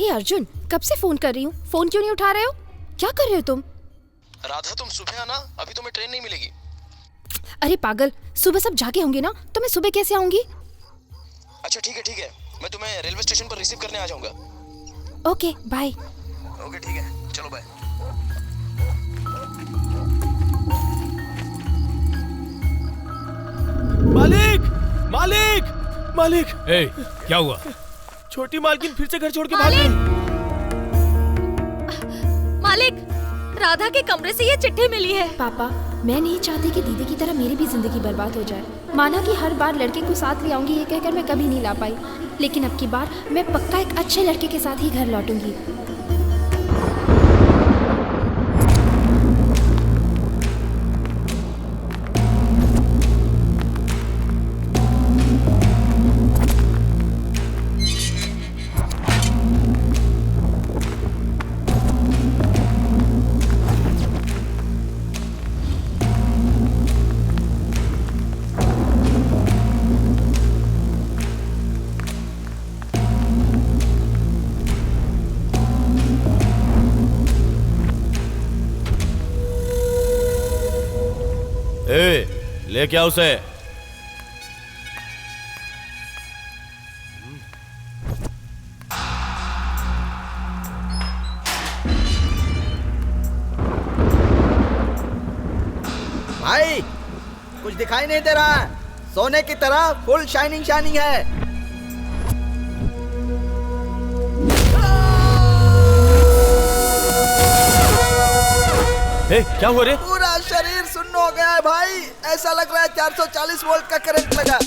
अरे अर्जुन, कब से फोन कर रही हूँ, फोन क्यों नहीं उठा रहे हो? क्या कर रहे हो तुम? राधा तुम सुबह आना, अभी तुम्हें ट्रेन नहीं मिलेगी। अरे पागल, सुबह सब जागे होंगे ना, तो मैं सुबह कैसे आऊंगी? अच्छा ठीक है, मैं तुम्हें रेलवे स्टेशन पर रिसीव करने आ जाऊंगा। Okay bye. ओके ठीक है, चलो बाय। मालिक मालिक मालिक। ए, क्या हुआ? छोटी मालकिन फिर से घर छोड़ के भाग गई। मालिक, राधा के कमरे से ये चिट्ठी मिली है। पापा, मैं नहीं चाहती कि दीदी की तरह मेरी भी जिंदगी बर्बाद हो जाए। माना कि हर बार लड़के को साथ ले आऊंगी ये कहकर मैं कभी नहीं ला पाई, लेकिन अब की बार मैं पक्का एक अच्छे लड़के के साथ ही घर लौटूंगी। ले क्या उसे? भाई कुछ दिखाई नहीं दे रहा है, सोने की तरह फुल शाइनिंग शाइनिंग है। क्या हुआ रे? पूरा शरीर सुन्न हो गया है भाई, ऐसा लग रहा है 440 वोल्ट का करंट लगा।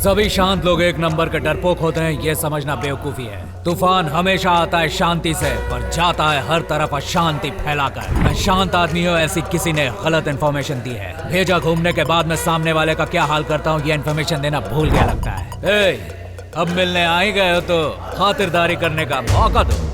सभी शांत लोग एक नंबर के डरपोक होते हैं, ये समझना बेवकूफी है। तूफान हमेशा आता है शांति से, पर जाता है हर तरफ अशांति फैलाकर। मैं शांत आदमी हूँ, ऐसी किसी ने गलत इन्फॉर्मेशन दी है। भेजा घूमने के बाद मैं सामने वाले का क्या हाल करता हूँ ये इन्फॉर्मेशन देना भूल गया लगता है। अब मिलने आ ही गए हो तो खातिरदारी करने का मौका दो।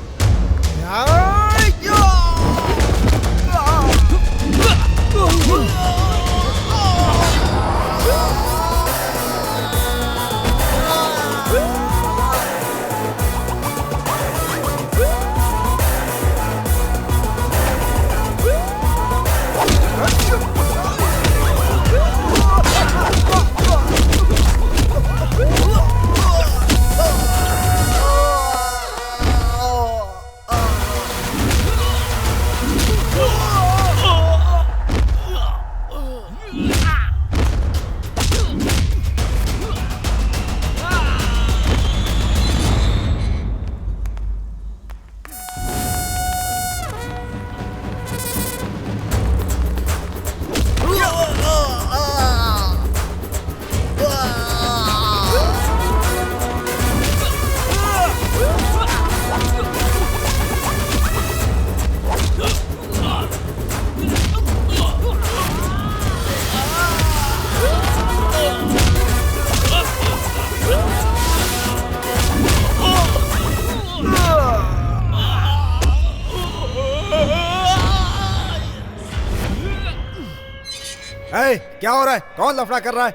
क्या हो रहा है? कौन लफड़ा कर रहा है?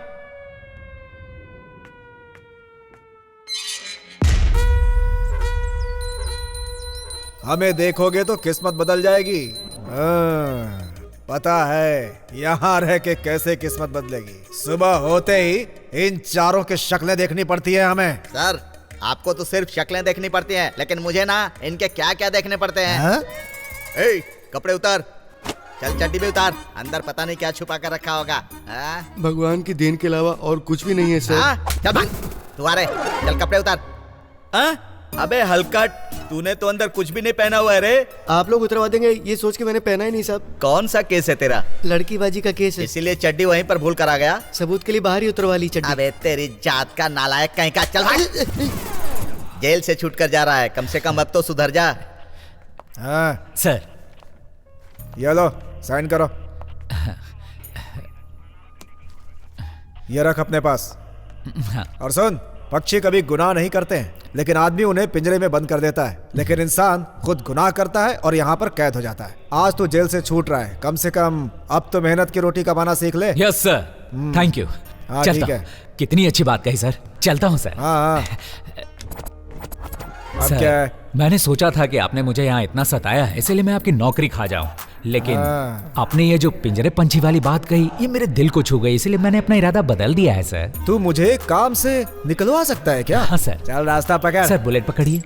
हमें देखोगे तो किस्मत बदल जाएगी। पता है यहाँ रह के कैसे किस्मत बदलेगी। सुबह होते ही इन चारों की शक्लें देखनी पड़ती है हमें। सर, आपको तो सिर्फ शक्लें देखनी पड़ती हैं, लेकिन मुझे ना इनके क्या क्या देखने पड़ते हैं। ए, कपड़े उतार, चल चड्डी भी उतार, अंदर पता नहीं क्या छुपा कर रखा होगा। भगवान की देन के अलावा और कुछ भी नहीं है सर। चल भाग, तू आ रहे, चल कपड़े उतार। अबे हलकट, तूने तो अंदर कुछ भी नहीं पहना हुआ है रे। आप लोग उतरवा देंगे ये सोच के मैंने पहना ही नहीं साहब। कौन सा केस है तेरा? लड़कीबाजी का केस है। इसीलिए चड्डी वहीं पर भूल कर आ गया। सबूत के लिए बाहर ही उतरवा ली चड्डी। अबे तेरी जात का नालायक कहीं का, चल भाग। जेल से छूट कर जा रहा है, कम से कम अब तो सुधर जा। हाँ, सर ये लो साइन करो। ये रख अपने पास। और सुन, पक्षी कभी गुनाह नहीं करते हैं, लेकिन आदमी उन्हें पिंजरे में बंद कर देता है। लेकिन इंसान खुद गुनाह करता है और यहाँ पर कैद हो जाता है। आज तो जेल से छूट रहा है, कम से कम अब तो मेहनत की रोटी कमाना सीख ले। Yes sir, thank you. हाँ, चलता ठीक है। हूँ। कितनी अच्छी बात कही सर, चलता हूँ सर। हाँ। अब सर, क्या है? मैंने सोचा था कि आपने मुझे यहाँ इतना सताया है, इसलिए मैं आपकी नौकरी खा जाऊं, लेकिन हाँ। आपने ये जो पिंजरे पंछी वाली बात कही, ये मेरे दिल को छू गई, इसलिए मैंने अपना इरादा बदल दिया है सर। तू मुझे काम से निकलवा सकता है क्या? हाँ सर। चल रास्ता पकड़। सर बुलेट पकड़िए।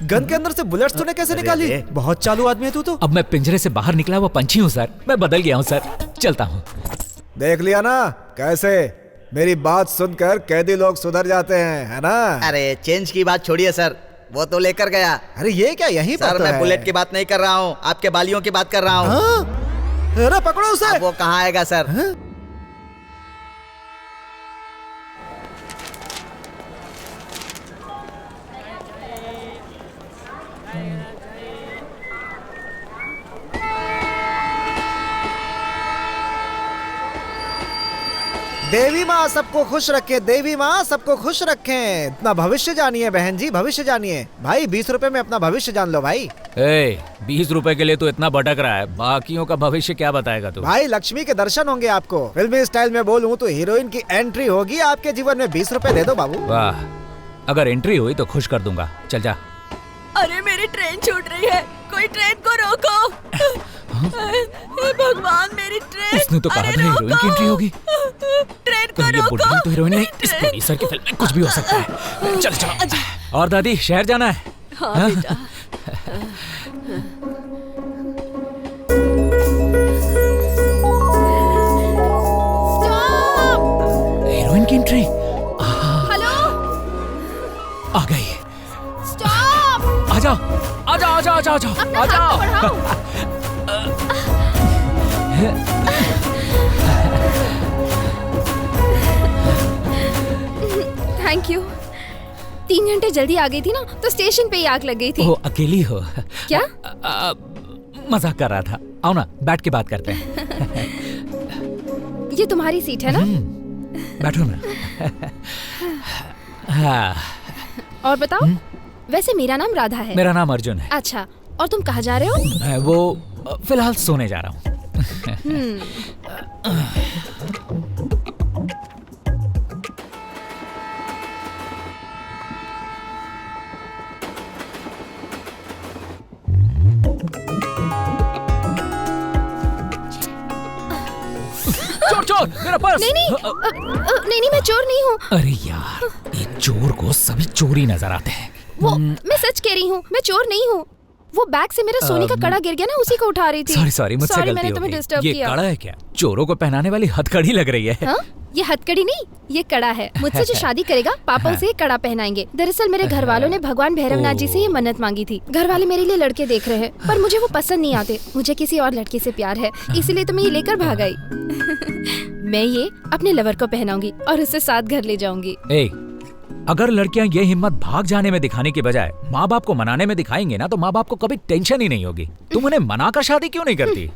गन के अंदर से बुलेट्स तूने कैसे निकाली? बहुत चालू आदमी है तू तो। अब मैं पिंजरे से बाहर निकला हुआ पंछी हूँ सर, मैं बदल गया हूँ सर, चलता हूँ। देख लिया ना कैसे मेरी बात सुनकर कैदी लोग सुधर जाते हैं, है ना? अरे चेंज की बात छोड़िए सर, वो तो लेकर गया। अरे ये क्या यहीं पर सर तो मैं है। बुलेट की बात नहीं कर रहा हूँ, आपके बालियों की बात कर रहा हूँ। हाँ? अरे पकड़ो उसे। अब वो कहाँ आएगा सर? हाँ? देवी माँ सबको खुश रखे, देवी माँ सबको खुश रखे। अपना भविष्य जानिए बहन जी, भविष्य जानिए। भाई 20 रुपए में अपना भविष्य जान लो भाई। 20 रुपए के लिए तो इतना भटक रहा है, बाकियों का भविष्य क्या बताएगा तू? भाई लक्ष्मी के दर्शन होंगे आपको। फिल्मी स्टाइल में बोलूं तो हीरोइन की एंट्री होगी आपके जीवन में। 20 रुपए दे दो बाबू। वाह, अगर एंट्री हुई तो खुश कर दूंगा, चल जा। अरे मेरी ट्रेन छूट रही है, कोई ट्रेन को रोको। हे भगवान मेरी ट्रेन। उसने तो कहा अरे था हीरोइन की एंट्री होगी। ट्रेन को कहीं ये बुढ़ी रोको। तो हीरोइन नहीं, मेरी इस ट्रेन। प्रोड्यूसर की फिल्म में कुछ भी हो सकता है। चल चलो। और दादी शहर जाना है? हाँ बेटा। हीरोइन की एंट्री हेलो, आ गई। स्टॉप। आ जाओ आ जाओ आ जाओ आ जाओ आ जाओ अपना आ हाथ जाओ। तो बढ़ाओ। Thank you. 3 घंटे जल्दी आ गई थी ना, तो स्टेशन पे ही आग लग गई थी। ओ अकेली हो? क्या? मजाक कर रहा था। आओ ना, बैठ के बात करते हैं। ये तुम्हारी सीट है ना? बैठो ना। हाँ, और बताओ, वैसे मेरा नाम राधा है। मेरा नाम अर्जुन है। अच्छा, और तुम कहाँ जा रहे हो? मैं वो फिलहाल सोने जा रहा हूँ। चोर चोर, मेरा पर्स। नहीं नहीं, नहीं मैं चोर नहीं हूँ। अरे यार, एक चोर को सभी चोरी नजर आते हैं। वो मैं सच कह रही हूँ, मैं चोर नहीं हूँ। वो बैग से मेरा सोने का कड़ा गिर गया ना, उसी को उठा रही थी। सॉरी सॉरी, मुझसे Sorry, गलती मैंने हो तुम्हें गई। डिस्टर्ब ये किया। कड़ा है क्या? चोरों को पहनाने वाली हथकड़ी लग रही है। हाँ? ये हथकड़ी नहीं, ये कड़ा है। मुझसे जो शादी करेगा पापा उसे ये कड़ा पहनाएंगे। दरअसल मेरे घर वालों ने भगवान भैरवनाथ जी से ये मन्नत मांगी थी। घर वाले मेरे लिए लड़के देख रहे हैं, पर मुझे वो पसंद नहीं आते। मुझे किसी और लड़के से प्यार है, इसीलिए तो मैं ये लेकर भाग आई। मैं ये अपने लवर को पहनाऊंगी और उसे साथ घर ले जाऊंगी। अगर लड़कियां ये हिम्मत भाग जाने में दिखाने की बजाय माँ बाप को मनाने में दिखाएंगे ना, तो माँ बाप को कभी टेंशन ही नहीं होगी। तुम उन्हें मनाकर शादी क्यों नहीं करती?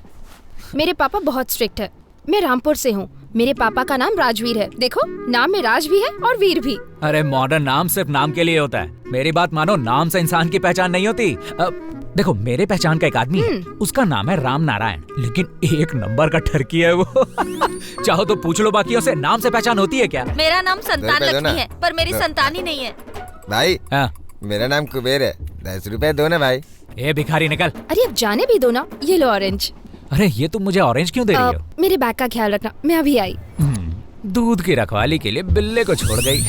मेरे पापा बहुत स्ट्रिक्ट है। मैं रामपुर से हूँ। मेरे पापा का नाम राजवीर है। देखो, नाम में राज भी है और वीर भी। अरे मॉडर्न नाम सिर्फ नाम के लिए होता है। मेरी बात मानो, नाम से इंसान की पहचान नहीं होती। देखो, मेरे पहचान का एक आदमी है, उसका नाम है राम नारायण, लेकिन 1 नंबर का ठरकी है वो। चाहो तो पूछ लो बाकियों से, नाम से पहचान होती है क्या? मेरा नाम संतान रुपए दो ना। लक्ष्मी है, पर मेरी संतान ही नहीं है। भाई हाँ। मेरा नाम कुबेर है, 10 रुपए दो ना भाई। ए भिखारी निकल। अरे अब जाने भी दो ना। ये लो ऑरेंज। अरे ये तुम मुझे ऑरेंज क्यों दे रही हो? मेरे बैग का ख्याल रखना, मैं अभी आई। दूध की रखवाली के लिए बिल्ले को छोड़ गई।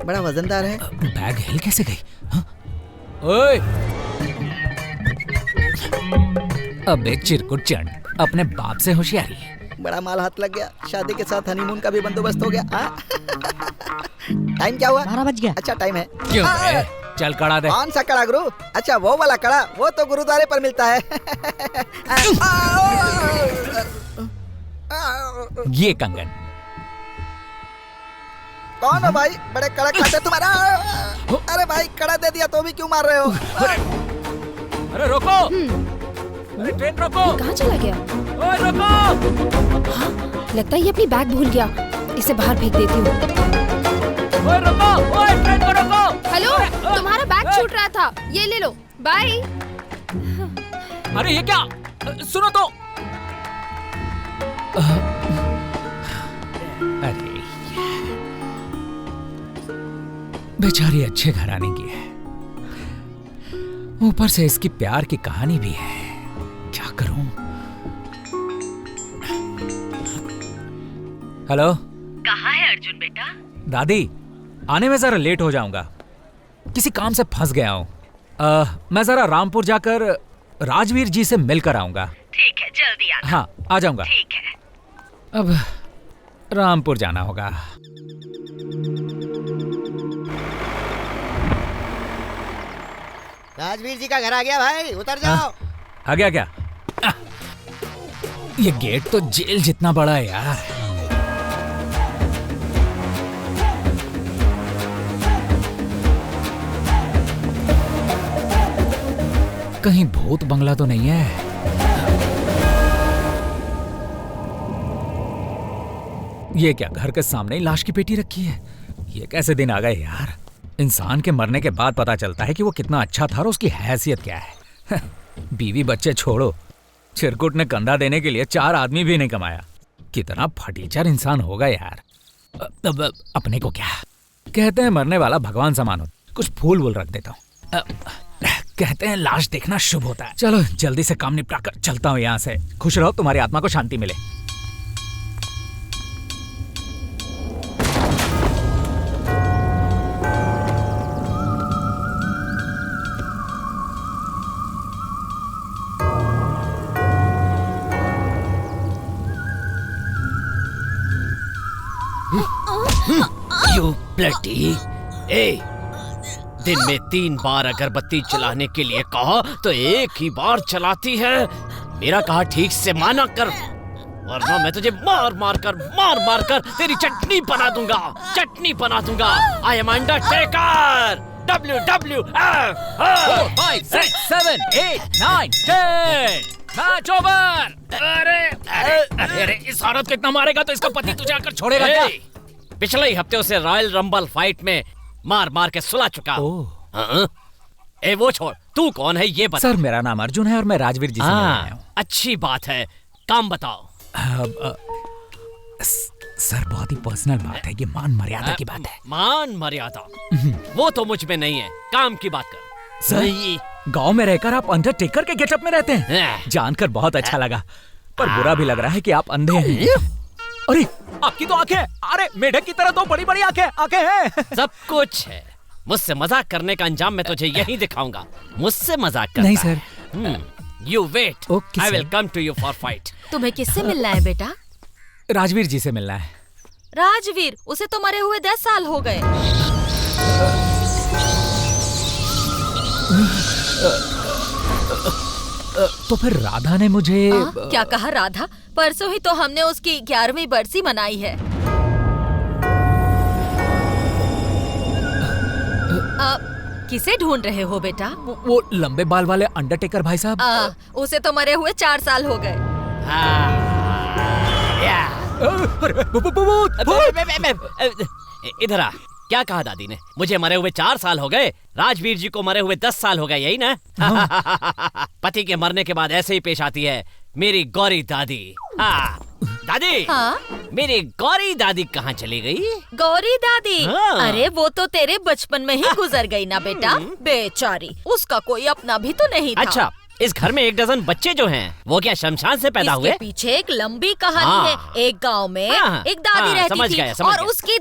बड़ा वजनदार है। बैग हिल कैसे गई? हाँ? ओए! अबे चिरकुट चंड, अपने बाप से होशियारी। बड़ा माल हाथ लग गया। शादी के साथ हनीमून का भी बंदोबस्त हो गया। टाइम क्या हुआ? 12 बज गया। अच्छा टाइम है। क्यों बे? चल कड़ा दे। कौन सा कड़ा गुरु? अच्छा वो वाला कड़ा, वो तो गुरुद्वारे पर मिलता है। ये कंगन। कौन हो भाई? बड़े कड़ा खाते तुम्हारा। अरे भाई कड़ा दे दिया तो भी क्यों मार रहे हो? अरे रोको, अरे ट्रेन रोको। कहाँ चला गया? ओए रोको। हाँ, लगता है ये अपनी बैग भूल गया। इसे बाहर फेंक देती हूँ। ओए रोको, ओए ट्रेन को रोको। हेलो, तुम्हारा बैग छूट रहा था, ये ले लो। बाय। अरे ये क्या? सुनो तो। अरे बेचारी अच्छे घराने की है, ऊपर से इसकी प्यार की कहानी भी है। क्या करूं? हेलो, कहाँ है अर्जुन बेटा? दादी, आने में जरा लेट हो जाऊंगा, किसी काम से फंस गया हूं। मैं जरा रामपुर जाकर राजवीर जी से मिलकर आऊंगा। ठीक है, जल्दी आना। हाँ, आ जाऊंगा। ठीक है। अब रामपुर जाना होगा। राजवीर जी का घर आ गया भाई, उतर जाओ। आ गया क्या? ये गेट तो जेल जितना बड़ा है यार। कहीं भूत बंगला तो नहीं है? ये क्या, घर के सामने ही लाश की पेटी रखी है? ये कैसे दिन आ गए यार। इंसान के मरने के बाद पता चलता है कि वो कितना अच्छा था और उसकी हैसियत क्या है। बीवी बच्चे छोड़ो, चिरकुट ने कंधा देने के लिए 4 आदमी भी नहीं कमाया। कितना फटीचर इंसान होगा यार। अब अपने को क्या कहते हैं, मरने वाला भगवान समान हो। कुछ फूल वूल रख देता हूँ। कहते हैं लाश देखना शुभ होता है। चलो जल्दी से काम निपटा कर चलता हूँ यहाँ से। खुश रहो, तुम्हारी आत्मा को शांति मिले। You bloody! ए, दिन में 3 बार अगरबत्ती जलाने के लिए कहा तो एक ही बार चलाती है। मेरा कहा ठीक से माना कर, वरना मैं तुझे मार मार कर तेरी चटनी बना दूंगा, चटनी बना दूंगा। I am Undertaker. WWF 4, 5, 6, 7, 8, 9, 10 match over. अरे इस औरत को इतना मारेगा तो इसका पति तुझे आकर छोड़ेगा क्या? पिछले ही हफ्ते उसे रॉयल रंबल फाइट में मार मार के सुला चुका। हाँ? ए वो छोड़, तू कौन है ये बता। सर मेरा नाम अर्जुन है और मैं राजवीर जी से मिलने आया हूँ। अच्छी बात है, काम बताओ। सर बहुत ही पर्सनल बात है, ये मान मर्यादा की बात है। मान मर्यादा वो तो मुझ में नहीं है, काम की बात कर। सर गांव में रहकर आप अंडरटेकर के गेटअप में रहते हैं, जानकर बहुत अच्छा लगा, पर बुरा भी लग रहा है कि आप अंधे हैं। अरे आपकी तो आंखें, अरे मेढक की तरह तो बड़ी बड़ी आंखें हैं। सब कुछ है, मुझसे मजाक करने का अंजाम मैं तुझे यही दिखाऊंगा। मुझसे मजाक करता नहीं sir. You wait, Okay, I will sir. Come to you for fight. तुम्हें किससे मिलना है बेटा? राजवीर जी से मिलना है। राजवीर? उसे तो मरे हुए 10 साल हो गए। तो फिर राधा ने मुझे क्या कहा? राधा? परसों ही तो हमने उसकी 11वीं बरसी मनाई है। किसे ढूंढ रहे हो बेटा? वो लंबे बाल वाले अंडरटेकर भाई साहब। उसे तो मरे हुए 4 साल हो गए। इधर आ। क्या कहा दादी ने? मुझे मरे हुए 4 साल हो गए, राजवीर जी को मरे हुए 10 साल हो गए, यही ना? पति के मरने के बाद ऐसे ही पेश आती है मेरी गौरी दादी। दादी, मेरी गौरी दादी कहाँ चली गई? गौरी दादी? अरे वो तो तेरे बचपन में ही गुजर गई ना बेटा, बेचारी। उसका कोई अपना भी तो नहीं था। अच्छा, इस घर में 1 डज़न बच्चे जो हैं, वो क्या शमशान से पैदा हुए? इसके पीछे एक लंबी कहानी है। एक गांव में एक दादी रहती समझ थी गया, समझ और गया। उसकी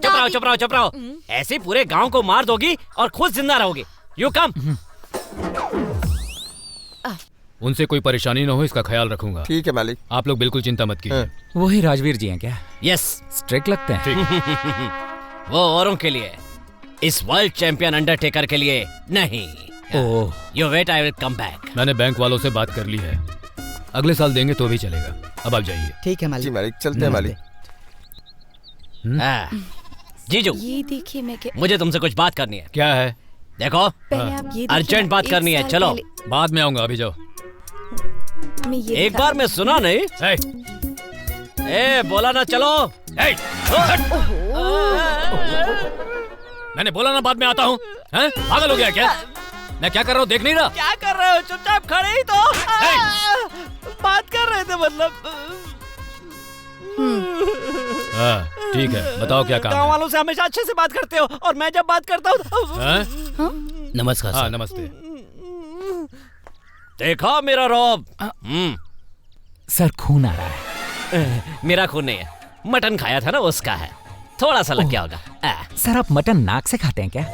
चुप रहो। ऐसे पूरे गांव को मार दोगी और खुद जिंदा रहोगी। You come. उनसे कोई परेशानी न हो, इसका ख्याल रखूंगा। ठीक है मालिक। आप लोग बिल्कुल चिंता मत कीजिए। वही राजवीर जी हैं क्या? यस। स्ट्रिक्ट लगते हैं। वो औरों के लिए, इस वर्ल्ड चैंपियन अंडरटेकर के लिए नहीं। Oh, you wait, I will come back. मैंने बैंक वालों से बात कर ली है, अगले साल देंगे तो भी चलेगा। अब आप जाइए। ठीक है मालिक। जी मालिक, चलते हैं मालिक। जीजू, ये देखिए मैं मुझे तुमसे कुछ बात करनी है। क्या है? देखो, पहले आप ये अर्जेंट बात करनी है, चलो। बाद में आऊंगा, अभी जाओ। एक बार मैं सुना नहीं। ए, बोला ना चलो। मैंने बोला ना बाद में आता हूँ। पागल हो गया क्या? मैं क्या कर रहा हूँ देख नहीं रहा? क्या कर रहे हो? चुपचाप खड़े ही तो बात कर रहे थे, मतलब। ठीक है, बताओ क्या काम है? गाँव वालों से हमेशा अच्छे से बात करते हो और मैं जब बात करता हूँ नमस्कार। हाँ, नमस्ते। देखा मेरा रौब? सर खून आ रहा है। मेरा खून नहीं है, मटन खाया था ना उसका है, थोड़ा सा लग गया होगा। सर आप मटन नाक से खाते हैं क्या?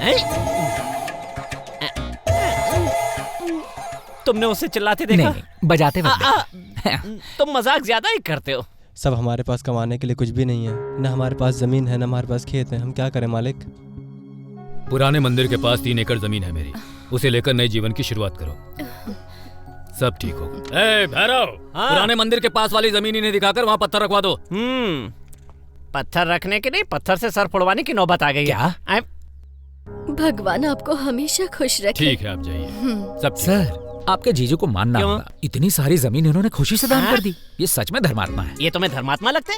तुमने उसे चिल्लाते देखा? नहीं, बजाते वक्त। तुम मजाक ज्यादा ही करते हो। सब हमारे पास कमाने के लिए कुछ भी नहीं है, न हमारे पास जमीन है, न हमारे पास खेत है। हम क्या करें मालिक? पुराने मंदिर के पास 3 एकड़ जमीन है मेरी, उसे लेकर नए जीवन की शुरुआत करो, सब ठीक होगा। ए भैरव, पुराने मंदिर के पास वाली जमीन इन्हें दिखाकर वहाँ पत्थर रखवा दो। पत्थर रखने की नहीं, पत्थर से सर फोड़वाने की नौबत आ गई। क्या? भगवान आपको हमेशा खुश रखे। ठीक है, आप जाइए। सब ठीक। सर आपके जीजू को मानना होगा, इतनी सारी जमीन इन्होंने खुशी से दान कर दी। ये सच में धर्मात्मा है। ये तुम्हें धर्मात्मा लगते?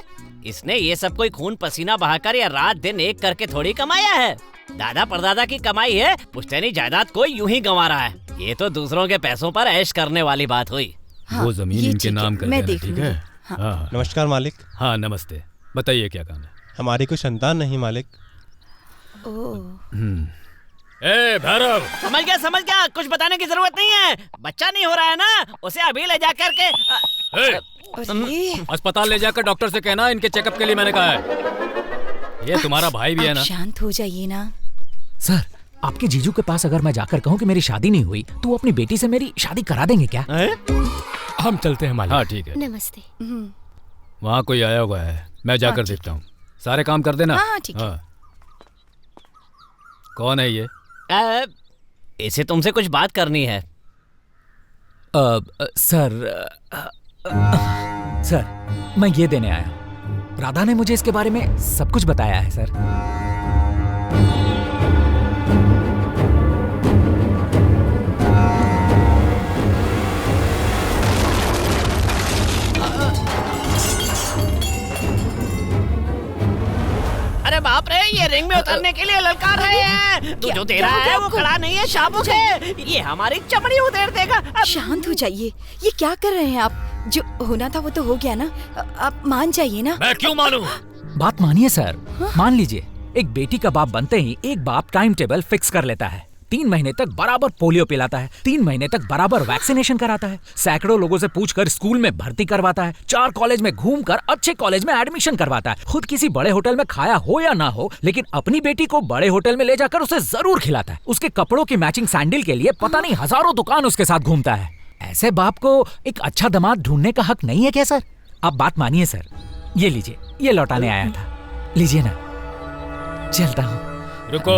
इसने ये सब कोई खून पसीना बहाकर या रात दिन एक करके थोड़ी कमाया है। दादा परदादा की कमाई है, पुश्तैनी जायदाद कोई यूं ही गंवा रहा है। ये तो दूसरों के पैसों पर ऐश करने वाली बात हुई। वो जमीन इनके नाम कर देना, ठीक है? हाँ। नमस्कार मालिक। हाँ नमस्ते, बताइए क्या काम है? हमारी कोई संतान नहीं मालिक। ए भैरव, समझ गया, कुछ बताने की जरूरत नहीं है। बच्चा नहीं हो रहा है ना, उसे अभी ले जा करके अस्पताल ले जाकर डॉक्टर से कहना इनके चेकअप के लिए मैंने कहा है। ये तुम्हारा भाई भी है ना? शांत हो जाइए ना। सर आपके जीजू के पास अगर मैं जाकर कहूँ कि मेरी शादी नहीं हुई तो वो अपनी बेटी से मेरी शादी करा देंगे क्या? हम चलते हैं मालिक। हाँ ठीक है। नमस्ते। वहाँ कोई आया हुआ है, मैं जाकर देखता हूँ। सारे काम कर देना। हाँ ठीक है। कौन है ये? इसे तुमसे कुछ बात करनी है। सर मैं ये देने आया। राधा ने मुझे इसके बारे में सब कुछ बताया है सर। अरे बाप रे, ये रिंग में उतरने के लिए ललकार रहे हैं। तू जो दे रहा है वो खड़ा नहीं है, शाबुक है। ये हमारी चमड़ी उधेड़ देगा। शांत हो जाइए। ये क्या कर रहे हैं आप? जो होना था वो तो हो गया ना, आप मान जाइए ना। मैं क्यों मानूं? बात मानिए सर। मान लीजिए एक बेटी का बाप बनते ही एक बाप टाइम टेबल फिक्स कर लेता है। 3 महीने तक बराबर पोलियो पिलाता है, 3 महीने तक बराबर वैक्सीनेशन कराता है, सैकड़ों लोगों से पूछकर स्कूल में भर्ती करवाता है, 4 कॉलेज में घूमकर अच्छे कॉलेज में एडमिशन करवाता है। खुद किसी बड़े होटल में खाया हो या ना हो, लेकिन अपनी बेटी को बड़े होटल में ले जाकर उसे जरूर खिलाता है। उसके कपड़ों की मैचिंग सैंडल के लिए पता नहीं हजारों दुकान उसके साथ घूमता है। ऐसे बाप को एक अच्छा दामाद ढूंढने का हक नहीं है क्या सर? आप बात मानिए सर। ये लीजिए, ये लौटाने आया था, लीजिए ना। चलता हूँ। रुको।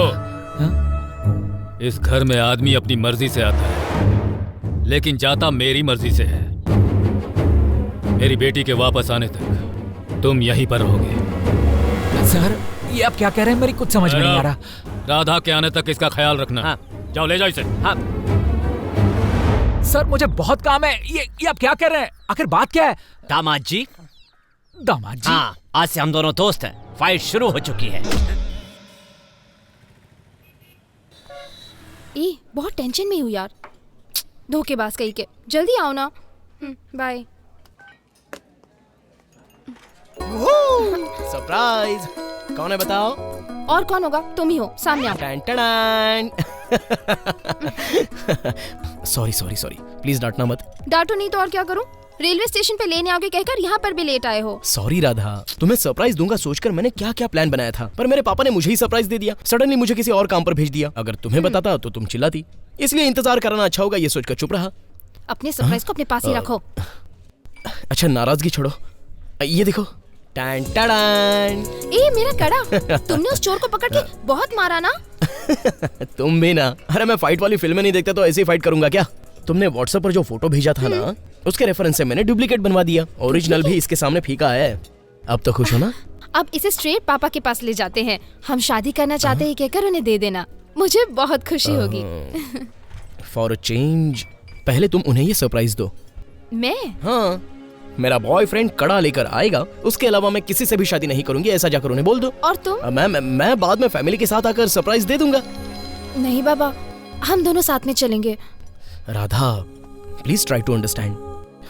इस घर में आदमी अपनी मर्जी से आता है, लेकिन जाता मेरी मर्जी से है। मेरी बेटी के वापस आने तक तुम यहीं पर रहोगे। सर ये आप क्या कह रहे हैं? मेरी कुछ समझ में नहीं आ रहा। राधा के आने तक इसका ख्याल रखना। हाँ। जाओ ले जाओ इसे। हाँ। सर मुझे बहुत काम है। ये आप क्या कह रहे हैं? आखिर बात क्या है? दामाद जी। हाँ, आज से हम दोनों दोस्त हैं। फाइट शुरू हो चुकी है। बहुत टेंशन में हूँ यार। धोखेबाज कहीं के। जल्दी आओ ना। बाय। सरप्राइज। कौन है बताओ? और कौन होगा? तुम ही हो। सामने आओ। सॉरी प्लीज डांटना मत। डांटो नहीं तो और क्या करूं? रेलवे स्टेशन पे लेने आओगे कहकर यहाँ पर भी लेट आए हो। सॉरी राधा, तुम्हें सरप्राइज दूंगा सोचकर मैंने क्या क्या प्लान बनाया था, पर मेरे पापा ने मुझे ही सरप्राइज दे दिया। सडनली मुझे किसी और काम पर भेज दिया। अगर तुम्हें बताता तो तुम चिल्लाती, इसलिए इंतजार करना अच्छा होगा ये सोचकर चुप रहा। अपने सरप्राइज को अपने पास ही रखो। अच्छा नाराजगी छोड़ो, ये देखो। ए मेरा कड़ा। तुमने उस चोर को पकड़ के बहुत मारा ना। तुम भी ना। अरे मैं फाइट वाली फिल्में नहीं देखता तो ऐसे ही फाइट करूंगा क्या? तुमने व्हाट्सएप पर जो फोटो भेजा था ना, उसके रेफरेंस से मैंने डुप्लीकेट बनवा दिया। ओरिजिनल भी इसके सामने फीका है। अब तो खुश हो ना? अब इसे स्ट्रेट पापा के पास ले जाते हैं। हम शादी करना चाहते हैं कहकर उन्हें दे देना। मुझे बहुत खुशी होगी। फॉर अ चेंज पहले तुम उन्हें ये सरप्राइज दो। मैं? हाँ, मेरा बॉयफ्रेंड कड़ा लेकर आएगा, उसके अलावा मैं किसी से भी शादी नहीं करूंगी, ऐसा जाकर उन्हें बोल दो। और तुम? मैं बाद में फैमिली के साथ आकर सरप्राइज दे दूंगा। नहीं बाबा, हम दोनों साथ में चलेंगे। Radha, please try to understand.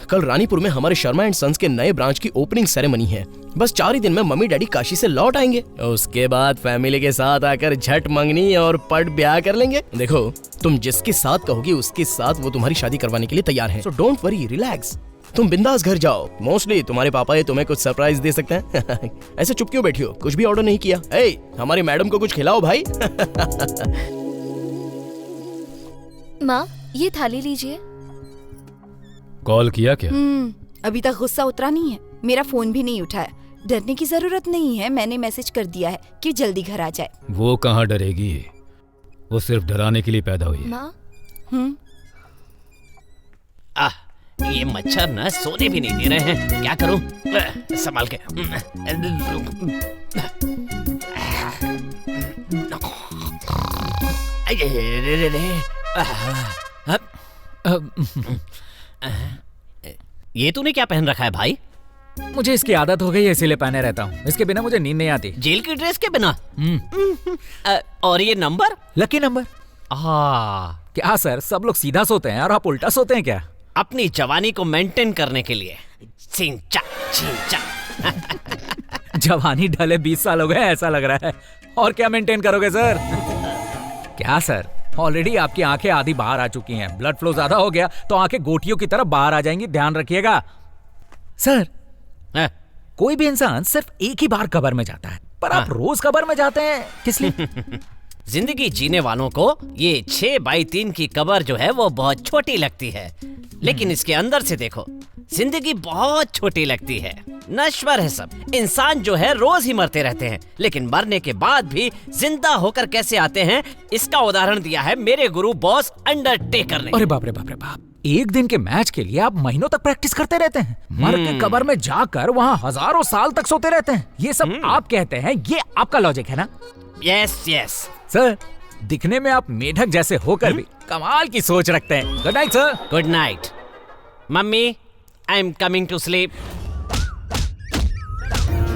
कल रानीपुर में हमारे शर्मा एंड सन्स के नए ब्रांच की ओपनिंग सेरेमनी है। बस 4 ही दिन में मम्मी डैडी काशी से लौट आएंगे। उसके बाद फैमिली के साथ आकर झट मंगनी और पट ब्याह कर लेंगे। देखो, तुम जिसके साथ कहोगी उसके साथ वो तुम्हारी शादी करवाने के लिए तैयार है। So don't worry, relax. तुम बिंदास घर जाओ। मोस्टली तुम्हारे पापा ये तुम्हें कुछ सरप्राइज दे सकते हैं। ऐसे चुप क्यों बैठी हो? कुछ भी ऑर्डर नहीं किया? ए, हमारी मैडम को कुछ खिलाओ भाई। माँ, ये थाली लीजिए। कॉल किया क्या? अभी तक गुस्सा उतरा नहीं है। मेरा फोन भी नहीं उठाया। डरने की जरूरत नहीं है, मैंने मैसेज कर दिया है कि जल्दी घर आ जाए। वो कहाँ डरेगी, वो सिर्फ डराने के लिए पैदा हुई है। माँ? ये मच्छर ना सोने भी नहीं दे रहे हैं। क्या करूं? संभाल के। ये तूने क्या पहन रखा है भाई? मुझे इसकी आदत हो गई है, इसीलिए पहने रहता हूँ। इसके बिना मुझे नींद नहीं आती। जेल की ड्रेस के बिना? और ये नंबर? Lucky number. क्या सर, सब लोग सीधा सोते हैं और आप उल्टा सोते हैं क्या? अपनी जवानी को मेंटेन करने के लिए। चिंचा चिंचा। जवानी ढले 20 साल हो गए ऐसा लग रहा है। और क्या मेंटेन करोगे सर? क्या सर, ऑलरेडी आपकी आंखें आधी बाहर आ चुकी हैं। ब्लड फ्लो ज्यादा हो गया तो आंखें गोटियों की तरह बाहर आ जाएंगी, ध्यान रखिएगा। सर, कोई भी इंसान सिर्फ एक ही बार कब्र में जाता है, पर आप रोज कब्र में जाते हैं, किस लिए? जिंदगी जीने वालों को ये 6x3 की कब्र जो है वो बहुत छोटी लगती है, लेकिन इसके अंदर से देखो, जिंदगी बहुत छोटी लगती है। नश्वर है सब। इंसान जो है रोज ही मरते रहते हैं, लेकिन मरने के बाद भी जिंदा होकर कैसे आते हैं, इसका उदाहरण दिया है मेरे गुरु बॉस अंडरटेकर ने। अरे बाप रे बाप रे बाप, एक दिन के मैच के लिए आप महीनों तक प्रैक्टिस करते रहते हैं। मर के कब्र में जाकर वहाँ हजारों साल तक सोते रहते हैं। ये सब आप कहते हैं, ये आपका लॉजिक है ना? यस यस सर, दिखने में आप मेढक जैसे होकर भी कमाल की सोच रखते हैं। Good night sir. Good night mummy, I am coming to sleep.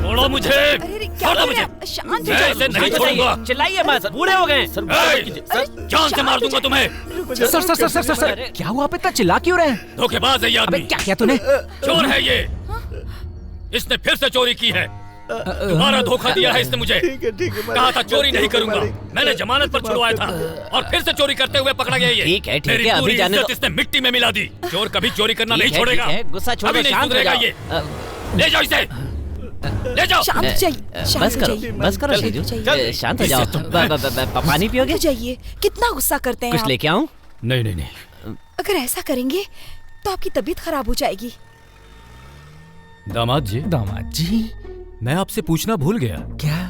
छोड़ो मुझे, छोड़ो मुझे। शांत मैं इसे नहीं छोड़ूंगा। चिल्लाइए मत, बूढ़े हो गए। जान से मार दूंगा तुम्हें। Sir sir sir sir sir, क्या हुआ? आप इतना चिल्ला क्यों रहे हैं? धोखेबाज है ये आदमी। क्या किया तूने? चोर है ये। इसने फिर से चोरी की है। दोबारा धोखा दिया है इसने मुझे। कहा था चोरी नहीं करूंगा। मैंने जमानत पर छुड़वाया था और फिर से चोरी करते हुए पकड़ा गया ये। ठीक है मेरी अभी पूरी जाने इज्जत दो। इसने मिट्टी में मिला दी। चोर कभी चोरी करना नहीं ठीक है, छोड़ेगा। ठीक है, गुस्सा छोड़ो, अभी नहीं शांत हो सुधरेगा जाओ। ये। ले जाओ इसे, ले जाओ। शांत जाइए, बस करो, बस करो शेजू, शांत हो जाओ। पानी पियोगे? जाइए, कितना गुस्सा करते हैं कुछ आप। लेके आऊं? नहीं नहीं नहीं। अगर ऐसा करेंगे तो आपकी तबीयत खराब हो जाएगी। दामाद जी, दामाद जी, मैं आपसे पूछना भूल गया। क्या?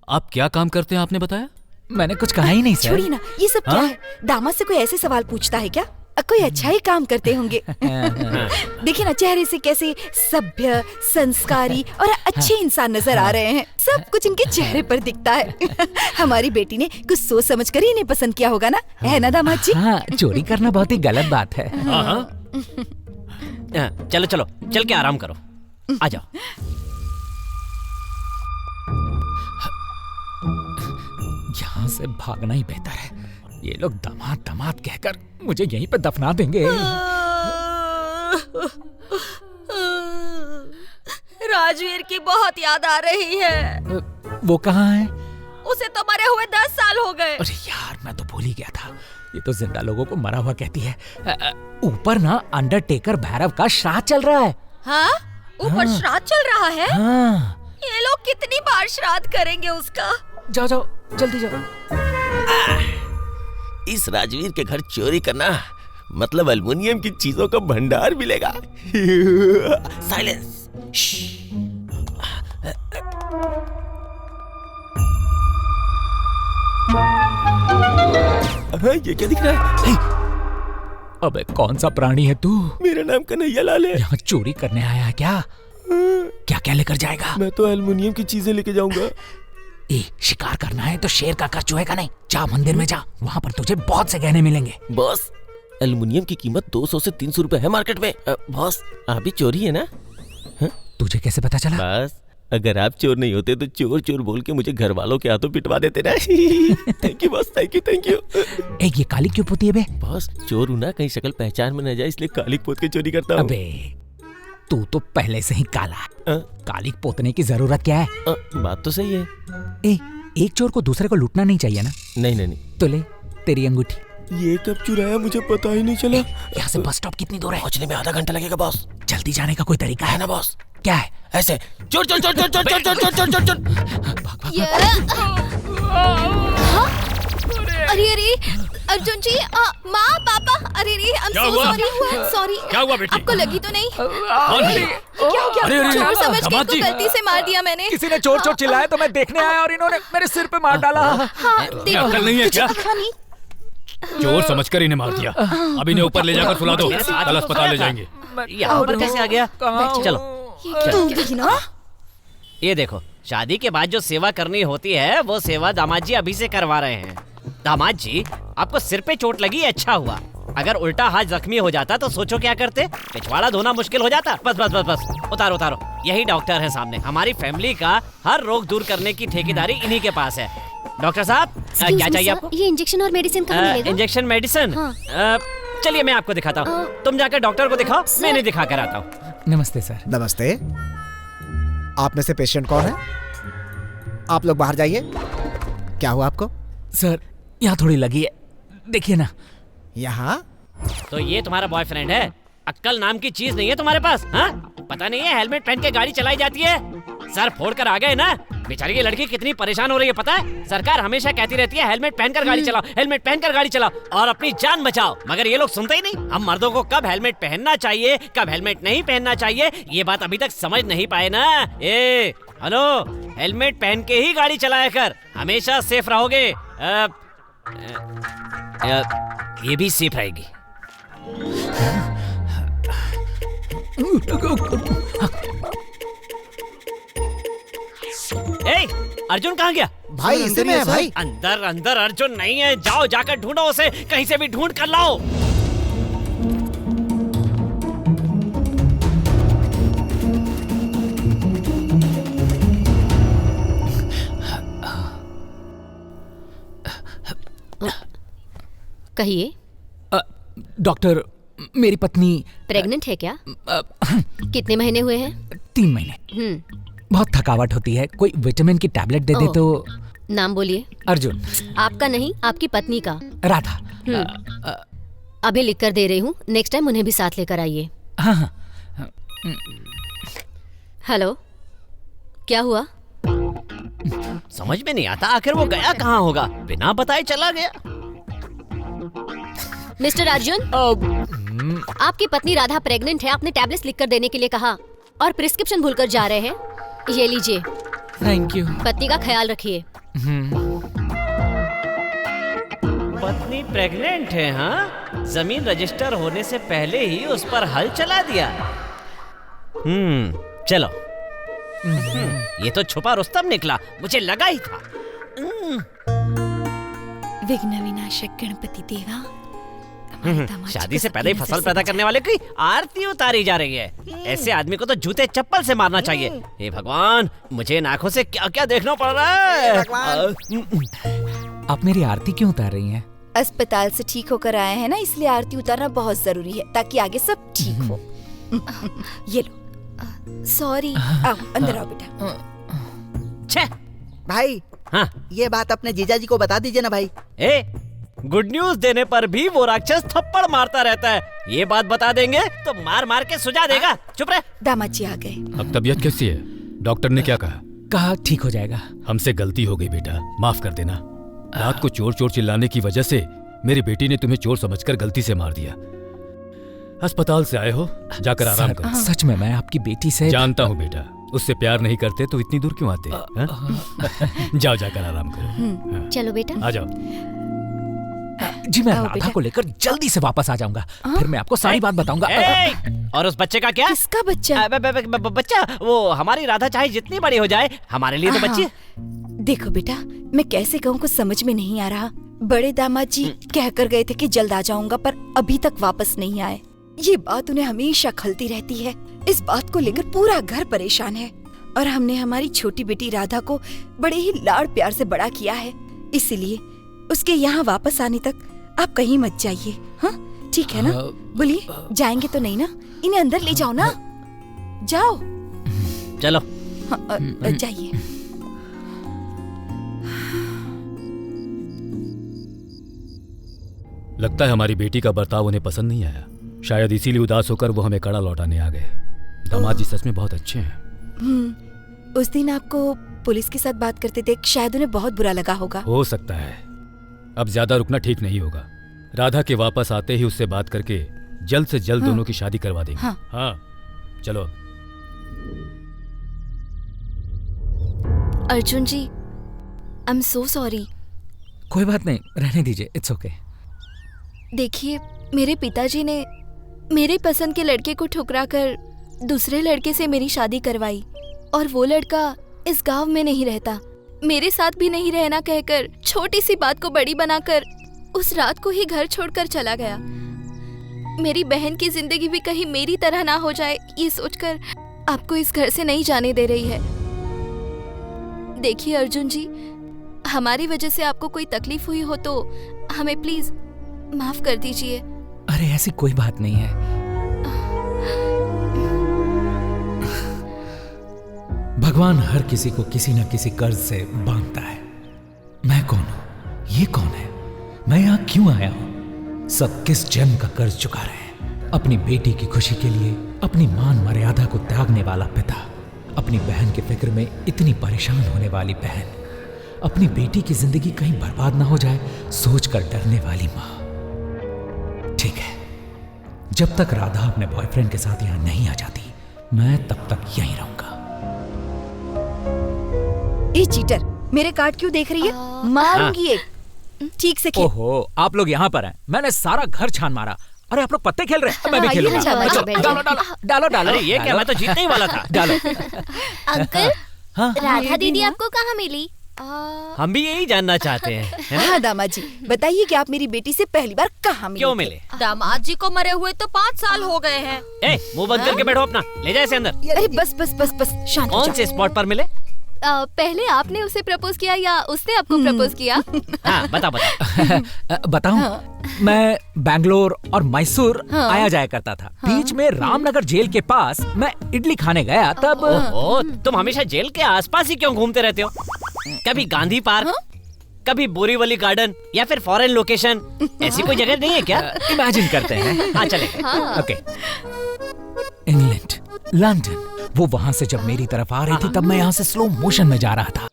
आप क्या काम करते हैं आपने बताया? मैंने कुछ कहा ही नहीं सर। छोड़िए ना, ये सब क्या है? दामाद से कोई ऐसे सवाल पूछता है क्या? कोई अच्छा ही काम करते होंगे। देखिए ना, चेहरे से कैसे सभ्य, संस्कारी और अच्छे इंसान नजर आ रहे हैं। सब कुछ इनके चेहरे पर दिखता है। हमारी बेटी ने कुछ सोच समझ कर ही इन्हें पसंद किया होगा ना, है ना दामाद जी? हाँ, चोरी करना बहुत ही गलत बात है। चलो चलो, चल के आराम करो, आ जाओ। यहाँ से भागना ही बेहतर है। ये लोग दामाद दामाद कहकर मुझे यहीं पे दफना देंगे। राजवीर की बहुत याद आ रही है। वो कहाँ है? उसे तो मरे हुए 10 साल हो गए। अरे यार, मैं तो भूल ही गया था। ये तो जिंदा लोगों को मरा हुआ कहती है। ऊपर ना अंडरटेकर भैरव का श्राद्ध चल रहा है। हाँ? ऊपर श्राद्ध चल रहा है? हाँ। ये लोग कितनी बार श्राद्ध करेंगे उसका? जाओ जाओ, जल्दी जाओ। इस राजवीर के घर चोरी करना मतलब एल्युमिनियम की चीजों का भंडार मिलेगा। साइलेंस। ये क्या दिख रहा है? अबे कौन सा प्राणी है तू? मेरा नाम कन्हैया लाल है। यहाँ चोरी करने आया है क्या? क्या क्या लेकर जाएगा? मैं तो एल्युमिनियम की चीजें लेके जाऊंगा। शिकार करना है तो शेर का कर चुहेगा नहीं। जा मंदिर में जा, वहाँ पर तुझे बहुत से गहने मिलेंगे। बॉस, एल्युमिनियम की कीमत 200 से 300 रुपए है मार्केट में। बॉस, आप भी चोरी है ना? तुझे कैसे पता चला? बस, अगर आप चोर नहीं होते तो चोर चोर बोल के मुझे घर वालों के हाथों पिटवा देते ना। Thank you boss, thank you. ये काली क्यों पोती है बे? बॉस, चोर हूँ ना, कहीं शक्ल पहचान में न जाए इसलिए काली पोत के चोरी करता हूँ। अबे तू तो पहले से ही काला है। काली पोतने की जरूरत क्या है? बात तो सही है। एक चोर को दूसरे को लूटना नहीं चाहिए ना? नहीं। तो ले तेरी अंगूठी। ये कब चुराया मुझे पता ही नहीं चला। यहाँ से बस स्टॉप कितनी दूर है? पहुँचने में आधा घंटा लगेगा बॉस। जल्दी जाने का कोई तरीका है ना बॉस? क्या है? ऐसे चोर चोर चोर चोर चोर चोर चोर चोर चोर चोर। अरे अर्जुन जी, माँ पापा, अरे सॉरी। क्या हुआ बेटी? आपको लगी तो नहीं? क्या हो गया? चोर समझ के इनको गलती से मार दिया मैंने। किसी ने चोर चोर चिल्लाया तो मैं देखने आया और इन्होंने मेरे सिर पे मार डाला। अक्ल नहीं है क्या? चोर समझकर इन्हें मार दिया। अब इन्हें ऊपर ले जाकर सुला दो, कल अस्पताल ले जाएंगे। यहाँ पर कैसे आ गया? चलो ये देखो, शादी के बाद जो सेवा करनी होती है वो सेवा दामाद जी अभी से करवा रहे हैं। दामाद जी, आपको सिर पे चोट लगी, अच्छा हुआ। अगर उल्टा हाथ जख्मी हो जाता तो सोचो क्या करते? पिछवाड़ा धोना मुश्किल हो जाता। बस उतारो। यही डॉक्टर है सामने। हमारी फैमिली का हर रोग दूर करने की ठेकेदारी इन्हीं के पास है। डॉक्टर साहब, क्या चाहिए आपको? ये इंजेक्शन और मेडिसिन कहाँ मिलेगा? Injection medicine? चलिए मैं आपको दिखाता हूँ। तुम जाकर डॉक्टर को दिखाओ, मैं नहीं दिखा कर आता हूँ। नमस्ते सर। नमस्ते। आप में से पेशेंट कौन है? आप लोग बाहर जाइए। क्या हुआ आपको? सर, यहाँ थोड़ी लगी है, देखिए ना। यहाँ? तो ये तुम्हारा बॉयफ्रेंड है? अक्कल नाम की चीज नहीं है तुम्हारे पास? हाँ? पता नहीं है हेलमेट पहन के गाड़ी चलाई जाती है? सर फोड़ कर आ गए ना। बेचारी की लड़की कितनी परेशान हो रही है पता है? सरकार हमेशा कहती रहती है हेलमेट पहनकर गाड़ी चलाओ, हेलमेट पहनकर गाड़ी चलाओ और अपनी जान बचाओ, मगर ये लोग सुनते ही नहीं। हम मर्दों को कब हेलमेट पहनना चाहिए, कब हेलमेट नहीं पहनना चाहिए, ये बात अभी तक समझ नहीं पाए ना। हेलो, हेलमेट पहन के ही गाड़ी चलाया कर, हमेशा सेफ रहोगे। ये भी सेफ रहेगी। अर्जुन कहाँ गया? भाई इसी में है भाई। अंदर अर्जुन नहीं है। जाओ, जाकर ढूंढो उसे, कहीं से भी ढूंढ कर लाओ। कहिए। डॉक्टर, मेरी पत्नी प्रेग्नेंट है क्या? कितने महीने हुए हैं? 3 महीने। बहुत थकावट होती है, कोई विटामिन की टैबलेट दे दे तो। नाम बोलिए। अर्जुन। आपका नहीं, आपकी पत्नी का। राधा। अभी लिख कर दे रही हूँ, नेक्स्ट टाइम उन्हें भी साथ लेकर आइए। हाँ। हेलो, क्या हुआ? समझ में नहीं आता, आखिर वो गया कहाँ होगा? बिना बताए चला गया। मिस्टर अर्जुन, आपकी पत्नी राधा प्रेग्नेंट है। आपने टैबलेट्स लिखकर देने के लिए कहा और प्रिस्क्रिप्शन भूलकर जा रहे हैं। ये लीजिए। Thank you. पत्नी का ख्याल रखिए। पत्नी प्रेग्नेंट है? हाँ, जमीन रजिस्टर होने से पहले ही उस पर हल चला दिया। चलो। ये तो छुपा रुस्तम निकला, मुझे लगा ही था। विघ्न विनाशक गणपति देवा। शादी से पहले ही फसल पैदा करने वाले की आरती उतारी जा रही है। ऐसे आदमी को तो जूते चप्पल से मारना चाहिए। हे भगवान, मुझे इन आंखों से क्या क्या देखना पड़ रहा है। आप मेरी आरती क्यों उतार रही हैं? अस्पताल से ठीक होकर आए हैं ना, इसलिए आरती उतारना बहुत जरूरी है ताकि आगे सब ठीक हो। ये लो। सॉरी। आओ अंदर आओ बेटा। भाई, हाँ, ये बात अपने जीजा जी को बता दीजिए ना भाई। गुड न्यूज देने पर भी वो राक्षस थप्पड़ मारता रहता है। ये बात बता देंगे तो मार मार के सुझा देगा। चुप रह। दामाद जी आ गए। अब तबीयत कैसी है? डॉक्टर ने क्या कहा? कहा ठीक हो जाएगा। हमसे गलती हो गई बेटा, माफ कर देना। रात को चोर चोर चिल्लाने की वजह से मेरी बेटी ने तुम्हें चोर समझकर गलती से मार दिया। अस्पताल से आए हो, जाकर आराम करो। सच में मैं आपकी बेटी से जानता हूँ बेटा, उससे प्यार नहीं करते तो इतनी दूर क्यों आते? जाओ, जाकर आराम करो। चलो बेटा। आ जाओ। जी मैं राधा को लेकर जल्दी से वापस आ जाऊंगा, फिर मैं आपको सारी बात बताऊंगा। और उस बच्चे का क्या? किसका बच्चा? बच्चा वो हमारी राधा चाहे जितनी बड़ी हो जाए, हमारे लिए तो बच्ची है। देखो बेटा, मैं कैसे कहूँ कुछ समझ में नहीं आ रहा। बड़े दामाद जी कह कर गए थे कि जल्द आ जाऊंगा, पर अभी तक वापस नहीं आए। ये बात उन्हें हमेशा खलती रहती है। इस बात को लेकर पूरा घर परेशान है। और हमने हमारी छोटी बेटी राधा को बड़े ही लाड़ प्यार से बड़ा किया है, इसीलिए उसके यहाँ वापस आने तक आप कहीं मत जाइए। हाँ ठीक है ना? बोलिए, जाएंगे तो नहीं ना? इन्हें अंदर ले जाओ ना। जाओ। चलो। जाइए। लगता है हमारी बेटी का बर्ताव उन्हें पसंद नहीं आया, शायद इसीलिए उदास होकर वो हमें कड़ा लौटाने आ गए। दामाद जी सच में बहुत अच्छे हैं। उस दिन आपको पुलिस के साथ बात करते देख शायद उन्हें बहुत बुरा लगा होगा। हो सकता है। अब ज्यादा रुकना ठीक नहीं होगा। राधा के वापस आते ही उससे बात करके जल्द से जल्द दोनों की शादी करवा देंगे। हाँ चलो। अर्जुन जी, आई एम सो सॉरी। कोई बात नहीं, रहने दीजिए, इट्स ओके। देखिए, मेरे पिताजी ने मेरे पसंद के लड़के को ठुकराकर दूसरे लड़के से मेरी शादी करवाई, और वो लड़का इस गांव में नहीं रहता। मेरे साथ भी नहीं रहना कहकर छोटी सी बात को बड़ी बनाकर उस रात को ही घर छोड़कर चला गया। मेरी बहन की जिंदगी भी कहीं मेरी तरह ना हो जाए, ये सोचकर आपको इस घर से नहीं जाने दे रही है। देखिए अर्जुन जी, हमारी वजह से आपको कोई तकलीफ हुई हो तो हमें प्लीज माफ कर दीजिए। अरे ऐसी कोई बात नहीं है। भगवान हर किसी को किसी न किसी कर्ज से बांधता है। मैं कौन हूं? ये कौन है? मैं यहाँ क्यों आया हूँ? सब किस जन्म का कर्ज चुका रहे हैं। अपनी बेटी की खुशी के लिए अपनी मान मर्यादा को त्यागने वाला पिता, अपनी बहन की फिक्र में इतनी परेशान होने वाली बहन, अपनी बेटी की जिंदगी कहीं बर्बाद ना हो जाए सोचकर डरने वाली माँ। ठीक है, जब तक राधा अपने बॉयफ्रेंड के साथ यहाँ नहीं आ जाती, मैं तब तक यहीं रहूंगा। ए चीटर, मेरे कार्ड क्यों देख रही है? मारूंगी एक। ठीक से खेल। ओहो, आप लोग यहाँ पर हैं। मैंने सारा घर छान मारा। अरे आप लोग पत्ते खेल रहे हैं, मैं भी खेलूंगा। डालो डालो डालो डालो। अरे ये क्या, मैं तो जीतने ही वाला था। डालो। अंकल, राधा दीदी आपको कहाँ मिली? हम भी यही जानना चाहते हैं। हाँ दामाद जी, बताइए कि आप मेरी बेटी से पहली बार कहाँ मिले? क्यों मिले? दामाद जी को मरे हुए तो 5 साल हो गए हैं। मुंह बंद करके बैठो अपना, ले जाए इसे अंदर। अरे बस बस बस बस, शांत हो कौन जाओ। से स्पॉट पर मिले? पहले आपने उसे प्रपोज किया या उसने आपको प्रपोज किया? हाँ, बता। बताऊं, मैं बैंगलोर और मैसूर आया जाया करता था। बीच में रामनगर जेल के पास मैं इडली खाने गया तब। ओहो, तुम हमेशा जेल के आसपास ही क्यों घूमते रहते हो? कभी गांधी पार्क, कभी बोरीवली गार्डन या फिर फॉरेन लोकेशन, ऐसी कोई जगह नहीं है क्या? इमेजिन करते हैं। हाँ चले। ओके। इंग्लैंड, लंदन, वो वहां से जब मेरी तरफ आ रही थी तब मैं यहाँ से स्लो मोशन में जा रहा था।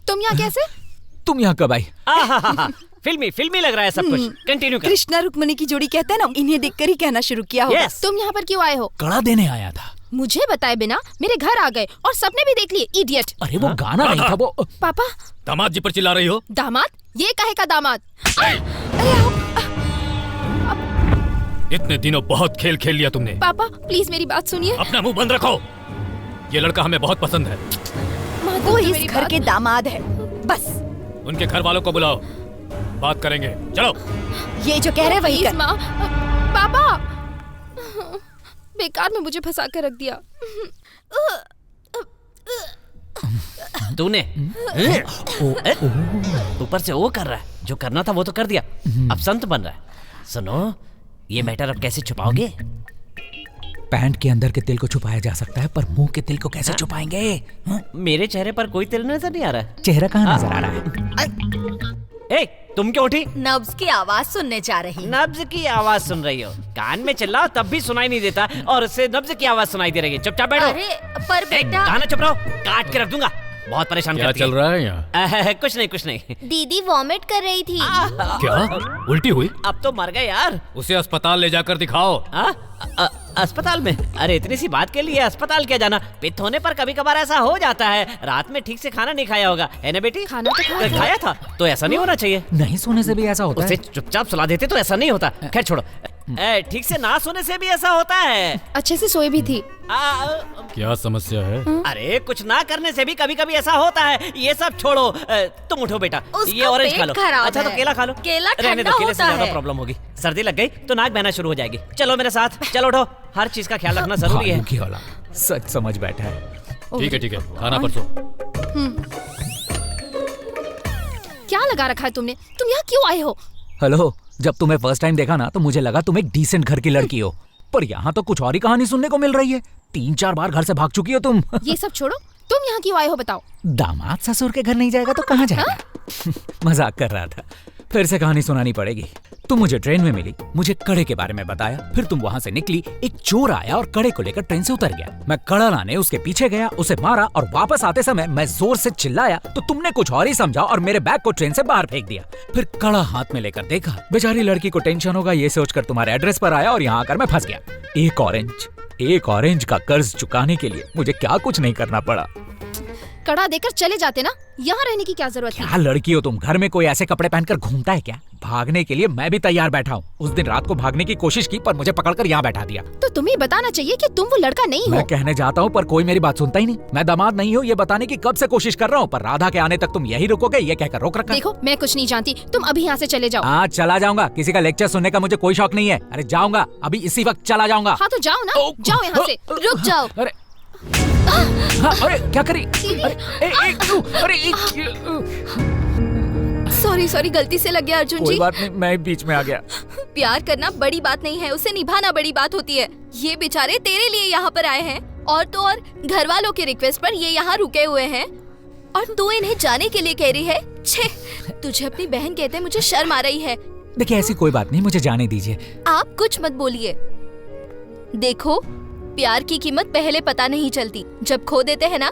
तुम यहाँ कैसे? तुम यहाँ कब आई? फिल्मी लग रहा है सब कुछ। कंटिन्यू कर। कृष्णा रुक्मणी की जोड़ी कहते हैं ना, इन्हें देखकर ही कहना शुरू किया होगा। तुम यहाँ पर क्यों आए हो? कड़ा देने आया था। मुझे बताए बिना मेरे घर आ गए और सपने भी देख लिए, इडियट। अरे वो गाना नहीं था, वो। पापा, दामाद जी पर चिल्ला रही हो? दामाद? ये काहे का दामाद? इतने दिनों बहुत खेल खेल लिया तुमने। पापा प्लीज मेरी बात सुनिए। अपना मुंह बंद रखो। ये लड़का हमें बहुत पसंद है। वो इस घर के दामाद है, बस। उनके घर वालों को बुलाओ, बात करेंगे। चलो। ये जो कह रहे वही कर। पापा, बेकार में मुझे फंसा कर रख दिया। तूने ऊपर से वो कर रहा है, जो करना था वो तो कर दिया, अब संत बन रहा है। सुनो, ये मैटर अब कैसे छुपाओगे? पैंट के अंदर के तिल को छुपाया जा सकता है, पर मुंह के तिल को कैसे छुपाएंगे? मेरे चेहरे पर कोई तिल नजर नहीं आ रहा है। चेहरा कहाँ नजर आ रहा है? तुम क्यों उठी? नब्ज की आवाज सुनने जा रही। नब्ज की आवाज सुन रही हो? कान में चिल्लाओ तब भी सुनाई नहीं देता, और उससे नब्ज की आवाज सुनाई दे रही है। चुपचाप बैठो। अरे पर बेटा। गाना चुप रहो, काट के रख दूंगा। बहुत परेशान क्या करती चल रहा है यहाँ? कुछ नहीं। दीदी वॉमिट कर रही थी। क्या उल्टी हुई? अब तो मर गए यार। उसे अस्पताल ले जाकर दिखाओ। अस्पताल में? अरे इतनी सी बात के लिए अस्पताल क्या जाना? पित्त होने पर कभी कभार ऐसा हो जाता है। रात में ठीक से खाना नहीं खाया होगा, है ना बेटी? खाना तो खाया था तो ऐसा नहीं होना चाहिए। नहीं सोने से भी ऐसा होता उसे है? चुपचाप सुला देते तो ऐसा नहीं होता। खैर छोड़ो। ठीक से ना सोने से भी ऐसा होता है। अच्छे से सोई भी थी। क्या समस्या है? अरे कुछ ना करने से भी कभी कभी ऐसा होता है। ये सब छोड़ो, तुम उठो बेटा। ये ऑरेंज खा लो। अच्छा तो केला खा लो। केला रहने दो, ठंडा केले से होता ज्यादा है। प्रॉब्लम होगी। सर्दी लग गई तो नाक बहना शुरू हो जाएगी। चलो मेरे साथ, चलो उठो। हर चीज का ख्याल रखना जरूरी है। भालू की औलाद, सच समझ बैठा है। ठीक है, खाना परसों। क्या लगा रखा है तुमने? तुम यहाँ क्यों आए हो? हेलो, जब तुम्हें फर्स्ट टाइम देखा ना तो मुझे लगा तुम एक डिसेंट घर की लड़की हो, पर यहाँ तो कुछ और ही कहानी सुनने को मिल रही है। 3-4 बार घर से भाग चुकी हो तुम। ये सब छोड़ो, तुम यहाँ क्यों आए हो बताओ? दामाद ससुर के घर नहीं जाएगा तो कहाँ जाएगा? मजाक कर रहा था। फिर से कहानी सुनानी पड़ेगी। तुम मुझे ट्रेन में मिली, मुझे कड़े के बारे में बताया, फिर तुम वहाँ से निकली, एक चोर आया और कड़े को लेकर ट्रेन से उतर गया। मैं कड़ा लाने उसके पीछे गया, उसे मारा और वापस आते समय मैं जोर से चिल्लाया तो तुमने कुछ और ही समझा और मेरे बैग को ट्रेन से बाहर फेंक दिया। फिर कड़ा हाथ में लेकर देखा, बेचारी लड़की को टेंशन होगा ये सोचकर तुम्हारे एड्रेस पर आया और यहाँ आकर मैं फंस गया। एक ऑरेंज का कर्ज चुकाने के लिए मुझे क्या कुछ नहीं करना पड़ा। कड़ा देकर चले जाते ना, यहाँ रहने की क्या जरूरत है? क्या लड़की हो तुम? घर में कोई ऐसे कपड़े पहनकर घूमता है क्या? भागने के लिए मैं भी तैयार बैठा हूँ। उस दिन रात को भागने की कोशिश की पर मुझे पकड़कर यहाँ बैठा दिया। तो तुम्हें बताना चाहिए कि तुम वो लड़का नहीं हो। मैं कहने जाता हूँ पर कोई मेरी बात सुनता ही नहीं। मैं दामाद नहीं हूँ ये बताने की कब से कोशिश कर रहा हूँ, पर राधा के आने तक तुम यही रुकोगे ये कहकर रोक रखा। देखो मैं कुछ नहीं जानती, तुम अभी यहाँ से चले जाओ। हाँ चला जाऊंगा, किसी का लेक्चर सुनने का मुझे कोई शौक नहीं है। अरे जाऊंगा, अभी इसी वक्त चला जाऊंगा। हाँ तो जाओ ना, जाओ यहाँ से, रुक जाओ। अरे हाँ, अरे क्या करी? सॉरी गलती से लग गया अर्जुन जी। कोई बात नहीं, मैं बीच में आ गया। प्यार करना बड़ी बात नहीं है, उसे निभाना बड़ी बात होती है। ये बेचारे तेरे लिए यहाँ पर आए हैं और तो और घर वालों के रिक्वेस्ट पर ये यहाँ रुके हुए हैं और तू इन्हें जाने के लिए कह रही है। छे, तुझे अपनी बहन कहते मुझे शर्म आ रही है। देखिए ऐसी कोई बात नहीं, मुझे जाने दीजिए। आप कुछ मत बोलिए। देखो प्यार की कीमत पहले पता नहीं चलती, जब खो देते हैं ना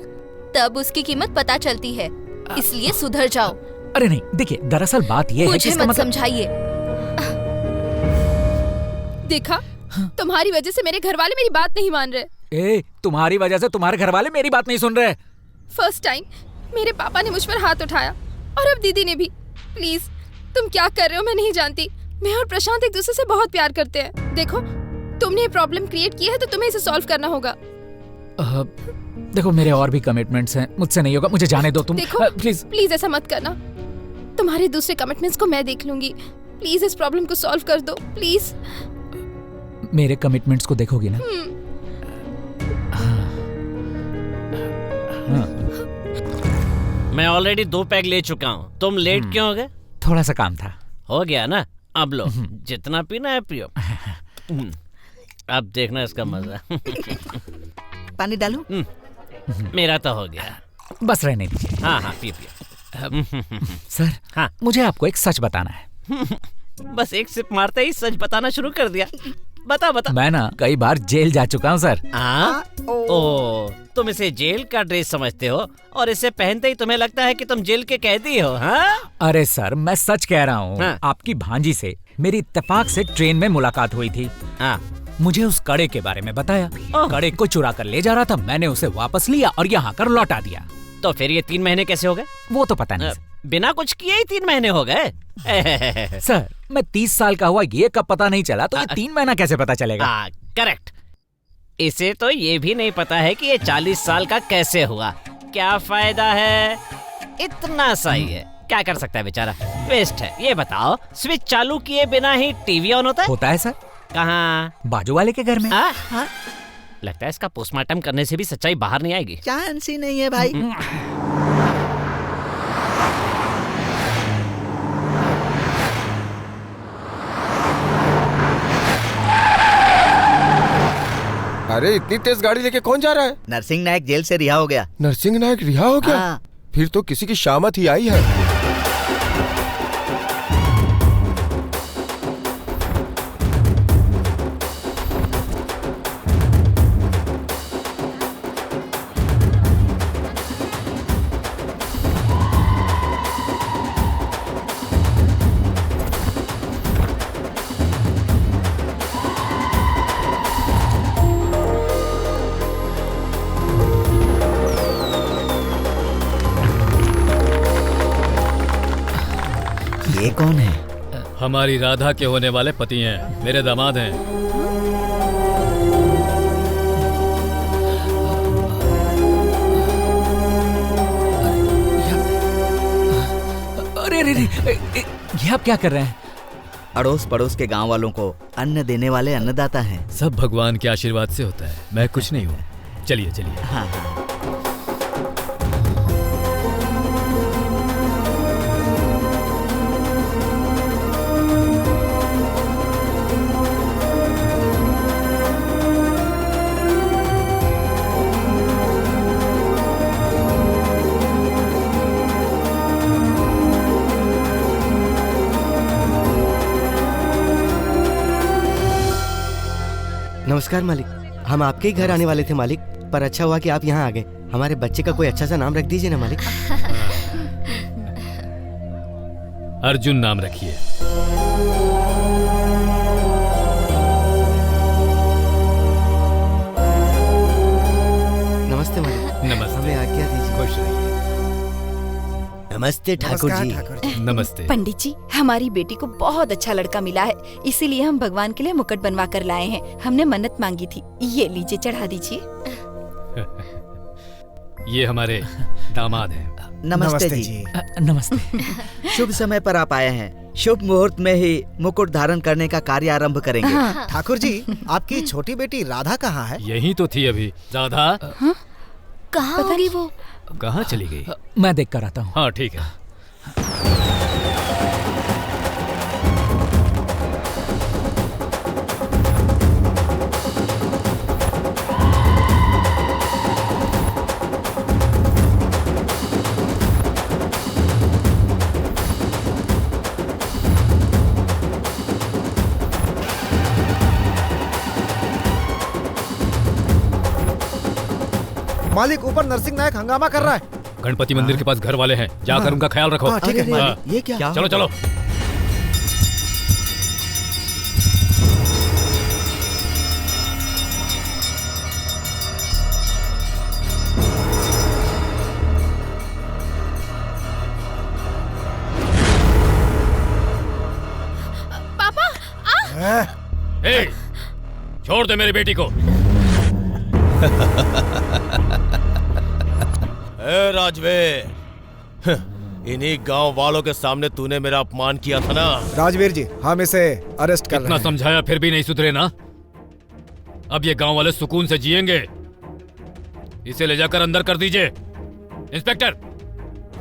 तब उसकी कीमत पता चलती है, इसलिए सुधर जाओ। अरे नहीं देखिए, दरअसल बात ये है कि मुझे मत समझाइए। देखा, तुम्हारी वजह से मेरे घर वाले मेरी बात नहीं मान रहे। तुम्हारी वजह से तुम्हारे घर वाले मेरी बात नहीं सुन रहे। फर्स्ट टाइम मेरे पापा ने मुझ पर हाथ उठाया और अब दीदी ने भी। प्लीज तुम क्या कर रहे हो मैं नहीं जानती। मैं और प्रशांत एक दूसरे से बहुत प्यार करते हैं। देखो तुमने प्रॉब्लम क्रिएट की है तो तुम्हें इसे सॉल्व करना होगा। देखो मेरे और भी कमिटमेंट्स हैं, मुझसे नहीं होगा, मुझे जाने दो तुम। देखो प्लीज ऐसा मत करना, तुम्हारे दूसरे कमिटमेंट्स को मैं देख लूंगी। प्लीज इस प्रॉब्लम को सॉल्व कर दो प्लीज। मेरे कमिटमेंट्स को देखोगी ना? मैं ऑलरेडी 2 पैक ले चुका हूँ, तुम लेट क्यों हो गए? थोड़ा सा काम था। हो गया ना, अब लो, जितना पीना है पियो। अब देखना इसका मजा। पानी डालूं? मेरा तो हो गया, बस रहने दीजिए। हाँ पियो। सर हाँ मुझे आपको एक सच बताना है। बस एक सिप मारते ही सच बताना शुरू कर दिया। बता। मैं ना कई बार जेल जा चुका हूँ सर। ओ, तुम इसे जेल का ड्रेस समझते हो और इसे पहनते ही तुम्हें लगता है कि तुम जेल के कैदी हो? हाँ? अरे सर मैं सच कह रहा हूँ। हाँ। आपकी भांजी से मेरी इत्तेफाक से ट्रेन में मुलाकात हुई थी। हाँ। मुझे उस कड़े के बारे में बताया। कड़े को चुरा कर ले जा रहा था, मैंने उसे वापस लिया और यहाँ कर लौटा दिया। तो फिर ये 3 महीने कैसे हो गए? वो तो पता नहीं। बिना कुछ किए ही 3 महीने हो गए। सर मैं 30 साल का हुआ ये कब पता नहीं चला, तो ये 3 महीना कैसे पता चलेगा? करेक्ट। इसे तो ये भी नहीं पता है कि ये 40 साल का कैसे हुआ। क्या फायदा है, इतना सही है। क्या कर सकता है बेचारा, वेस्ट है। ये बताओ, स्विच चालू किए बिना ही टीवी ऑन होता है? होता है सर। कहाँ? बाजू वाले के घर में। लगता है इसका पोस्टमार्टम करने से भी सच्चाई बाहर नहीं आएगी। चांस ही नहीं है भाई। अरे इतनी तेज गाड़ी लेके कौन जा रहा है? नरसिंह नायक जेल से रिहा हो गया। नरसिंह नायक रिहा हो गया? हाँ। फिर तो किसी की शामत ही आई है। कौन है? हमारी राधा के होने वाले पति हैं, मेरे दामाद हैं। अरे अरे ये आप क्या कर रहे हैं? अड़ोस पड़ोस के गांव वालों को अन्न देने वाले अन्नदाता हैं। सब भगवान के आशीर्वाद से होता है, मैं कुछ नहीं हूँ। चलिए चलिए। हाँ। नमस्कार मालिक, हम आपके ही घर आने वाले थे मालिक, पर अच्छा हुआ कि आप यहाँ आ गए। हमारे बच्चे का कोई अच्छा सा नाम रख दीजिए ना मालिक। अर्जुन नाम रखिए। नमस्ते मालिक। नमस्ते। हमें आज्ञा दीजिए। खुश रहिए। नमस्ते ठाकुर जी। नमस्ते। पंडित जी, हमारी बेटी को बहुत अच्छा लड़का मिला है, इसीलिए हम भगवान के लिए मुकुट बनवा कर लाए हैं। हमने मन्नत मांगी थी, ये लीजिए, चढ़ा दीजिए। ये हमारे दामाद हैं। नमस्ते जी। नमस्ते। शुभ समय पर आप आए हैं। शुभ मुहूर्त में ही मुकुट धारण करने का कार्य आरंभ करेंगे। हाँ। ठाकुर जी, आपकी छोटी बेटी राधा कहाँ है? यही तो थी अभी। राधा कहाँ होगी वो? कहाँ चली गई? मैं देख कर आता हूँ। हाँ ठीक है। मालिक, ऊपर नरसिंह नायक हंगामा कर रहा है। गणपति मंदिर के पास घर वाले हैं, जाकर उनका ख्याल रखो। हाँ, ठीक है। हाँ। ये क्या? चलो चलो। पापा ए, छोड़ दे मेरी बेटी को। ए राजवीर, इन्हीं गांव वालों के सामने तूने मेरा अपमान किया था ना। राजवीर जी, हम इसे अरेस्ट कर रहे इतना हैं। समझाया फिर भी नहीं सुधरे ना। अब ये गांव वाले सुकून से जिएंगे। इसे ले जाकर अंदर कर दीजिए। इंस्पेक्टर,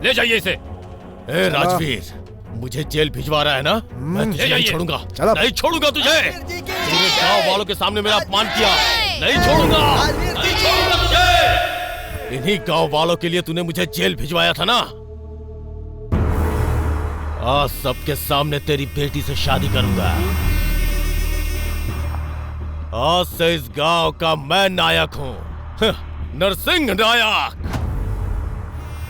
ले जाइए इसे। ए राजवीर, मुझे जेल भिजवा रहा है ना? मैं तुझे नहीं छोड़ूंगा। नहीं छोड़ूंगा तुझे। तूने गांव वालों के सामने मेरा अपमान किया। नहीं छोड़ूंगा। नहीं छोड़ूंगा तुझे। इन्हीं गांव वालों के लिए तूने मुझे जेल भिजवाया था ना। आज सबके सामने तेरी बेटी से शादी करूंगा। आज से इस गांव का मैं नायक हूं, नरसिंह नायक।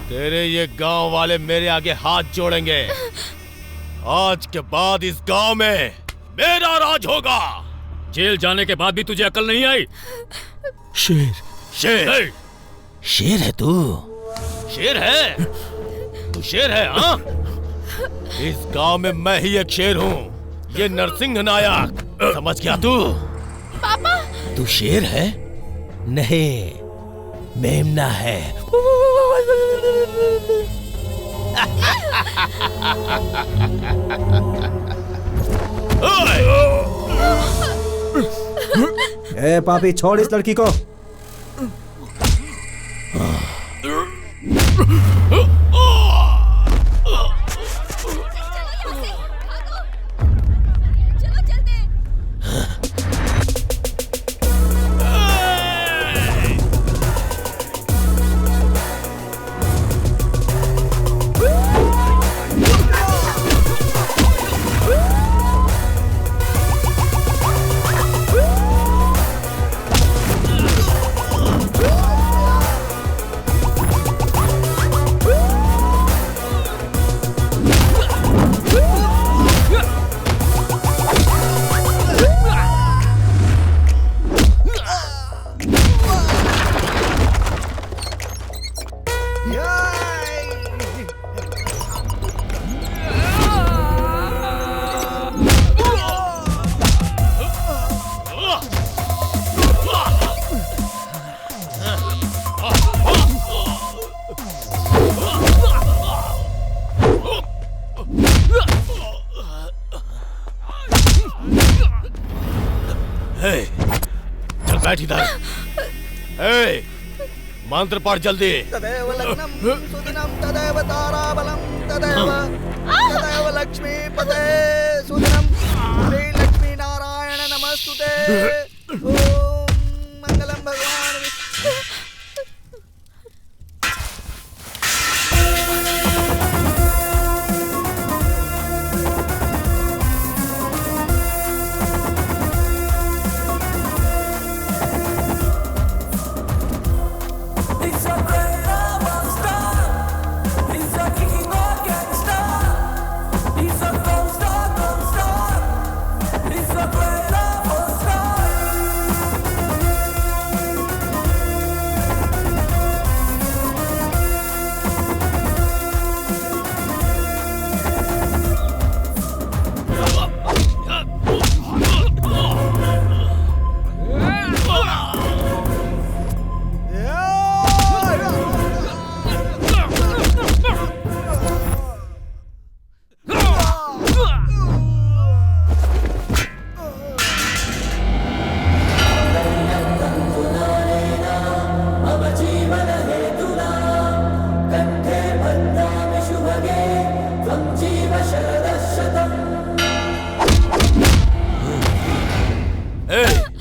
तेरे ये गांव वाले मेरे आगे हाथ जोड़ेंगे। आज के बाद इस गांव में मेरा राज होगा। जेल जाने के बाद भी तुझे अकल नहीं आई? शेर, शेर, शेर है तू? शेर है? तू शेर है? हाँ, इस गांव में मैं ही एक शेर हूँ। ये नरसिंह नायक, समझ गया तू? पापा, तू शेर है? नहीं, मेमना है। ए पापी, छोड़ इस लड़की को। चल बैठ इधर। मंत्र पढ़ जल्दी। तदेव लग्नम सुदिनम तदेव ताराबलम तदेव लक्ष्मी पते सुदिनम श्री लक्ष्मी नारायण नमस्तुते। ओम मंगलम भगवान विष्णु।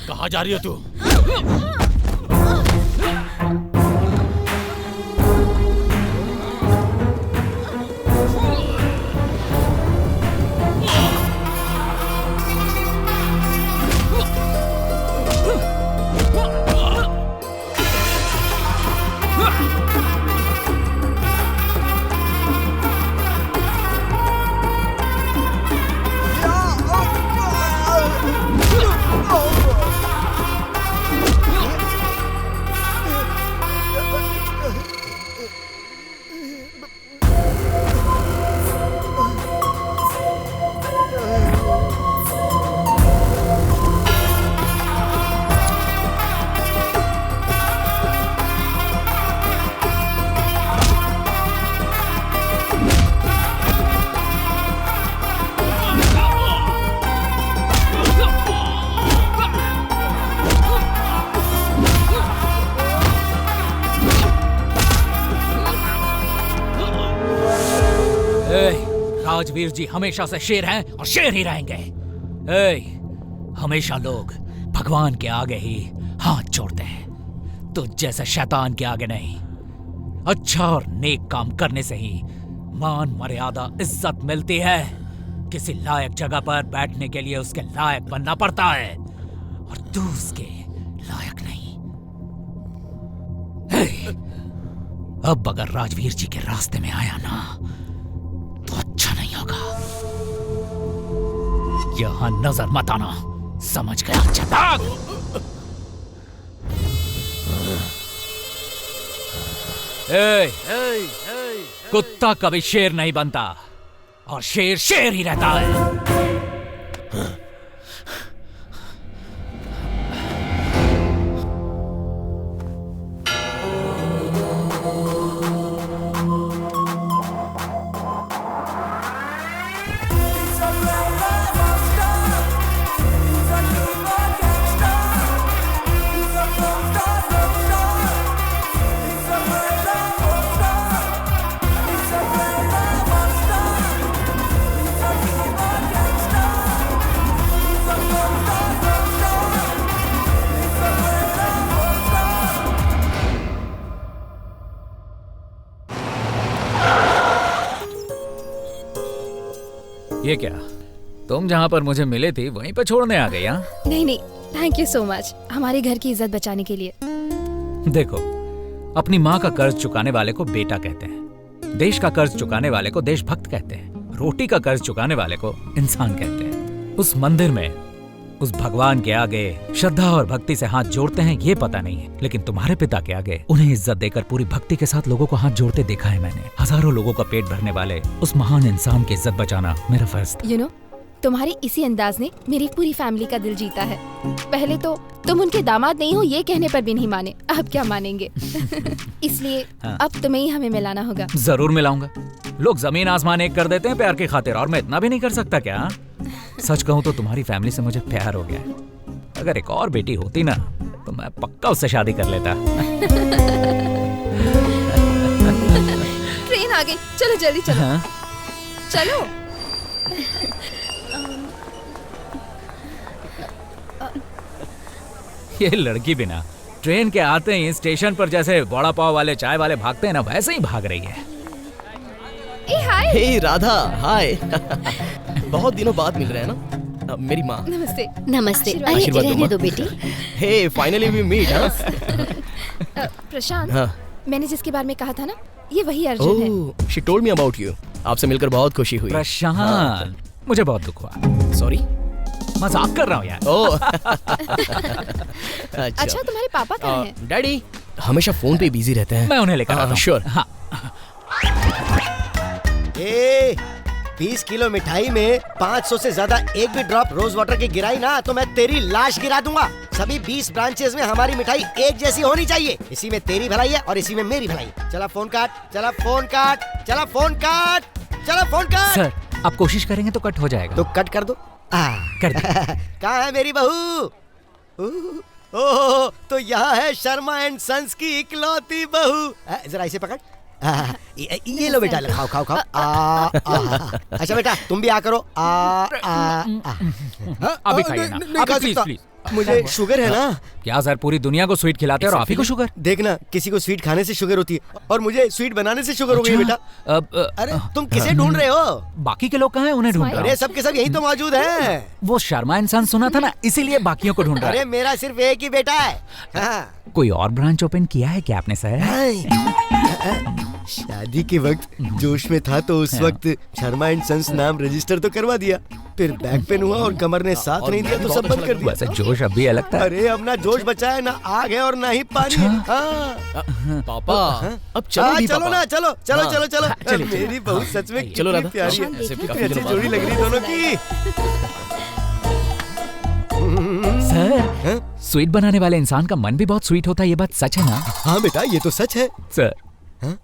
कहाँ जा रही हो तू? राजवीर जी हमेशा से शेर हैं और शेर ही रहेंगे। हमेशा लोग भगवान के आगे ही हाथ जोड़ते हैं, तो जैसे शैतान के आगे नहीं। अच्छा और नेक काम करने से ही मान मर्यादा इज्जत मिलती है। किसी लायक जगह पर बैठने के लिए उसके लायक बनना पड़ता है, और तू उसके लायक नहीं। अब अगर राजवीर जी के रास्ते में आया ना तो अच्छा नहीं होगा। यहां नजर मत आना, समझ गया? चटाक। कुत्ता कभी शेर नहीं बनता, और शेर शेर ही रहता है। ये क्या, तुम जहाँ पर मुझे मिले थे वहीं पर छोड़ने आ गई? नहीं नहीं, थैंक यू सो मच हमारे घर की इज्जत बचाने के लिए। देखो, अपनी माँ का कर्ज चुकाने वाले को बेटा कहते हैं, देश का कर्ज चुकाने वाले को देशभक्त कहते हैं, रोटी का कर्ज चुकाने वाले को इंसान कहते हैं। उस मंदिर में उस भगवान के आगे श्रद्धा और भक्ति से हाथ जोड़ते हैं ये पता नहीं है, लेकिन तुम्हारे पिता के आगे उन्हें इज्जत देकर पूरी भक्ति के साथ लोगों को हाथ जोड़ते देखा है मैंने। हजारों लोगों का पेट भरने वाले उस महान इंसान की इज्जत बचाना मेरा फर्ज था। You know, तुम्हारी इसी अंदाज ने मेरी पूरी फैमिली का दिल जीता है। पहले तो तुम उनके दामाद नहीं हो ये कहने पर भी नहीं माने, अब क्या मानेंगे? इसलिए अब तुम्हें ही हमें मिलाना होगा। जरूर मिलाऊंगा। लोग जमीन आसमान एक कर देते हैं प्यार की खातिर, और मैं इतना भी नहीं कर सकता क्या? सच कहूँ तो तुम्हारी फैमिली से मुझे प्यार हो गया है। अगर एक और बेटी होती ना तो मैं पक्का उससे शादी कर लेता। ट्रेन आ गई, चलो जल्दी चलो। चलो। ये लड़की भी ना ट्रेन के आते ही स्टेशन पर जैसे वड़ा पाव वाले चाय वाले भागते हैं ना, वैसे ही भाग रही है। हाय। हे राधा, हाय। बहुत दिनों बाद मिल रहे हैं ना। मेरी माँ। नमस्ते। नमस्ते। अरे रहने दो बेटी। हे फाइनली वी मीट। प्रशांत, हाँ। मैंने जिसके बारे में कहा था ना, ये वही अर्जुन है। She told me about you. आपसे मिलकर बहुत खुशी हुई। प्रशांत, मुझे बहुत दुख हुआ। सॉरी, मजाक कर रहा हूँ यार। ओह। अच्छा, तुम्हारे पापा कहाँ हैं? डैडी हमेशा फोन पे बिजी रहते हैं। मैं उन्हें लेकर आता हूँ। श्योर। हाँ। 20 किलो मिठाई में 500 से ज्यादा एक भी ड्रॉप रोज वाटर की गिराई ना तो मैं तेरी लाश गिरा दूंगा। सभी 20 ब्रांचेस में हमारी मिठाई एक जैसी होनी चाहिए। इसी में तेरी भलाई है और इसी में मेरी भलाई। चला फोन काट, चला फोन काट, चला फोन काट, चला फोन काट। सर, आप कोशिश करेंगे तो कट हो जाएगा। तो कट कर दो। कर दो। कहाँ है मेरी बहू? ओह, तो यहाँ है शर्मा एंड सन्स की इकलौती बहू। जरा इसे पकड़। ये लो बेटा, खाओ खाओ खाओ। अच्छा बेटा, तुम भी आ करो। अभी खाइए ना। अभी प्लीज प्लीज। मुझे शुगर है ना। क्या सर, पूरी दुनिया को स्वीट खिलाते हैं और आप ही को शुगर? देखना, किसी को स्वीट खाने से शुगर होती है और मुझे स्वीट बनाने से शुगर हो गई बेटा। अरे तुम किसे ढूंढ रहे हो? बाकी के लोग कहाँ हैं? उन्हें ढूंढ रहा हूँ। अरे सब के सब यही तो मौजूद हैं। वो शर्मा एंड सन्स सुना था ना, इसीलिए बाकियों को ढूंढ रहा है। अरे मेरा सिर्फ एक ही बेटा है। कोई और ब्रांच ओपन किया है क्या आपने सर? शादी के वक्त जोश में था तो उस वक्त शर्मा एंड सन्स नाम रजिस्टर तो करवा दिया, फिर बैक पेन हुआ और कमर ने साथ नहीं दिया तो सब बंद कर दिया। वैसे जोश अभी अलग था। अरे अब ना जोश बचा है, ना आग है और ना ही पानी। पापा, अब चलो भी चलो पापा। ना, चलो चलो हाँ। चलो चलो। चलिए, मेरी बहू सच में चलो कितनी राधा। प्यारी है, कितनी अच्छी जोड़ी लग रही दोनों की। सर, स्वीट बनाने वाले इंसान का मन भी बहुत स्वीट होता है, ये बात सच है ना? हाँ बेटा, ये तो सच है। सर,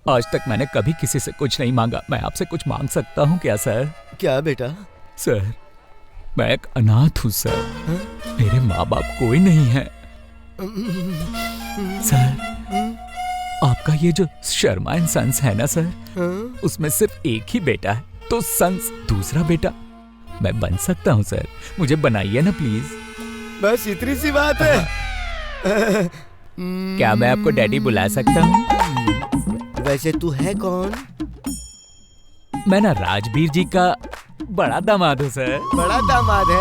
आज तक मैंने कभी किसी से कुछ नहीं मांगा, मैं आपसे कुछ मांग सकता हूँ क्या सर? क्या बेटा? सर, मैं एक अनाथ हूँ सर। मेरे माँ बाप कोई नहीं है। सर, आपका ये जो शर्मा एंड सन्स है ना सर, उसमें सिर्फ एक ही बेटा है, तो सन्स दूसरा बेटा मैं बन सकता हूँ सर। मुझे बनाइए ना प्लीज। बस इतनी सी बात है। क्या मैं आपको डैडी बुला सकता हूँ? वैसे तू है कौन? मैं ना राजवीर जी का बड़ा दामाद हूँ सर। बड़ा दामाद है?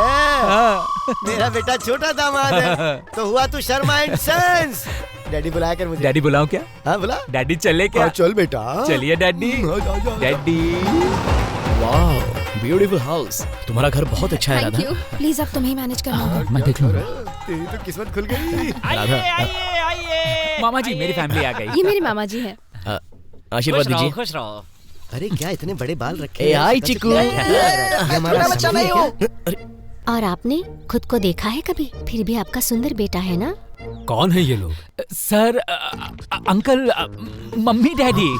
मेरा बेटा छोटा दामाद है। तो हुआ तू शर्मा एंड सन्स। डैडी बुलाया कर मुझे। डैडी बुलाऊं क्या? हाँ बुला। डैडी चले क्या? चल बेटा। चलिए डैडी। डैडी। वाह, ब्यूटीफुल हाउस। तुम्हारा घर बहुत अच्छा है थैंक राधा। यू। प्लीज अब तुम्हें मैनेज करना होगा। मैं देख लूंगा। तेरी तो किस्मत खुल गई। राधा, मामा जी, मेरी फैमिली आ गई। ये मेरे मामा जी हैं। आशीर्वाद दीजिए। खुश रहो। अरे क्या इतने बड़े बाल रखे? ए आई चिकू। हमारा बच्चा नहीं हो। और आपने खुद को देखा है कभी? फिर भी आपका सुंदर बेटा है ना? कौन है ये लोग? Sir, uncle, mummy, daddy.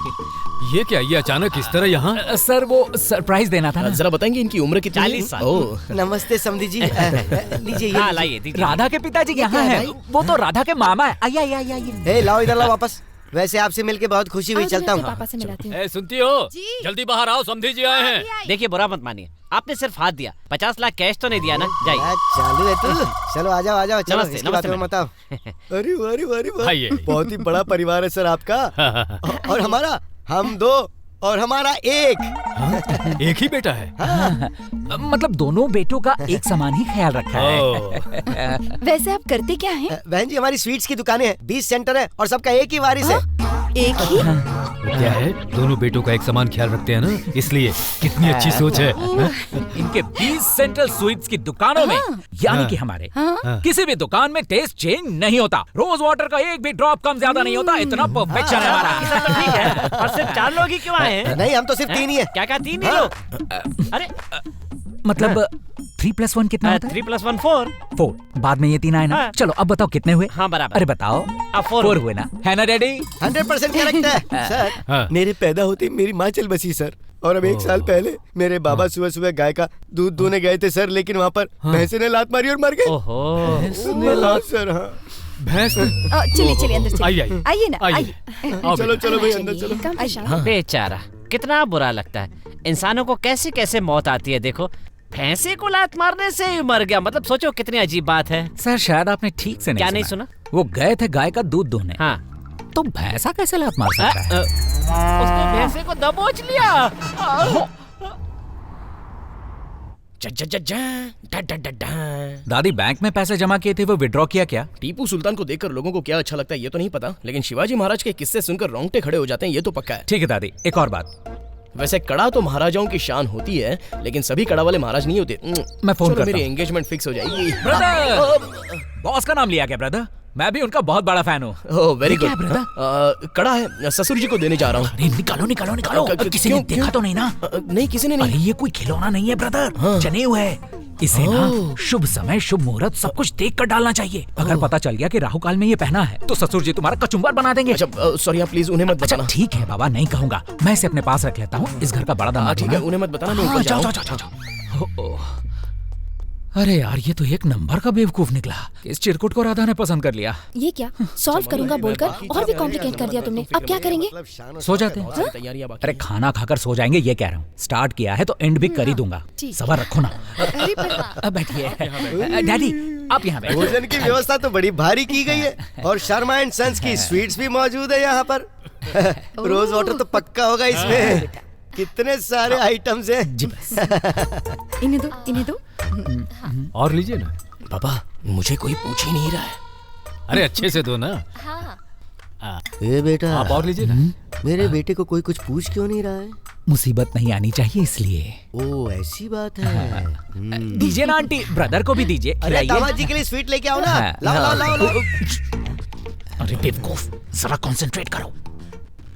ये क्या, ये अचानक इस तरह यहाँ? सर, वो सरप्राइज देना था ना। जरा बताएंगे इनकी उम्र कितनी? 40 साल। ओह, नमस्ते समधी जी। लीजिए हाँ ये। लाइए दीजिए। राधा के पिताजी यहाँ हैं। वो तो राधा के मामा है। आइए आइए आइए आइए। ए लाओ इधर लाओ वापस। वैसे आपसे मिलके बहुत खुशी हुई, आज चलता मैं हूँ। अपने पापा से मिलाती हूँ। ए, सुनती हो? जल्दी बाहर आओ, समधी जी आए हैं। देखिए बुरा मत मानिए, आपने सिर्फ हाथ दिया, 50 लाख कैश तो नहीं दिया ना। जाइए। चालू है तू। चलो आ जाओ आ जाओ। चलो नमस्ते, इसकी बात नमस्ते मत आओ। अरे अरे अरे आइए। बहुत ही बड़ा परिवार है सर आपका। और हमारा, हम दो और हमारा एक। एक ही बेटा है? मतलब दोनों बेटों का एक समान ही ख्याल रखा है। वैसे आप करते क्या हैं? बहन जी, हमारी स्वीट्स की दुकानें हैं, 20 सेंटर है और सबका एक ही वारिस है। एक ही? क्या है, दोनों बेटों का एक समान ख्याल रखते हैं ना, इसलिए कितनी अच्छी सोच है। इनके 20 सेंट्रल स्वीट्स की दुकानों में, यानी कि हमारे किसी भी दुकान में टेस्ट चेंज नहीं होता। रोज वाटर का एक भी ड्रॉप कम ज्यादा नहीं होता। इतना परफेक्शन है हमारा। तो ठीक है, और सिर्फ 4 लोग ही क्यों आए हैं? नहीं, हम तो सिर्फ 3 ही है। क्या 3 ही लोग? अरे मतलब 3+1 कितना होता है? 3+1 4। 4। बाद में ये 3 आए ना। हाँ। चलो अब बताओ कितने हुए? हाँ बराबर। अरे बताओ। अब 4 हुए ना, है ना डैडी? 100% करेक्ट है सर। मेरे पैदा होते ही मेरी माँ चल बसी सर। और अब 1 साल पहले मेरे बाबा सुबह सुबह गाय का दूध दूने गए थे सर, लेकिन वहाँ पर भैंसे ने लात मारी और मर गए। सर हाँ भैंस। चलिए चलिए अंदर चलिए। आइए ना आइए। चलो चलो भाई अंदर चलो। बेचारा कितना बुरा लगता है। इंसानों को कैसे कैसे मौत आती है। देखो भैंसे को लात मारने से ही मर गया, मतलब सोचो कितनी अजीब बात है। सर शायद आपने ठीक से क्या नहीं सुना? वो गए थे गाय का दूध दोहने। हाँ तो भैंसा कैसे लात मार सकता है? उसने भैंसे को दबोच लिया। दादी बैंक में पैसे जमा किए थे, वो विड्रॉ किया क्या? टीपू सुल्तान को देखकर लोगों को क्या अच्छा लगता है ये तो नहीं पता, लेकिन शिवाजी महाराज के किस्से सुनकर रोंगटे खड़े हो जाते हैं ये तो पक्का है। ठीक है दादी, एक और बात। वैसे कड़ा तो महाराजाओं की शान होती है, लेकिन सभी कड़ा वाले महाराज नहीं होते। मैं फोन करता हूं। मेरी एंगेजमेंट फिक्स हो जाएगी। ब्रदर, बॉस का नाम लिया क्या ब्रदर? मैं भी उनका बहुत बड़ा फैन हूँ। Oh very good. ब्रदर कड़ा है, ससुर जी को देने जा रहा हूँ। अरे निकालो निकालो निकालो। किसी ने देखा तो नहीं ना? नहीं किसी ने नहीं। अरे ये कोई खिलौना नहीं है ब्रदर, जनेऊ है। इसे ना शुभ समय शुभ मुहूर्त सब कुछ देख कर डालना चाहिए। अगर पता चल गया कि राहु काल में ये पहना है तो ससुर जी तुम्हारा कचुम्बर बना देंगे। अच्छा सॉरी आप प्लीज उन्हें मत बताना। ठीक है बाबा, नहीं कहूँगा। मैं इसे अपने पास रख लेता हूँ। इस घर का बड़ा दामाद। ठीक है उन्हें मत बताना। हाँ, जाओ जाओ जाओ जाओ। अरे यार ये तो एक नंबर का बेवकूफ निकला। इस चिरकुट को राधा ने पसंद कर लिया। ये क्या सॉल्व करूंगा बोलकर और भी कॉम्प्लिकेट कर दिया तुमने। अब क्या करेंगे? सो जाते हैं। अरे खाना खाकर सो जाएंगे ये कह रहा हूँ। स्टार्ट किया है तो एंड भी कर ही दूंगा। सबर रखो ना। बैठिए डैडी, आप यहाँ बैठिए। भोजन की व्यवस्था तो बड़ी भारी की गई है और शर्मा एंड सन्स की स्वीट्स भी मौजूद है यहाँ पर। रोज वाटर तो पक्का होगा इसमें। कितने सारे आइटम्स हैं। इन्हें दो, इन्हें दो। और लीजिए ना। पापा मुझे कोई पूछ ही नहीं रहा है। अरे अच्छे से दो ना। ए बेटा आप और लीजिए ना। मेरे बेटे को कोई कुछ पूछ क्यों नहीं रहा है? मुसीबत नहीं आनी चाहिए इसलिए। ओ ऐसी बात है। दीजिए ना आंटी, ब्रदर को भी दीजिए। अरे दामाद जी के लिए स्वीट लेके आओ ना। लाओ लाओ लाओ। अरे बेवकूफ, जरा कंसंट्रेट करो।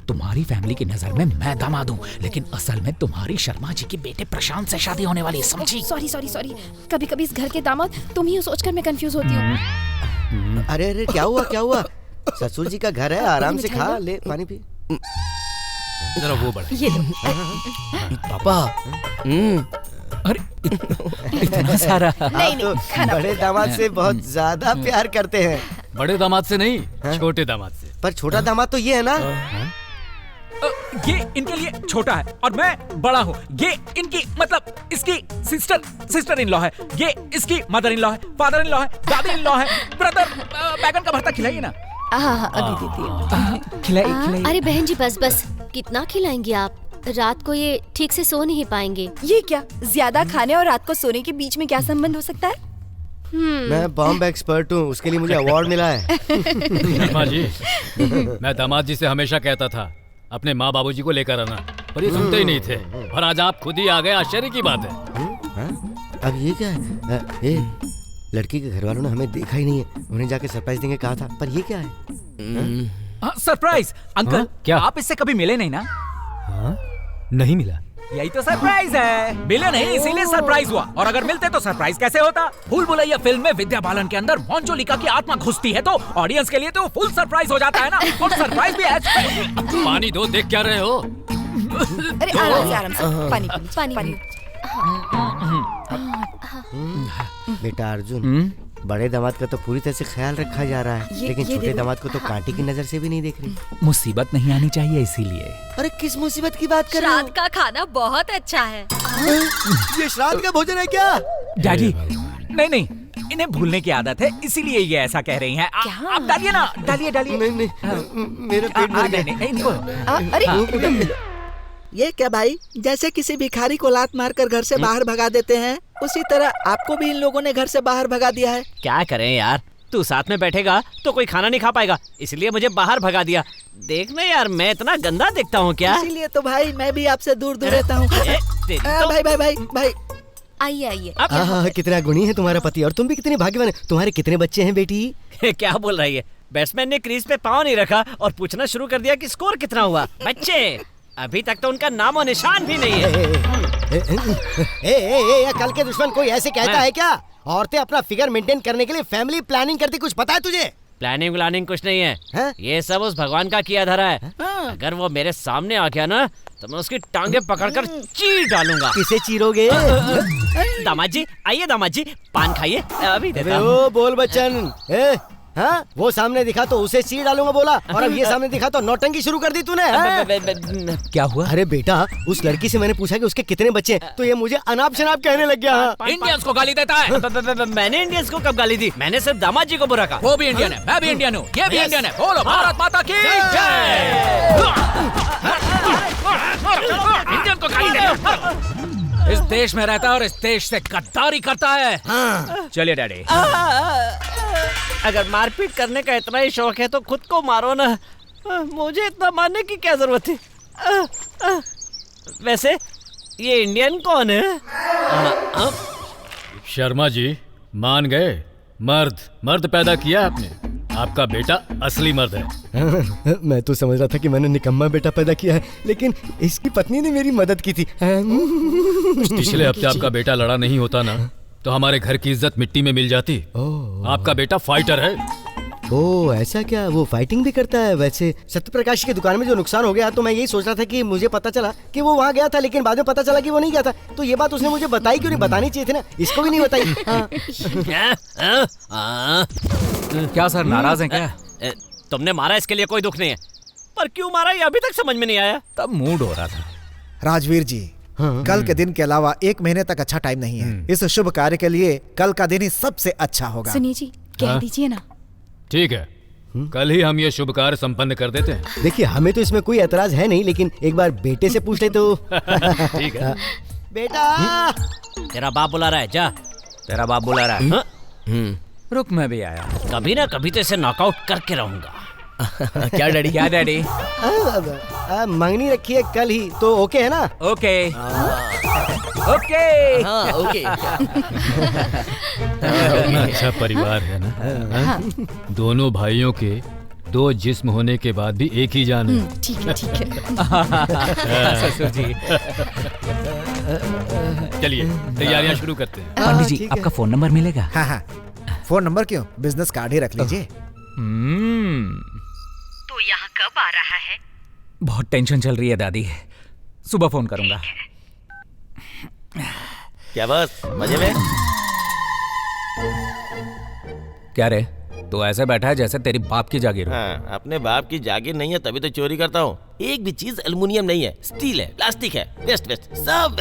तुम्हारी फैमिली की नजर में मैं दामाद हूँ, लेकिन असल में तुम्हारी शर्मा जी के बेटे प्रशांत से शादी होने वाली है, समझी? सॉरी सॉरी सॉरी, कभी कभी इस घर के दामाद तुम ही हो सोचकर मैं कंफ्यूज होती हूँ। अरे अरे क्या हुआ क्या हुआ? ससुर जी का घर है, आराम से खा ले, पानी पी। जरा वो बढ़ा। ये लो। पापा अरे इतना सारा। नहीं नहीं, बड़े दामाद से बहुत ज्यादा प्यार करते हैं। बड़े दामाद से नहीं, छोटे दामाद से। पर छोटा दामाद तो ये है ना। ये इनके लिए छोटा है और मैं बड़ा हूँ। ये इनकी मतलब इसकी सिस्टर इन लॉ है। ये इसकी मदर इन लॉ है, फादर इन लॉ है, दादी इन लॉ है। ब्रदर बैगन का भरता खिलाइए ना। अभी दीदी खिलाइए। अरे बहन जी बस बस, कितना खिलाएंगे आप? रात को ये ठीक से सो नहीं पाएंगे। ये क्या, ज्यादा खाने और रात को सोने के बीच में क्या संबंध हो सकता है? मैं बॉम्ब एक्सपर्ट हूँ, उसके लिए मुझे अवार्ड मिला है। शर्मा जी, मैं दामाद जी से हमेशा कहता था अपने माँ बाबूजी को लेकर आना, पर ये सुनते ही नहीं थे। और आज आप खुद ही आ गए, आश्चर्य की बात है। अब ये क्या है? लड़की के घर वालों ने हमें देखा ही नहीं है, उन्हें जाके सरप्राइज देंगे कहा था, पर ये क्या है? सरप्राइज अंकल, क्या आप इससे कभी मिले नहीं ना? नहीं मिला। यही तो सरप्राइज है। मिले नहीं इसीलिए सरप्राइज हुआ, और अगर मिलते तो सरप्राइज कैसे होता? भूल भुलैया फिल्म में विद्या बालन के अंदर मंजुलिका की आत्मा घुसती है तो ऑडियंस के लिए तो फुल सरप्राइज हो जाता है ना। और सरप्राइज भी पानी दो, देख क्या रहे हो? अरे आराम से पानी। बेटा अर्जुन, बड़े दामाद का तो पूरी तरह से ख्याल रखा जा रहा है, लेकिन छोटे दामाद को तो कांटे की नजर से भी नहीं देख रही। मुसीबत नहीं आनी चाहिए इसीलिए। अरे किस मुसीबत की बात कर रहे हो? श्राद्ध का खाना बहुत अच्छा है। ये श्राद्ध का भोजन है क्या? डैडी नहीं, इन्हें भूलने की आदत है इसीलिए ये ऐसा कह रही हैं। आप डालिए ना, डालिए। नहीं, मेरा पेट भर गया। इनको ये क्या भाई, जैसे किसी भिखारी को लात मारकर घर से बाहर भगा देते हैं, उसी तरह आपको भी इन लोगों ने घर से बाहर भगा दिया है। क्या करें यार, तू साथ में बैठेगा तो कोई खाना नहीं खा पाएगा, इसलिए मुझे बाहर भगा दिया। देखना यार, मैं इतना गंदा दिखता हूँ क्या? इसीलिए तो भाई मैं भी आपसे दूर दूर रहता हूँ। भाई आइए। कितना गुणी है तुम्हारा पति, और तुम भी कितने भाग्यवान है। तुम्हारे कितने बच्चे हैं बेटी? क्या बोल रही है? बैट्समैन ने क्रीज पे पाँव नहीं रखा और पूछना शुरू कर दिया कि स्कोर कितना हुआ। बच्चे, अभी तक तो उनका नामो निशान भी नहीं है। कल के दुश्मन कोई ऐसे कहता है क्या? औरतें अपना फिगर मेंटेन करने के लिए फैमिली प्लानिंग करती, कुछ पता है तुझे? प्लानिंग कुछ नहीं है, ये सब उस भगवान का किया धरा है। अगर वो मेरे सामने आ गया ना तो मैं उसकी टांगे पकड़कर चीर डालूंगा। किसे चीरोगे? दामाद जी आइए, दामाद जी पान खाइए, अभी देता हूं। ओ बोल बच्चन, हाँ वो सामने दिखा तो उसे चीर डालूंगा बोला, और अब ये सामने दिखा तो नौटंकी शुरू कर दी तूने। क्या हुआ? अरे बेटा, उस लड़की से मैंने पूछा कि उसके कितने बच्चे हैं, तो ये मुझे अनाप शनाप कहने लग गया। इंडियंस को गाली देता है। मैंने इंडियंस को कब गाली दी? मैंने सिर्फ दामाद जी को बुरा कहा। वो भी इंडियन है, मैं भी इंडियन हूँ, ये भी इंडियन है। बोलो भारत माता की जय। इंडियन को गाली देता, इस देश में रहता है और इस देश से गद्दारी करता है। चलिए डैडी। अगर मारपीट करने का इतना ही शौक है तो खुद को मारो ना, मुझे इतना मारने की क्या जरूरत थी? वैसे ये इंडियन कौन है? शर्मा जी मान गए, मर्द पैदा किया आपने, आपका बेटा असली मर्द है। मैं तो समझ रहा था कि मैंने निकम्मा बेटा पैदा किया है, लेकिन इसकी पत्नी ने मेरी मदद की थी। पिछले हफ्ते आपका बेटा लड़ा नहीं होता ना तो हमारे घर की इज्जत मिट्टी में मिल जाती। आपका बेटा फाइटर है। ओ ऐसा क्या? वो फाइटिंग भी करता है? वैसे सत्यप्रकाश की दुकान में जो नुकसान हो गया तो मैं यही सोच रहा था कि मुझे पता चला कि वो वहाँ गया था, लेकिन बाद में पता चला कि वो नहीं गया था। तो ये बात उसने मुझे बताई क्यों नहीं? बतानी चाहिए थी ना, इसको भी नहीं बताई। क्या सर नाराज हैं क्या? तुमने मारा इसके लिए कोई दुख नहीं है, पर क्यों मारा ये अभी तक समझ में नहीं आया। तब मूड हो रहा था। राजवीर जी, कल के दिन के अलावा 1 महीने तक अच्छा टाइम नहीं है। इस शुभ कार्य के लिए कल का दिन ही सबसे अच्छा होगा। सुनिए जी, कह दीजिए ना। ठीक है, कल ही हम ये शुभ कार्य संपन्न कर देते हैं। देखिए हमें तो इसमें कोई एतराज है नहीं, लेकिन एक बार बेटे से पूछ ले तो। ठीक है। बेटा तेरा बाप बुला रहा है, जा। तेरा बाप बुला रहा है। रुक मैं भी आया। कभी ना कभी तो इसे नॉकआउट करके रहूंगा। क्या डैडी? क्या डैडी? मंगनी रखी है कल ही, तो ओके है ना? Okay okay. हाँ ओके। कितना अच्छा परिवार है ना। दोनों भाइयों के 2 जिस्म होने के बाद भी एक ही जान है। ठीक है ठीक है। ससुर जी चलिए तैयारियां शुरू करते हैं। पंडित जी आपका फोन नंबर मिलेगा? हाँ, फोन नंबर क्यों, बिजनेस कार्ड ही रख लीजिए। तो यहाँ कब आ रहा है? बहुत टेंशन चल रही है दादी, सुबह फोन करूंगा। क्या बस मजे में? क्या रे, तो ऐसे बैठा है जैसे तेरी बाप की जागीर हो। हाँ, अपने बाप की जागीर नहीं है तभी तो चोरी करता हूँ। एक भी चीज एल्युमिनियम नहीं है, स्टील है, प्लास्टिक है, वेस्ट सब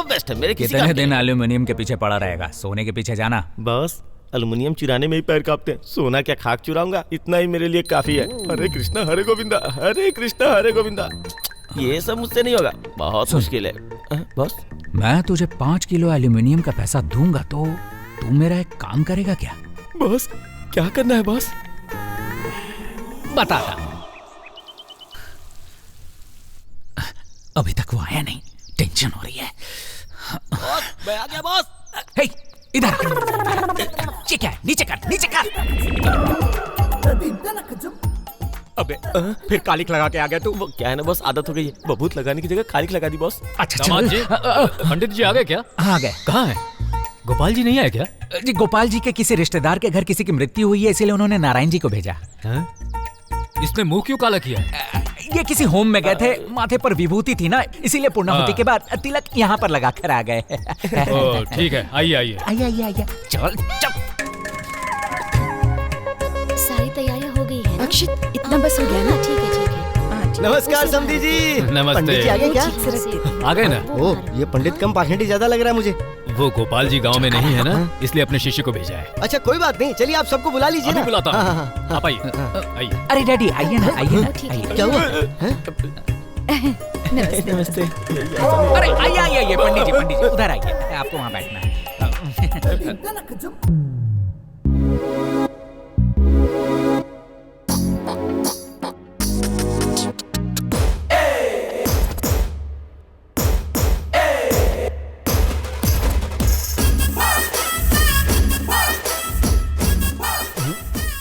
वेस्ट है मेरे। कितने दिन एल्यूमिनियम के पीछे पड़ा रहेगा? सोने के पीछे जाना। बस एल्युमिनियम चुराने में ही पैर कांपते हैं, सोना क्या खाक चुराऊंगा, इतना ही मेरे लिए काफी है। हरे कृष्णा हरे गोविंदा, हरे कृष्णा हरे गोविंदा। ये सब मुझसे नहीं होगा, बहुत मुश्किल है। बॉस मैं तुझे 5 किलो एल्यूमिनियम का पैसा दूंगा तो तू मेरा एक काम करेगा क्या? बॉस क्या करना है बॉस? बताता। अभी तक वो आया नहीं, टेंशन हो रही है। बॉस मैं आ गया बॉस। हे इधर नीचे कर। अबे फिर कालिक लगा के आ गया तू। वो क्या है ना बॉस, आदत हो गई है, बबूत लगाने की जगह कालिक लगा दी बॉस। अच्छा दामाद जी, पंडित जी आ गए क्या? आ गए। कहाँ है? गोपाल जी नहीं आए क्या? जी गोपाल जी के किसी रिश्तेदार के घर किसी की मृत्यु हुई है, इसीलिए उन्होंने नारायण जी को भेजा। इसने मुंह क्यों काला किया? ये किसी होम में गए थे, माथे पर विभूति थी ना, इसीलिए पूर्णाहुति के बाद तिलक यहाँ पर लगा कर आ गए। ठीक है, आइए। चल। सारी तैयारियां हो गई है ना? अक्षित इतना बस हो गया ना? ठीक है। नमस्कार समधी जी। नमस्ते। पंडित जी आ गए क्या? आ गए ना? ओ ये पंडित कम पाखंडी ज्यादा लग रहा है मुझे। वो गोपाल जी गांव में नहीं है ना, इसलिए अपने शिष्य को भेजा है। अच्छा कोई बात नहीं, चलिए आप सबको बुला लीजिए ना। बुलाता हूँ। हाँ। आप आइए। अरे डैडी आइए ना। क्या हुआ? नमस्ते। अरे आइए पंडित जी उधर आइए, आपको वहाँ बैठना है।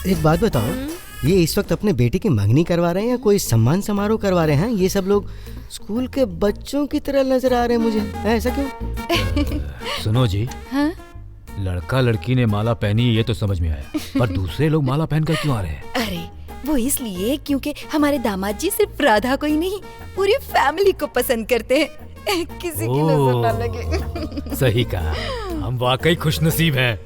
एक बात बताओ, ये इस वक्त अपने बेटे की मंगनी करवा रहे हैं या कोई सम्मान समारोह करवा रहे हैं? ये सब लोग स्कूल के बच्चों की तरह नजर आ रहे हैं मुझे। ऐसा क्यों? सुनो जी, हाँ? लड़का लड़की ने माला पहनी ये तो समझ में आया, पर दूसरे लोग माला पहनकर क्यों आ रहे हैं? अरे वो इसलिए क्योंकि हमारे दामाद जी सिर्फ राधा को ही नहीं पूरी फैमिली को पसंद करते हैं, किसी की नजर ना लगे। सही कहा, हम वाकई खुशनसीब हैं।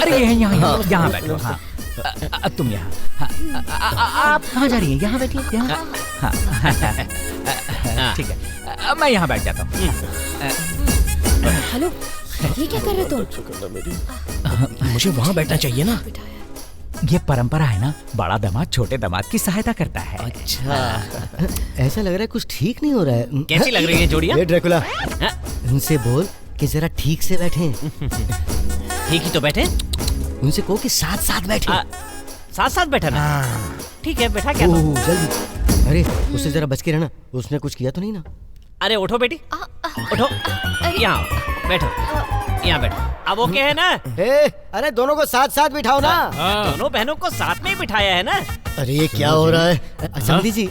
अरे यहाँ बैठो। हाँ, तुम यहाँ। आप कहाँ जा रही हैं? यहाँ बैठिए। हाँ, ठीक है, मैं यहाँ बैठ जाता हूँ। हेलो, ये क्या कर रहे तुम? मुझे वहाँ बैठना चाहिए ना। ये परंपरा है ना, बड़ा दामाद छोटे दामाद की सहायता करता है। अच्छा, ऐसा लग रहा है कुछ ठीक नहीं हो रहा है। कैसी लग रही है जोड़ियाँ? ये ड्रैकुला, उनसे बोल कि जरा ठीक से बैठें। ठीक ही तो बैठे। उनसे कहो कि साथ साथ बैठे। साथ साथ बैठा ना? ठीक है, बैठा क्या? जल्दी। अरे उससे जरा बच के रहना, उसने कुछ किया तो नहीं ना? अरे उठो बेटी, उठो, यहाँ बैठो, यहाँ बैठो। अब ओके है ना? अरे दोनों को साथ साथ बिठाओ ना। दोनों बहनों को साथ में ही बिठाया है ना। अरे ये क्या हो रहा है? समधी जी,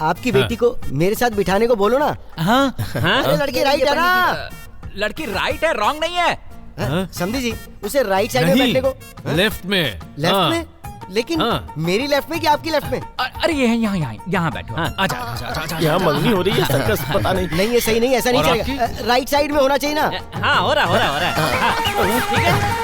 आपकी बेटी को मेरे साथ बिठाने को बोलो ना। हाँ, अरे लड़की राइट है ना? लड़की राइट है, रॉन्ग नहीं है। समधी जी, उसे राइट साइड में बैठने को। लेफ्ट में। लेफ्ट में? लेकिन मेरी लेफ्ट में कि आपकी लेफ्ट में? अरे ये यहाँ बैठो। आजा। यहाँ मंगनी हो रही है, सर्कस पता नहीं। नहीं ये सही नहीं, ऐसा नहीं चलेगा। राइट साइड में होना चाहिए ना। हाँ, हो रहा है। ठीक है।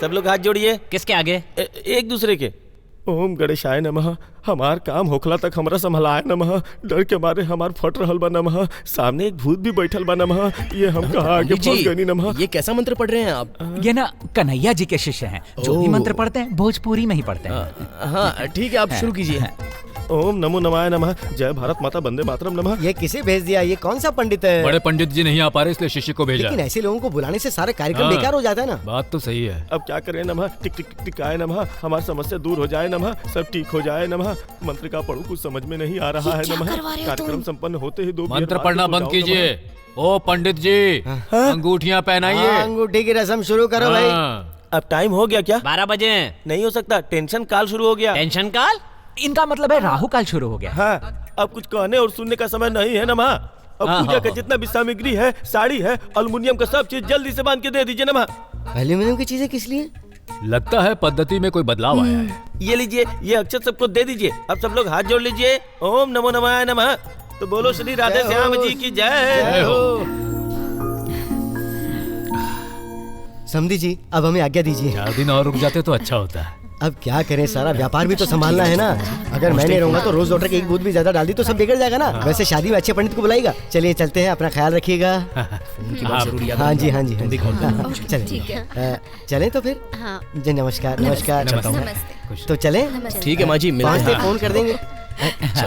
सब लोग हाथ जोड़िए। किसके आगे? एक दूसरे के। ओम गणेशाय नमः। हमार काम होखला तक हमरा संभलाय नमः। डर के मारे हमार फट रहल बा नमः। सामने एक भूत भी बैठल बा नमः। ये हम कहाँ आगे फंस गए नमः। ये कैसा मंत्र पढ़ रहे हैं आप? ये ना कन्हैया जी के शिष्य हैं, जो भी मंत्र पढ़ते हैं भोजपुरी में ही पढ़ते हैं। हाँ ठीक है, आप शुरू कीजिए। ओम नमो नमाय नमः। जय भारत माता वंदे मातरम नमः। ये किसे भेज दिया? ये कौन सा पंडित है? बड़े पंडित जी नहीं आ पा रहे, इसलिए शिष्य को भेजा। लेकिन ऐसे लोगों को बुलाने से सारा कार्यक्रम बेकार हो जाता है ना। बात तो सही है। अब क्या करें नमः। टिक टिक टिक टिकाय नमः। हमारी समस्या दूर हो जाए नमः। सब ठीक हो जाए नमः। मंत्र का पढ़ू कुछ समझ में नहीं आ रहा है नमः। कार्यक्रम संपन्न होते ही 2 मंत्र पढ़ना बंद कीजिए। ओ पंडित जी, अंगूठियाँ पहनाइए। अंगूठी की रस्म शुरू करो भाई। अब टाइम हो गया क्या? 12 बजे। नहीं हो सकता, टेंशन काल शुरू हो गया। टेंशन काल? इनका मतलब है राहु काल शुरू हो गया। हाँ, अब कुछ कहने और सुनने का समय नहीं है नमः। अब पूजा का जितना भी सामग्री है, साड़ी है, अल्युमिनियम का सब चीज जल्दी से बांध के दे दीजिए नमः। एल्यूमिनियम की चीजें किस लिए? लगता है पद्धति में कोई बदलाव आया है। ये लीजिए, ये अक्षत सबको दे दीजिए। अब सब लोग हाथ जोड़ लीजिए। ओम नमो नमाय नमः। तो बोलो श्री राधे श्याम जी की जय हो। समधी जी, अब हमें आज्ञा दीजिए। 4 दिन और रुक जाते तो अच्छा होता है। अब क्या करें, सारा व्यापार भी तो संभालना है ना। अगर मैं नहीं रहूंगा तो रोज वाटर की एक बूंद भी ज्यादा डाल दी तो सब बिगड़ जाएगा ना। वैसे शादी में अच्छे पंडित को बुलाएगा। चलिए चलते हैं, अपना ख्याल रखिएगा। हाँ जी। चले चले तो फिर। जी नमस्कार। तो चले? ठीक है माँ जी, मिलते हैं, फोन कर देंगे।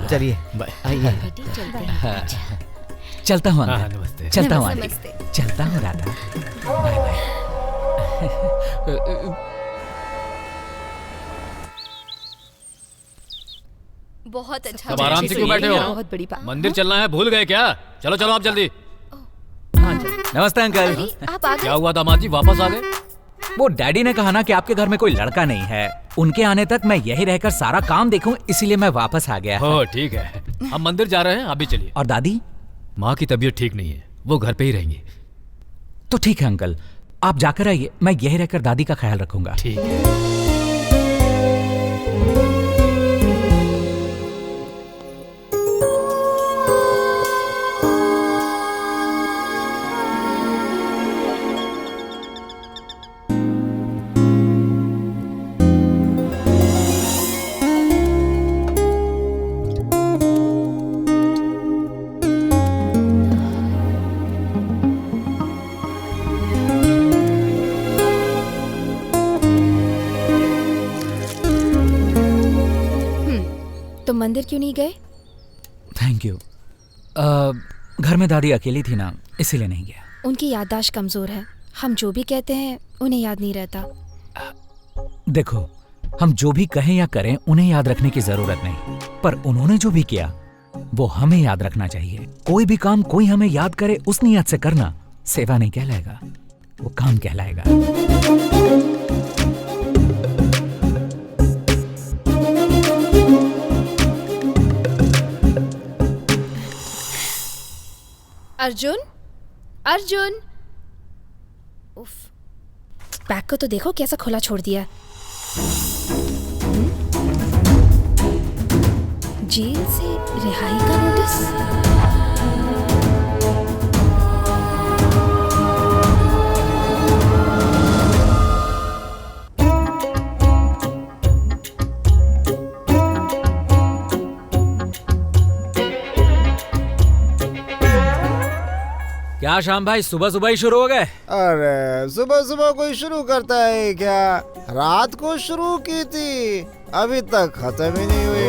चलिए आइए। चलता हूँ, चलता हूँ आंटी, चलता हूँ राधा। Bye bye. बहुत अच्छा। सब आराम से क्यों बैठे हो? बहुत बड़ी बात। मंदिर चलना है, भूल गए क्या? चलो चलो आप जल्दी। नमस्ते अंकल। आप आ गए? क्या हुआ दामाद जी, वापस आ गए? वो डैडी ने कहा ना कि आपके घर में कोई लड़का नहीं है, उनके आने तक मैं यही रहकर सारा काम देखूं, इसीलिए मैं वापस आ गया। हो ठीक है, हम मंदिर जा रहे हैं, आप भी चलिए। और दादी? माँ की तबीयत ठीक नहीं है, वो घर पे ही रहेंगी। तो ठीक है अंकल, आप जाकर आइए, मैं यही रहकर दादी का ख्याल रखूंगा। ठीक है। तुम मंदिर क्यों नहीं गए? Thank you. घर में दादी अकेली थी ना, इसीलिए नहीं गया। उनकी याददाश्त कमजोर है। हम जो भी कहते हैं उन्हें याद नहीं रहता। देखो, हम जो भी कहें या करें उन्हें याद रखने की जरूरत नहीं, पर उन्होंने जो भी किया वो हमें याद रखना चाहिए। कोई भी काम कोई हमें याद करे उस नियत से करना सेवा नहीं कहलाएगा, वो काम कहलाएगा। अर्जुन, अर्जुन, उफ, बैग को तो देखो कैसा खुला छोड़ दिया। जेल से रिहाई का नोटिस। क्या श्याम भाई, सुबह सुबह ही शुरू हो गए? अरे सुबह सुबह कोई शुरू करता है क्या? रात को शुरू की थी, अभी तक खत्म ही नहीं हुई।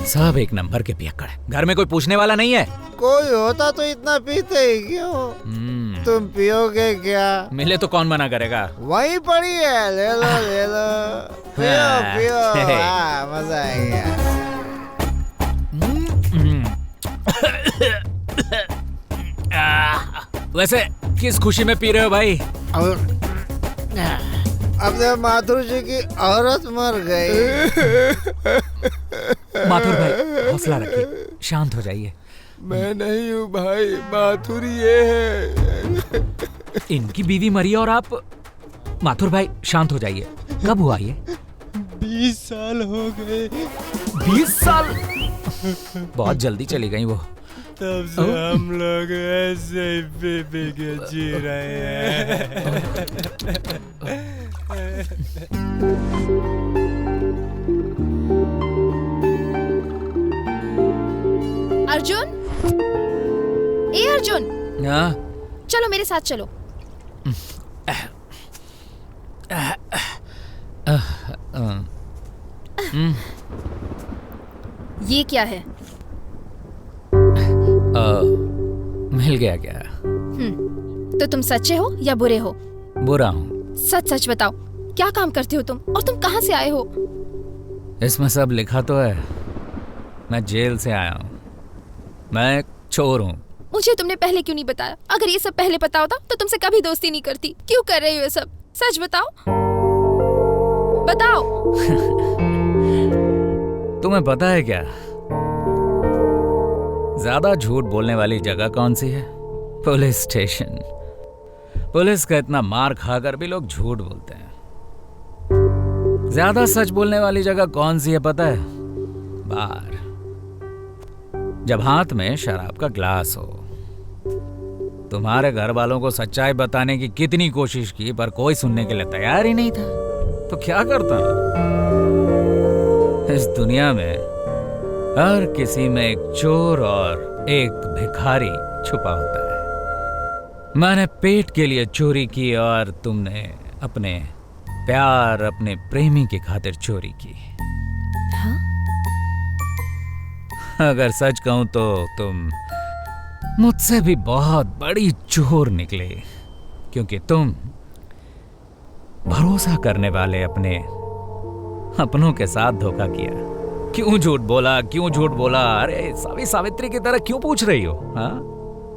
सब एक नंबर के पियक्कड़। घर में कोई पूछने वाला नहीं है? कोई होता तो इतना पीते ही क्यों? तुम पियोगे क्या? मिले तो कौन मना करेगा? वहीं पड़ी है, ले लो ले लो, पियो पियो, मजा आएगा। वैसे किस खुशी में पी रहे हो भाई? अपने माथुर जी की औरत मर गई। माथुर भाई हौसला रखिए, शांत हो जाइए। मैं नहीं हूँ भाई, माथुर ये है। इनकी बीवी मरी और आप? माथुर भाई शांत हो जाइए। कब हुआ ये? 20 साल हो गए। 20 साल? बहुत जल्दी चली गई वो। तब से हम लोग ऐसे ही पी के जी रहे हैं। अर्जुन, ए अर्जुन, हाँ? चलो मेरे साथ चलो। ये क्या है? मिल गया क्या? तो तुम सच्चे हो या बुरे हो? बुरा हूँ। सच सच बताओ, क्या काम करते हो तुम और तुम कहाँ से आए हो? इसमें सब लिखा तो है। मैं जेल से आया हूँ, मैं एक चोर हूँ। मुझे तुमने पहले क्यों नहीं बताया? अगर ये सब पहले पता होता तो तुमसे कभी दोस्ती नहीं करती। क्यों कर रही हो ये सब? सच बताओ, बताओ। तुम्हें पता है क्या, ज्यादा झूठ बोलने वाली जगह कौन सी है? Police station. पुलिस का इतना मार खाकर भी लोग झूठ बोलते हैं। ज्यादा सच बोलने वाली जगह कौन सी है पता है? बार। जब हाथ में शराब का ग्लास हो। तुम्हारे घर वालों को सच्चाई बताने की कितनी कोशिश की, पर कोई सुनने के लिए तैयार ही नहीं था। तो क्या करता? इस दुनिया में हर किसी में एक चोर और एक भिखारी छुपा होता है। मैंने पेट के लिए चोरी की और तुमने अपने प्यार, अपने प्रेमी की खातिर चोरी की। हाँ? अगर सच कहूं तो तुम मुझसे भी बहुत बड़ी चोर निकले, क्योंकि तुम भरोसा करने वाले अपने अपनों के साथ धोखा किया। क्यों झूठ बोला, क्यों झूठ बोला? अरे सावित्री की तरह क्यों पूछ रही हो? हाँ,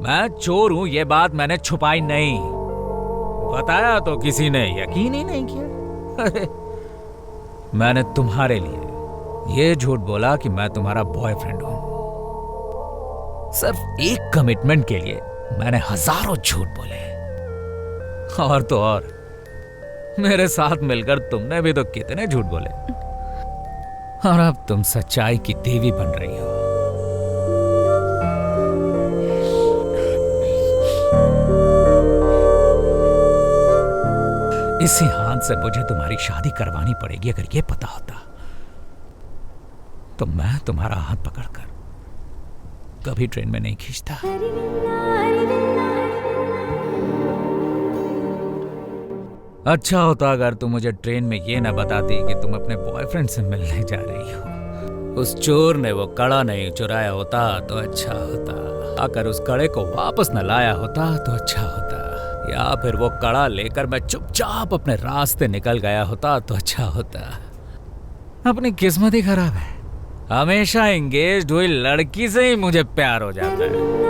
मैं चोर हूं ये बात मैंने छुपाई नहीं। बताया तो किसी ने यकीन ही नहीं किया। अरे मैंने तुम्हारे लिए ये झूठ बोला कि मैं तुम्हारा बॉयफ्रेंड हूं। सिर्फ एक कमिटमेंट के लिए मैंने हजारों झूठ बोले। और तो और मेरे साथ मिलकर तुमने भी तो कितने झूठ बोले। और अब तुम सच्चाई की देवी बन रही हो। इसी हाथ से मुझे तुम्हारी शादी करवानी पड़ेगी। अगर ये पता होता तो मैं तुम्हारा हाथ पकड़कर कभी ट्रेन में नहीं खींचता। अच्छा होता अगर तुम मुझे ट्रेन में ये न बताती कि तुम अपने बॉयफ्रेंड से मिलने जा रही हो। उस चोर ने वो कड़ा नहीं चुराया होता तो अच्छा होता, अगर उस कड़े को वापस न लाया होता तो अच्छा होता, या फिर वो कड़ा लेकर मैं चुपचाप अपने रास्ते निकल गया होता तो अच्छा होता। अपनी किस्मत ही खराब है, हमेशा एंगेज्ड हुई लड़की से ही मुझे प्यार हो जाता है।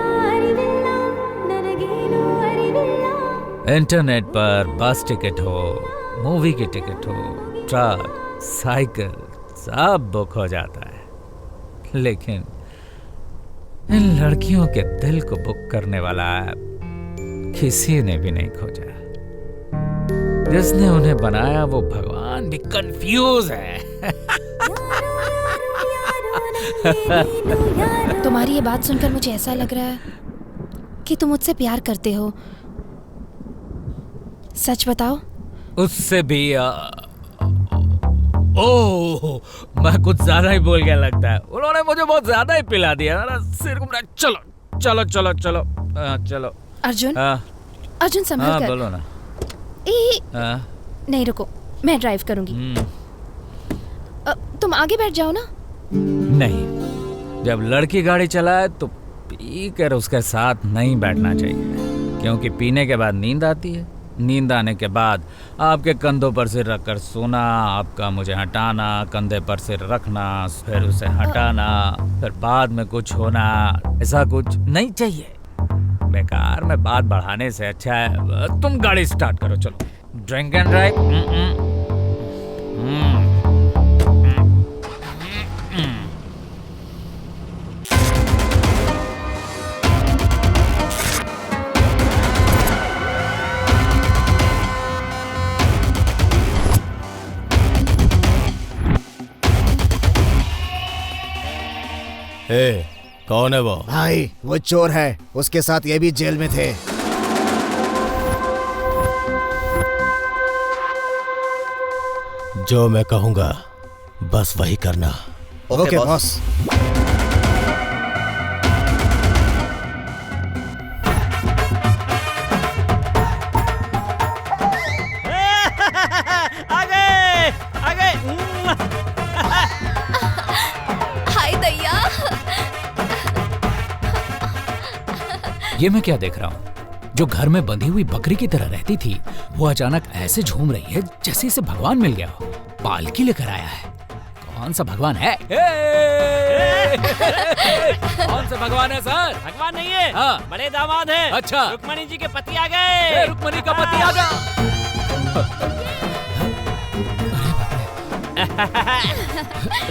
इंटरनेट पर बस टिकट हो, मूवी की टिकट हो, ट्रक, साइकिल सब बुक हो जाता है, लेकिन इन लड़कियों के दिल को बुक करने वाला ऐप किसी ने भी नहीं खोजा। जिसने उन्हें बनाया वो भगवान भी कंफ्यूज है। तुम्हारी ये बात सुनकर मुझे ऐसा लग रहा है कि तुम मुझसे प्यार करते हो। सच बताओ। उससे भी ओह, मैं कुछ ज्यादा ही बोल गया लगता है। उन्होंने मुझे बहुत ज्यादा ही पिला दिया, मेरा सिर घूम रहा है। चलो चलो चलो चलो चलो। अर्जुन, अर्जुन संभल कर। बोलो ना। नहीं रुको, मैं ड्राइव करूंगी। तुम आगे बैठ जाओ ना। नहीं, जब लड़की गाड़ी चलाए तो पी कर उसके साथ नहीं बैठना चाहिए, क्योंकि पीने के बाद नींद आती है। नींद आने के बाद आपके कंधों पर सिर रखकर सोना, आपका मुझे हटाना, कंधे पर सिर रखना, फिर उसे हटाना, फिर बाद में कुछ होना, ऐसा कुछ नहीं चाहिए। बेकार में बात बढ़ाने से अच्छा है तुम गाड़ी स्टार्ट करो। चलो, ड्रिंक एंड ड्राइव। कौन है वो? भाई वो चोर है, उसके साथ ये भी जेल में थे। जो मैं कहूंगा बस वही करना। Okay boss. ये मैं क्या देख रहा हूँ? जो घर में बंधी हुई बकरी की तरह रहती थी वो अचानक ऐसे झूम रही है जैसे इसे भगवान मिल गया हो। पालकी लेकर आया है। कौन सा भगवान है? कौन सा भगवान है सर? भगवान नहीं है, हाँ। बड़े दामाद है। अच्छा, रुक्मणी जी के पति आ गए। रुक्मणी का पति आ गया।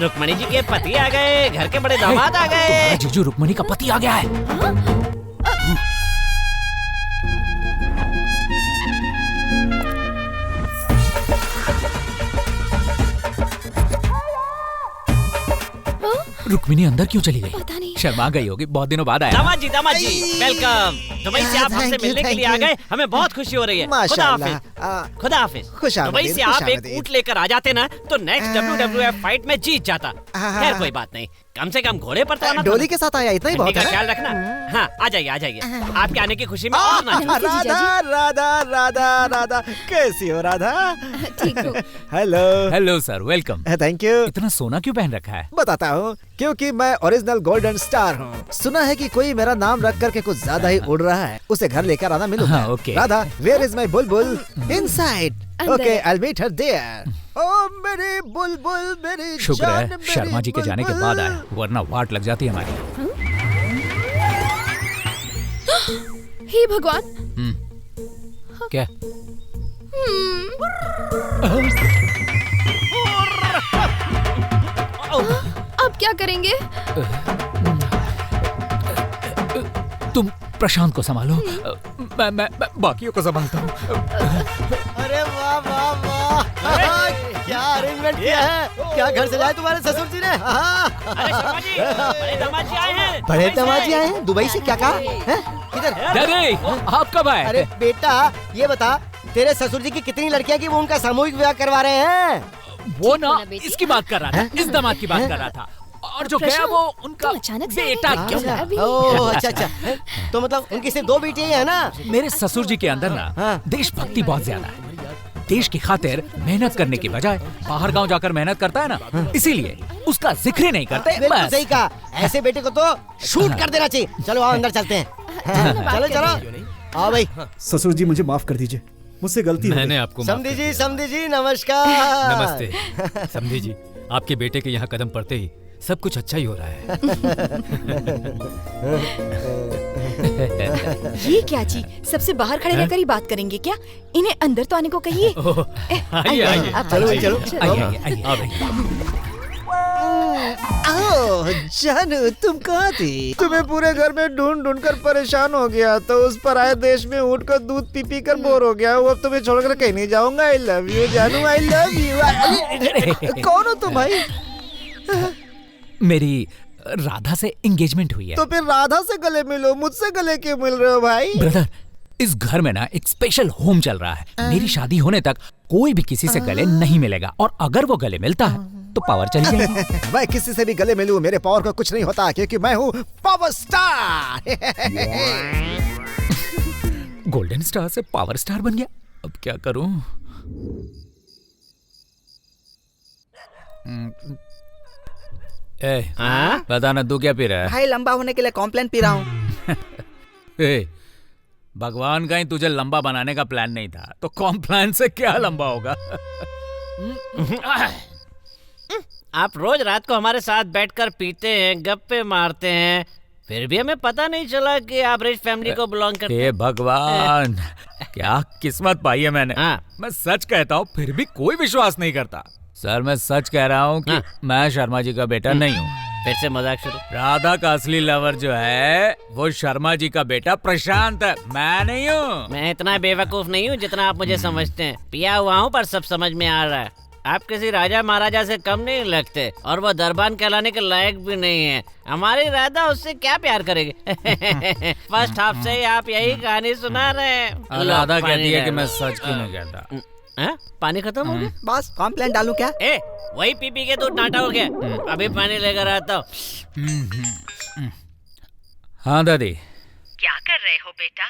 रुक्मणी जी के पति आ गए, घर के बड़े दामाद आ गए। जीजू रुक्मणी का पति आ गया है। रुक्मिणी अंदर क्यों चली गई? पता नहीं। शर्मा गई होगी, बहुत दिनों बाद आया। दामाद जी वेलकम। दुबई से आप हमसे मिलने के लिए आ गए, हमें बहुत खुशी हो रही है। खुदा हाफिज। खुदा हाफिज। दुबई से आप एक ऊंट लेकर आ जाते ना तो नेक्स्ट WWF फाइट में जीत जाता। खैर कोई बात नहीं, कम से कम घोड़े पर तो आना। डोली के साथ आया, इतना ही बहुत है। ख्याल रखना। हाँ, आ जाइए आ जाइए। आपके आने की खुशी में और नाचो। राधा राधा राधा राधा, कैसी हो राधा? ठीक हूँ। Hello. Hello sir, welcome. Thank you. इतना सोना क्यों पहन रखा है? बताता हूँ, क्योंकि मैं ओरिजिनल गोल्डन स्टार हूँ। सुना है कि कोई मेरा नाम रख करके कुछ ज्यादा ही उड़ रहा है, उसे घर लेकर आना मिलूंगा। हाँ, okay. Radha, where is my Bulbul? Inside. Okay, I will meet her there. Oh मेरी बुलबुल, मेरी शुक्र जान, है शर्मा जी के जाने के बाद आए, वरना वाट लग जाती हमारी। हे भगवान। क्या? अब क्या करेंगे? तुम प्रशांत को संभालो, मैं बाकियों को संभालता हूँ। अरे वाह वाह वाह, क्या अरेंजमेंट किया है। क्या घर से लाए तुम्हारे ससुर जी ने? अरे शर्मा जी, बड़े दामाद जी आए हैं। बड़े दामाद जी आए हैं? दुबई से? क्या कहा? किधर? दादी, आप कब आए? अरे बेटा, ये बता, तेरे ससुर जी की कितनी लड़कियां की वो उनका सामूहिक विवाह करवा रहे हैं? वो ना इसकी बात कर रहा था, इस दामाद की बात कर रहा था। और जो गया वो उनका अचानक बेटा। ओह अच्छा अच्छा, तो मतलब उनकी सिर्फ 2 बेटियां हैं ना? मेरे ससुर जी के अंदर ना देशभक्ति बहुत ज्यादा है। देश की खातिर मेहनत करने की बजाय बाहर गांव जाकर मेहनत करता है ना, इसीलिए उसका जिक्र नहीं करते। बिल्कुल सही कहा, ऐसे बेटे को तो शूट कर देना चाहिए। चलो आओ अंदर चलते हैं। चलो चलो आओ भाई। ससुर जी मुझे माफ कर दीजिए, मुझसे गलती हो गई। मैंने आपको समधी जी नमस्कार। नमस्ते समधी जी, आपके बेटे के यहाँ कदम पड़ते ही सब कुछ अच्छा ही हो रहा है। ये क्या जी, सबसे बाहर खड़े रहकर ही बात करेंगे क्या? इन्हें अंदर तो आने को कहिए। आइए आइए, चलो जानू तुम कहाँ थी? तुम्हें पूरे घर में ढूंढ ढूंढ कर परेशान हो गया, तो उस पराये देश में उठ कर दूध पी पी कर बोर हो गया। अब तुम्हें छोड़कर कहीं नहीं जाऊंगा। आई लव यू जानू, आई लव यू। कौन हो तुम भाई? मेरी राधा से एंगेजमेंट हुई है। तो फिर राधा से गले मिलो, मुझसे गले क्यों मिल रहे हो भाई? ब्रदर, इस घर में ना एक स्पेशल होम चल रहा है। मेरी शादी होने तक कोई भी किसी से गले नहीं मिलेगा, और अगर वो गले मिलता है तो पावर चली जाएगी। मैं किसी से भी गले मिलूं, मेरे पावर को कुछ नहीं होता, क्योंकि मैं हूँ पावर स्टार। गोल्डन स्टार से पावर स्टार बन गया, अब क्या करूं? बता ना, तू क्या पी रहा है? भाई लंबा होने के लिए कॉम्प्लेन पी रहा हूँ। भगवान का ही तुझे लंबा बनाने का प्लान नहीं था, तो कॉम्प्लान से क्या लंबा होगा? आप रोज रात को हमारे साथ बैठकर पीते हैं, गप्पे मारते हैं, फिर भी हमें पता नहीं चला कि आप रिच फैमिली को बिलोंग करते हैं। भगवान, क्या किस्मत पाई है मैंने। मैं सच कहता हूँ फिर भी कोई विश्वास नहीं करता। सर मैं सच कह रहा हूँ कि मैं शर्मा जी का बेटा नहीं हूँ। फिर से मजाक शुरू। राधा का असली लवर जो है वो शर्मा जी का बेटा प्रशांत है, मैं नहीं हूँ। मैं इतना बेवकूफ नहीं हूँ जितना आप मुझे समझते हैं। पिया हुआ हूँ पर सब समझ में आ रहा है। आप किसी राजा महाराजा से कम नहीं लगते, और वो दरबान कहलाने के लायक भी नहीं है। हमारी राधा उससे क्या प्यार करेगी? फर्स्ट हाफ से ही आप यही कहानी सुना रहे हैं। राधा कहती है कि मैं सच क्यों नहीं कहता। पानी खत्म हो गया? बस कॉम्प्लेन डालूं क्या? वही पी पी के दूध डांटा हो गया। अभी पानी लेकर आता हूँ। हाँ दादी। क्या कर रहे हो बेटा?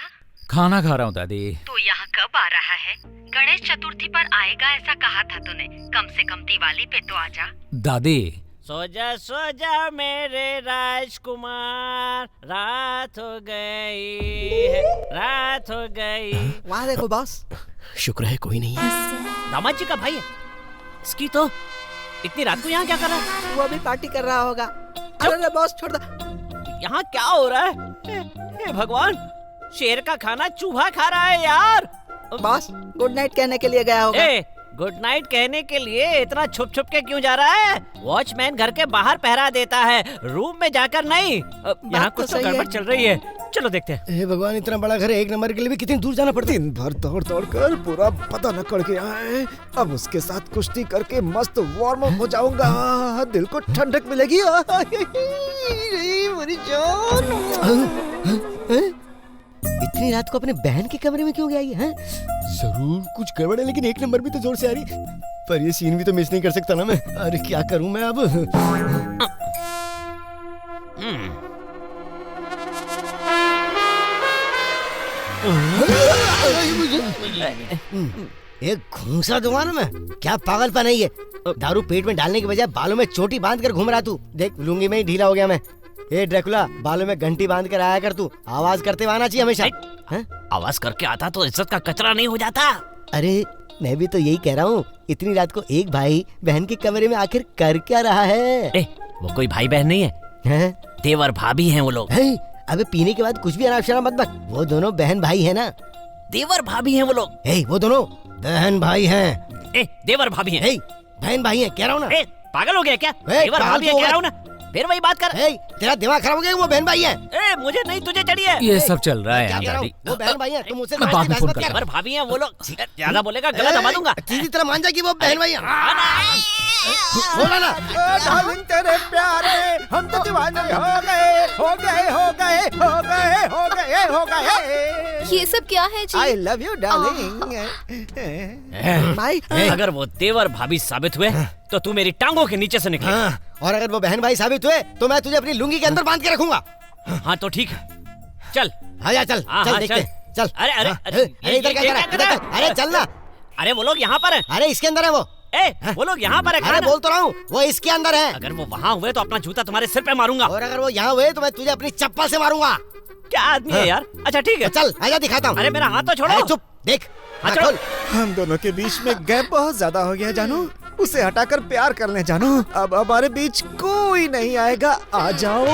खाना खा रहा हूँ दादी। तू यहाँ कब आ रहा है? गणेश चतुर्थी पर आएगा ऐसा कहा था तूने, कम से कम दिवाली पे तो आजा। दादी सो जा मेरे राजकुमार, रात हो गई, रात हो गई। वहाँ देखो बॉस। शुक्र है कोई नहीं है। दामाद जी का भाई है। इसकी तो इतनी रात को यहाँ क्या कर रहा है? वो भी पार्टी कर रहा होगा। अरे बॉस छोड़ दो। यहाँ क्या हो रहा है? हे भगवान, शेर का खाना चूहा खा रहा है यार। बॉस गुड नाइट कहने के लिए गया होगा। गुड नाइट कहने के लिए इतना छुप छुप के क्यों जा रहा है? वॉचमैन घर के बाहर पहरा देता है, रूम में जाकर नहीं। यहाँ कुछ तो गड़बड़ चल रही है। चलो देखते हैं। हे भगवान, इतना बड़ा घर है, एक नंबर के लिए भी कितनी दूर जाना पड़ता है। दिन भर दौड़ दौड़ कर पूरा बदन अकड़ के आए, अब उसके साथ कुश्ती करके मस्त वार्म अप हो जाऊंगा। दिल को ठंडक मिलेगी। मेरी जान। इतनी रात को अपने बहन के कमरे में क्यों गया ये? जरूर कुछ गड़बड़ है, लेकिन एक नंबर भी तो जोर से आ रही। पर ये सीन भी तो मिस नहीं कर सकता ना मैं। अरे क्या करूं मैं अब? एक घूंसा दूंगा ना मैं। क्या पागलपन है ये? दारू पेट में डालने के बजाय बालों में चोटी बांध कर घूम रहा तू। देख लुंगी में ही ढीला हो गया मैं। ए ड्रैकुला, बालों में घंटी बांध कर आया कर तू। आवाज करते हुए आना चाहिए हमेशा। आवाज करके आता तो इज्जत का कचरा नहीं हो जाता। अरे मैं भी तो यही कह रहा हूँ, इतनी रात को एक भाई बहन के कमरे में आखिर कर क्या रहा है? वो कोई भाई बहन नहीं है, देवर भाभी हैं वो लोग। अबे पीने के बाद कुछ भी अनाप शनाप मत बक। वो दोनों बहन भाई है ना? देवर भाभी हैं वो लोग। वो दोनों बहन भाई हैं। देवर भाभी हैं। बहन भाई हैं कह रहा हूँ ना। पागल हो गया क्या? देवर भाभी हैं कह रहा हूँ ना, फिर वही बात कर। तेरा दिमाग खराब हो गया। वो बहन भाई है। मुझे नहीं, तुझे चढ़ी है। ये सब चल रहा है यार दादी। वो बहन भाई है, तुम मुझसे बाद में फोन कर। भाभी हैं वो लोग। ज्यादा बोलेगा गला दबा दूंगा। सीधी तरह मान जा कि वो बहन भाई है। बोला ना। डार्लिंग तेरे प्यार में हम तो दीवाने हो गए, हो गए, हो गए, हो गए, हो गए, हो गए। ये सब क्या है जी? I love you darling। भाई अगर वो देवर भाभी साबित हुए तो तू मेरी टांगों के नीचे से निकले। और अगर वो बहन भाई साबित हुए तो मैं तुझे अपनी लुंगी के अंदर बांध के रखूंगा। हाँ तो ठीक है, चल। हाँ चल चल देखते चल। अरे इधर क्या कर रहा है? अरे चल ना। अरे वो लोग यहाँ पर है। अरे इसके अंदर है वो। वो लोग यहाँ पर है। अरे बोल तो रहा हूँ, वो इसके अंदर है। अगर वो वहाँ हुए तो अपना जूता तुम्हारे सिर पे मारूंगा। और अगर वो यहाँ हुए तो मैं तुझे अपनी चप्पल से मारूंगा। क्या आदमी है यार। अच्छा ठीक है, चल आजा दिखाता हूँ। अरे मेरा हाथ तो छोड़ो। चुप, देख। हम दोनों के बीच में गैप बहुत ज्यादा हो गया जानू। उसे हटाकर प्यार कर ले जानू। अब हमारे बीच कोई नहीं आएगा। आ जाओ।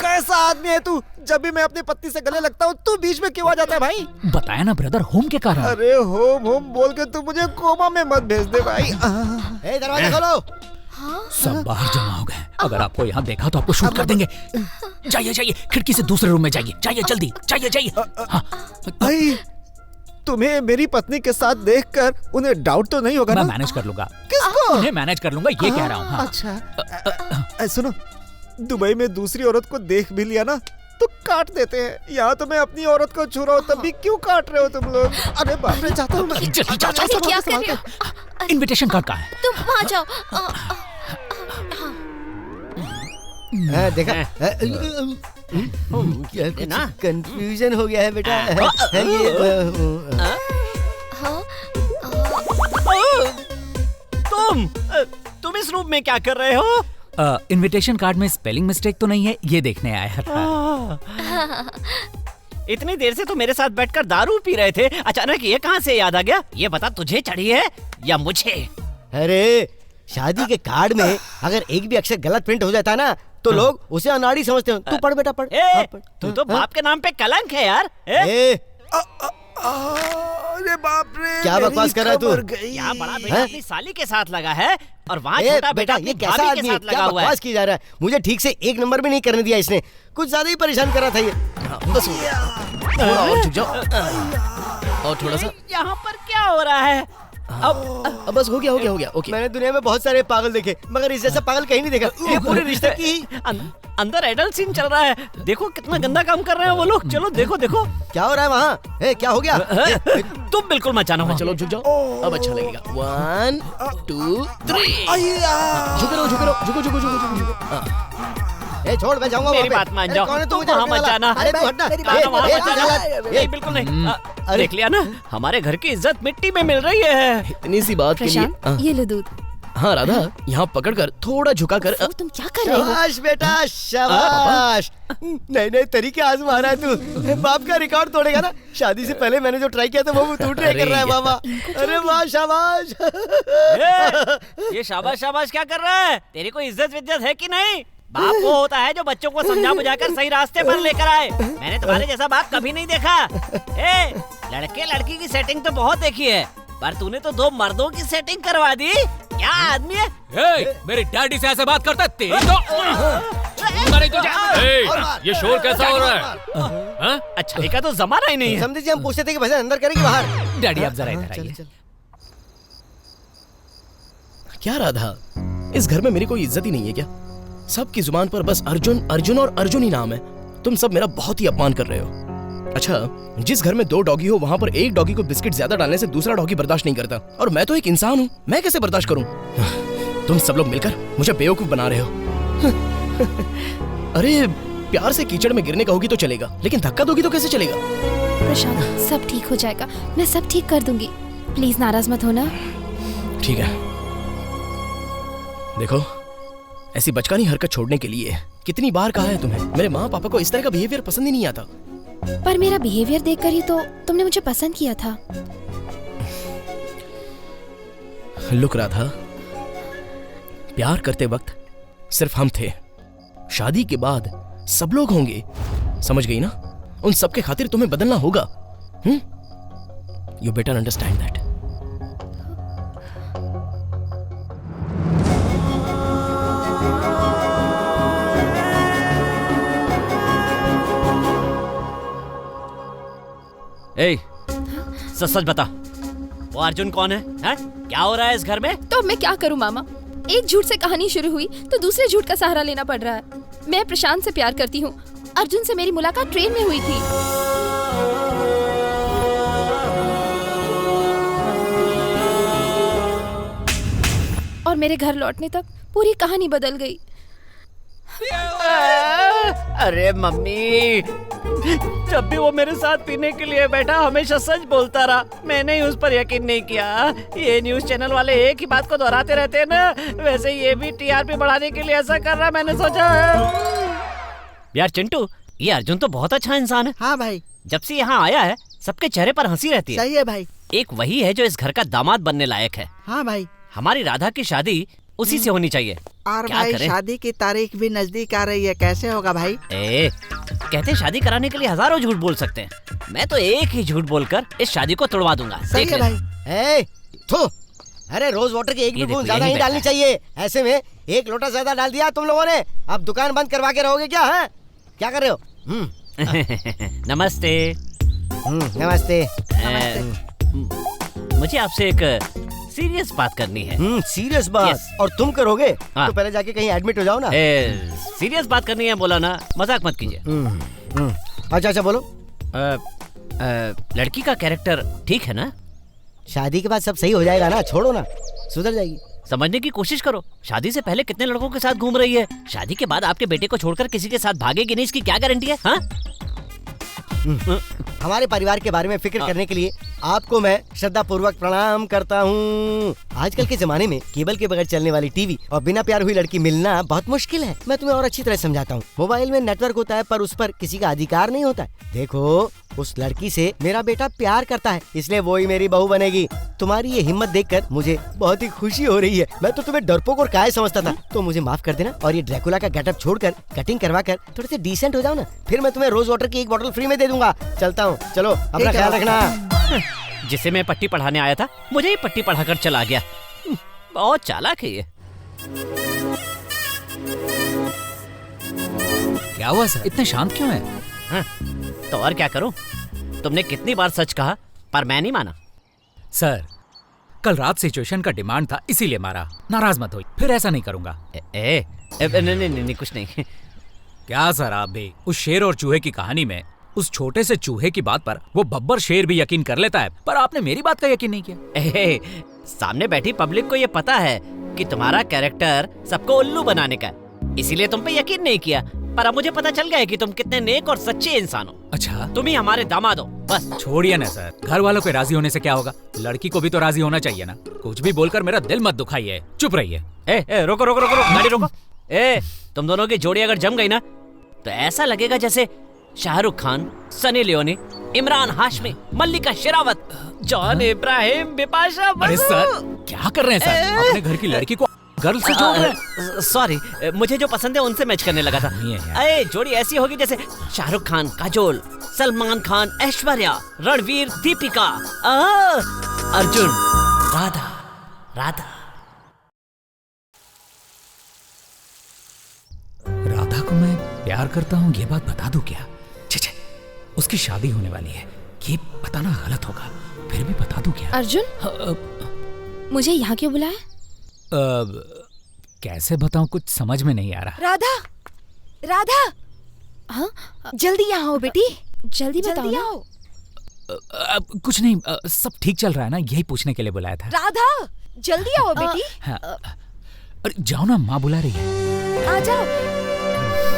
कैसा आदमी है तू? जब भी मैं अपनी पत्नी से गले लगता हूँ तू बीच में क्यों आ जाता है भाई? बताया ना ब्रदर, होम के कारण। अरे होम होम बोल के तू मुझे कोमा में मत भेज दे भाई। दरवाजा खोलो। सब बाहर जमा हो गए। अगर आपको यहाँ देखा तो आपको शूट कर देंगे। जाइए जाइए, खिड़की से दूसरे रूम में जाइए। जाइए जल्दी, जाइए जाइए। भाई तुम्हें मेरी पत्नी के साथ देखकर उन्हें डाउट तो नहीं होगा मैं ना? मैनेज कर लूंगा। किसको? उन्हें मैनेज कर लूंगा, ये कह रहा हूँ। हाँ। अच्छा सुनो, दुबई में दूसरी औरत को देख भी लिया ना तो काट देते हैं। यहाँ तो मैं अपनी औरत को छू रहा हूँ तब भी क्यों काट रहे हो तुम लोग? अरे बाप रे, जाता हूँ मैं। क्या कर रहे हो? इनविटेशन कार्ड कहाँ है? तुम वहाँ जाओ। देखा ना, कंफ्यूजन हो गया है बेटा। तुम इस रूम में क्या कर रहे हो? इनविटेशन कार्ड में स्पेलिंग मिस्टेक तो नहीं है, ये देखने आया था। इतनी देर से तो मेरे साथ बैठकर दारू पी रहे थे, अचानक ये कहाँ से याद आ गया? ये बता, तुझे चढ़ी है या मुझे? अरे शादी के कार्ड में अगर एक भी अक्षर गलत प्रिंट हो जाता ना तो लोग उसे अनाड़ी समझते हो। तू पढ़ बेटा, पढ़। तू तो बाप के नाम पे कलंक है यार। अरे बाप रे, क्या बकवास कर रहा है तू? यहाँ बड़ा बेटा अपनी साली के साथ लगा है और वहाँ छोटा बेटा ये कैसा आदमी है? क्या बकवास की जा रहा है? मुझे ठीक से एक नंबर भी नहीं करने दिया इसने। कुछ ज्यादा ही परेशान कर रहा था ये। बस थोड़ा और झुक जाओ। और थोड़ा सा। यहाँ पर क्या हो रहा है? अब बस हो गया। ओके। मैंने दुनिया में बहुत सारे पागल देखे मगर इस जैसा पागल कहीं नहीं देखा। ये पूरे रिश्ते की अंदर एडल्ट सीन चल रहा है। देखो कितना गंदा काम कर रहे हैं वो लोग। चलो देखो देखो क्या हो रहा है वहाँ। क्या हो गया? तुम बिल्कुल मत जाना। चलो झुक जाओ, अब अच्छा लगेगा। 1 2 3। झुको। छोड़, मैं जाऊंगा। मेरी बात मान जाओ। तुम वहाँ मत जाना। अरे तू हटना। नहीं बिल्कुल नहीं। देख लिया ना, हमारे घर की इज्जत मिट्टी में मिल रही है। इतनी सी बात के लिए। ये लो दूध। हाँ राधा, यहाँ पकड़कर थोड़ा झुका कर। तुम क्या कर रहे हो? शाबाश बेटा, शाबाश। नए तरीके आजमा रहा है तू। बाप का रिकॉर्ड तोड़ेगा ना। शादी से पहले मैंने जो ट्राई किया था वो तू ट्राई कर रहा है बाबा। अरे वाह, शाबाश। ये शाबाश शाबाश क्या कर रहा है? तेरी कोई इज्जत विज्जत है कि नहीं? बाप वो होता है जो बच्चों को समझा बुझाकर सही रास्ते पर लेकर आए। मैंने तुम्हारे जैसा बाप कभी नहीं देखा। लड़के लड़की की सेटिंग तो बहुत देखी है, पर तूने तो 2 मर्दों की सेटिंग करवा दी। क्या आदमी है? मेरी डैडी से ऐसे बात करता है? तेरी तो ये शोर कैसा हो रहा है? अच्छा का तो जमाना ही नहीं है। समझे, हम पूछते थे कि भजन अंदर करेंगे बाहर। डैडी आप जरा इधर आइए। क्या राधा, इस घर में मेरी कोई इज्जत ही नहीं है क्या? सबकी जुबान पर बस अर्जुन अर्जुन और अर्जुन ही नाम है। तुम सब मेरा बहुत ही अपमान कर रहे हो। अच्छा, जिस घर में 2 डॉगी हो वहाँ पर एक डॉगी को बिस्किट ज्यादा डालने से दूसरा डॉगी बर्दाश्त नहीं करता, और मैं तो एक इंसान हूँ, मैं कैसे बर्दाश्त करूँ? तुम सब लोग मिलकर मुझे बेवकूफ बना रहे हो। अरे प्यार से कीचड़ में गिरने कहोगी तो चलेगा, लेकिन धक्का दोगी तो कैसे चलेगा? प्रशांत, सब ठीक हो जाएगा, मैं सब ठीक कर दूंगी। प्लीज नाराज मत होना। ठीक है। देखो, ऐसी बचकानी हरकत छोड़ने के लिए कितनी बार कहा है तुम्हें? मेरे माँ पापा को इस तरह का बिहेवियर पसंद ही नहीं आता। पर मेरा बिहेवियर देखकर ही तो तुमने मुझे पसंद किया था। लुक राधा, प्यार करते वक्त सिर्फ हम थे, शादी के बाद सब लोग होंगे, समझ गई ना? उन सब के खातिर तुम्हें बदलना होगा। You better understand that. सच बता, वो अर्जुन कौन है? क्या हो रहा है इस घर में? तो मैं क्या करूं मामा, एक झूठ से कहानी शुरू हुई तो दूसरे झूठ का सहारा लेना पड़ रहा है। मैं प्रशांत से प्यार करती हूँ। अर्जुन से मेरी मुलाकात ट्रेन में हुई थी। और मेरे घर लौटने तक पूरी कहानी बदल गई। अरे मम्मी, जब भी वो मेरे साथ पीने के लिए बैठा हमेशा सच बोलता रहा। मैंने ही उस पर यकीन नहीं किया। ये न्यूज चैनल वाले एक ही बात को दोहराते रहते हैं ना, वैसे ये भी टीआरपी बढ़ाने के लिए ऐसा कर रहा। मैंने सोचा यार चिंटू, ये अर्जुन तो बहुत अच्छा इंसान है। हाँ भाई, जब से यहाँ आया है सबके चेहरे पर हंसी रहती है। सही है भाई। एक वही है जो इस घर का दामाद बनने लायक है। हाँ भाई, हमारी राधा की शादी उसी से होनी चाहिए। और क्या भाई करें? शादी की तारीख भी नजदीक आ रही है, कैसे होगा भाई? कहते शादी कराने के लिए हजारों झूठ बोल सकते हैं। मैं तो एक ही झूठ बोलकर इस शादी को तोड़वा दूंगा। सही है भाई। अरे रोज वाटर की एक भी बूंद ज्यादा नहीं डालनी चाहिए। ऐसे में एक लोटा ज्यादा डाल दिया तुम लोगों ने। अब दुकान बंद करवा के रहोगे क्या? है क्या कर रहे हो? नमस्ते। नमस्ते। मुझे आपसे एक सीरियस बात करनी है। सीरियस बात? और तुम करोगे? तो पहले जाके कहीं एडमिट हो जाओ ना। सीरियस बात करनी है बोला ना, मजाक मत कीजिए। अच्छा बोलो। लड़की का कैरेक्टर ठीक है ना? शादी के बाद सब सही हो जाएगा ना, छोड़ो ना, सुधर जाएगी। समझने की कोशिश करो। शादी से पहले कितने लड़कों के साथ घूम रही है। शादी के बाद आपके बेटे को छोड़कर किसी के साथ भागेगी नहीं, इसकी क्या गारंटी है? हाँ? हमारे परिवार के बारे में फिक्र करने के लिए आपको मैं श्रद्धा पूर्वक प्रणाम करता हूँ। आजकल के जमाने में केबल के बगैर चलने वाली टीवी और बिना प्यार हुई लड़की मिलना बहुत मुश्किल है। मैं तुम्हें और अच्छी तरह समझाता हूँ। मोबाइल में नेटवर्क होता है पर उस पर किसी का अधिकार नहीं होता है। देखो, उस लड़की से मेरा बेटा प्यार करता है, इसलिए वो ही मेरी बहू बनेगी। तुम्हारी ये हिम्मत देखकर मुझे बहुत ही खुशी हो रही है। मैं तो तुम्हें डरपोक और काहे समझता था, तो मुझे माफ कर देना और ये ड्रैकुला का गेटअप छोड़कर कटिंग करवा कर थोड़े से डिसेंट हो जाओ ना, फिर मैं तुम्हें रोज वाटर की एक बोतल फ्री में दे दूंगा। चलता हूँ, चलो अपना ख्याल रखना। जिसे मैं पट्टी पढ़ाने आया था मुझे ही पट्टी पढ़ाकर चला गया। बहुत चालाक है ये। क्या हुआ सर, इतने शांत क्यों है? हाँ, तो और क्या करूं? तुमने कितनी बार सच कहा पर मैं नहीं माना। सर, कल रात सिचुएशन का डिमांड था इसीलिए मारा। नाराज मत होइए, फिर ऐसा नहीं करूंगा। नहीं, कुछ नहीं। क्या सर, आप भी उस शेर और चूहे की कहानी में उस छोटे से चूहे की बात पर वो बब्बर शेर भी यकीन कर लेता है, पर आपने मेरी बात का यकीन नहीं किया। सामने बैठी पब्लिक को ये पता है कि तुम्हारा कैरेक्टर सबको उल्लू बनाने का है, इसीलिए तुम पे यकीन नहीं किया। पर अब मुझे पता चल गया है कि तुम कितने नेक और सच्चे इंसान हो। अच्छा, तुम ही हमारे दामाद हो। बस छोड़िए ना सर, घर वालों के राजी होने से क्या होगा? लड़की को भी तो राजी होना चाहिए ना। कुछ भी बोलकर मेरा दिल मत दुखाइए, चुप रहिए। रोको, गाड़ी रोको। तुम दोनों की जोड़ी अगर जम गई ना तो ऐसा लगेगा जैसे शाहरुख खान, सनी लियोनी, इमरान हाशमी, मल्लिका शेरावत, जॉन इब्राहिम, बिपाशा बसु। अरे सर, क्या कर रहे हैं सर? अपने घर की लड़की को गर्ल से जोड़ रहे हैं। सॉरी, मुझे जो पसंद है उनसे मैच करने लगा था। अरे जोड़ी ऐसी होगी जैसे शाहरुख खान, काजोल, सलमान खान, ऐश्वर्या, रणवीर, दीपिका, अर्जुन, राधा। राधा को मैं प्यार करता हूँ ये बात बता दूं क्या? छे, उसकी शादी होने वाली है, ये बताना गलत होगा, फिर भी बता दूं क्या? अर्जुन, मुझे यहाँ क्यों बुलाया? कैसे बताऊं, कुछ समझ में नहीं आ रहा। राधा, हाँ, जल्दी यहाँ आओ बेटी, जल्दी बताओ। कुछ नहीं, सब ठीक चल रहा है ना, यही पूछने के लिए बुलाया था। राधा, जल्दी आओ बेटी। हाँ, अरे जाओ ना, माँ बुला रही है। आ जाओ।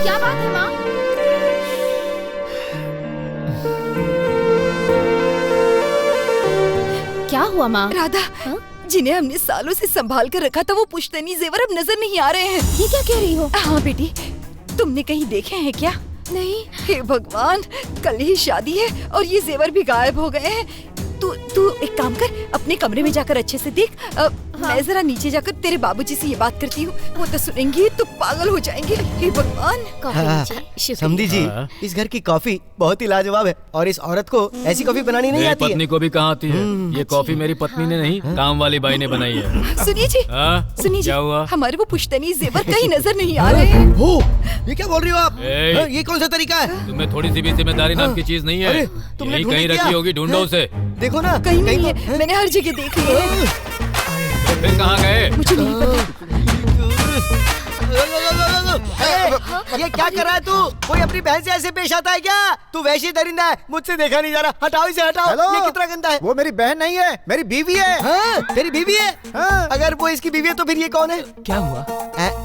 क्या बात है माँ? क्या हुआ माँ? राधा, जिन्हें हमने सालों से संभाल कर रखा था वो पुश्तैनी जेवर अब नजर नहीं आ रहे हैं। ये क्या कह रही हो? हाँ बेटी, तुमने कहीं देखे हैं क्या? नहीं। हे भगवान, कल ही शादी है और ये जेवर भी गायब हो गए हैं। तू एक काम कर, अपने कमरे में जाकर अच्छे से देख। मैं जरा नीचे जाकर तेरे बाबूजी से ये बात करती हूँ, वो तो सुनेंगे तो पागल हो जाएंगे। हे भगवान। समधी जी, इस घर की कॉफी बहुत ही लाजवाब है और इस औरत को ऐसी कॉफी बनानी नहीं आती है। पत्नी को भी कहाँ आती है? ये कॉफी मेरी पत्नी ने नहीं, काम वाली बाई ने बनाई है। सुनिए जी, सुनिए जी, क्या हुआ? हमारे वो पुश्तैनी जेवर कहीं नजर नहीं आ रहे हैं। हो, ये क्या बोल रही हो आप? ये कौन सा तरीका है? तुम्हें थोड़ी सी भी जिम्मेदारी नाम की चीज नहीं है। यही कहीं रखी होगी, ढूंढो उसे। देखो ना, कहीं नहीं है, मैंने हर जगह देख लिया है। फिर कहाँ गए? मुझे नहीं पता। ये क्या कर रहा है तू? कोई अपनी बहन से ऐसे पेश आता है क्या? तू वैसी दरिंदा है, मुझसे देखा नहीं जा रहा। हटाओ इसे, हटाओ। ये कितना गंदा है। वो मेरी बहन नहीं है, मेरी बीवी है। हाँ, तेरी बीवी है? हाँ। अगर वो इसकी बीवी है तो फिर ये कौन है? क्या हुआ?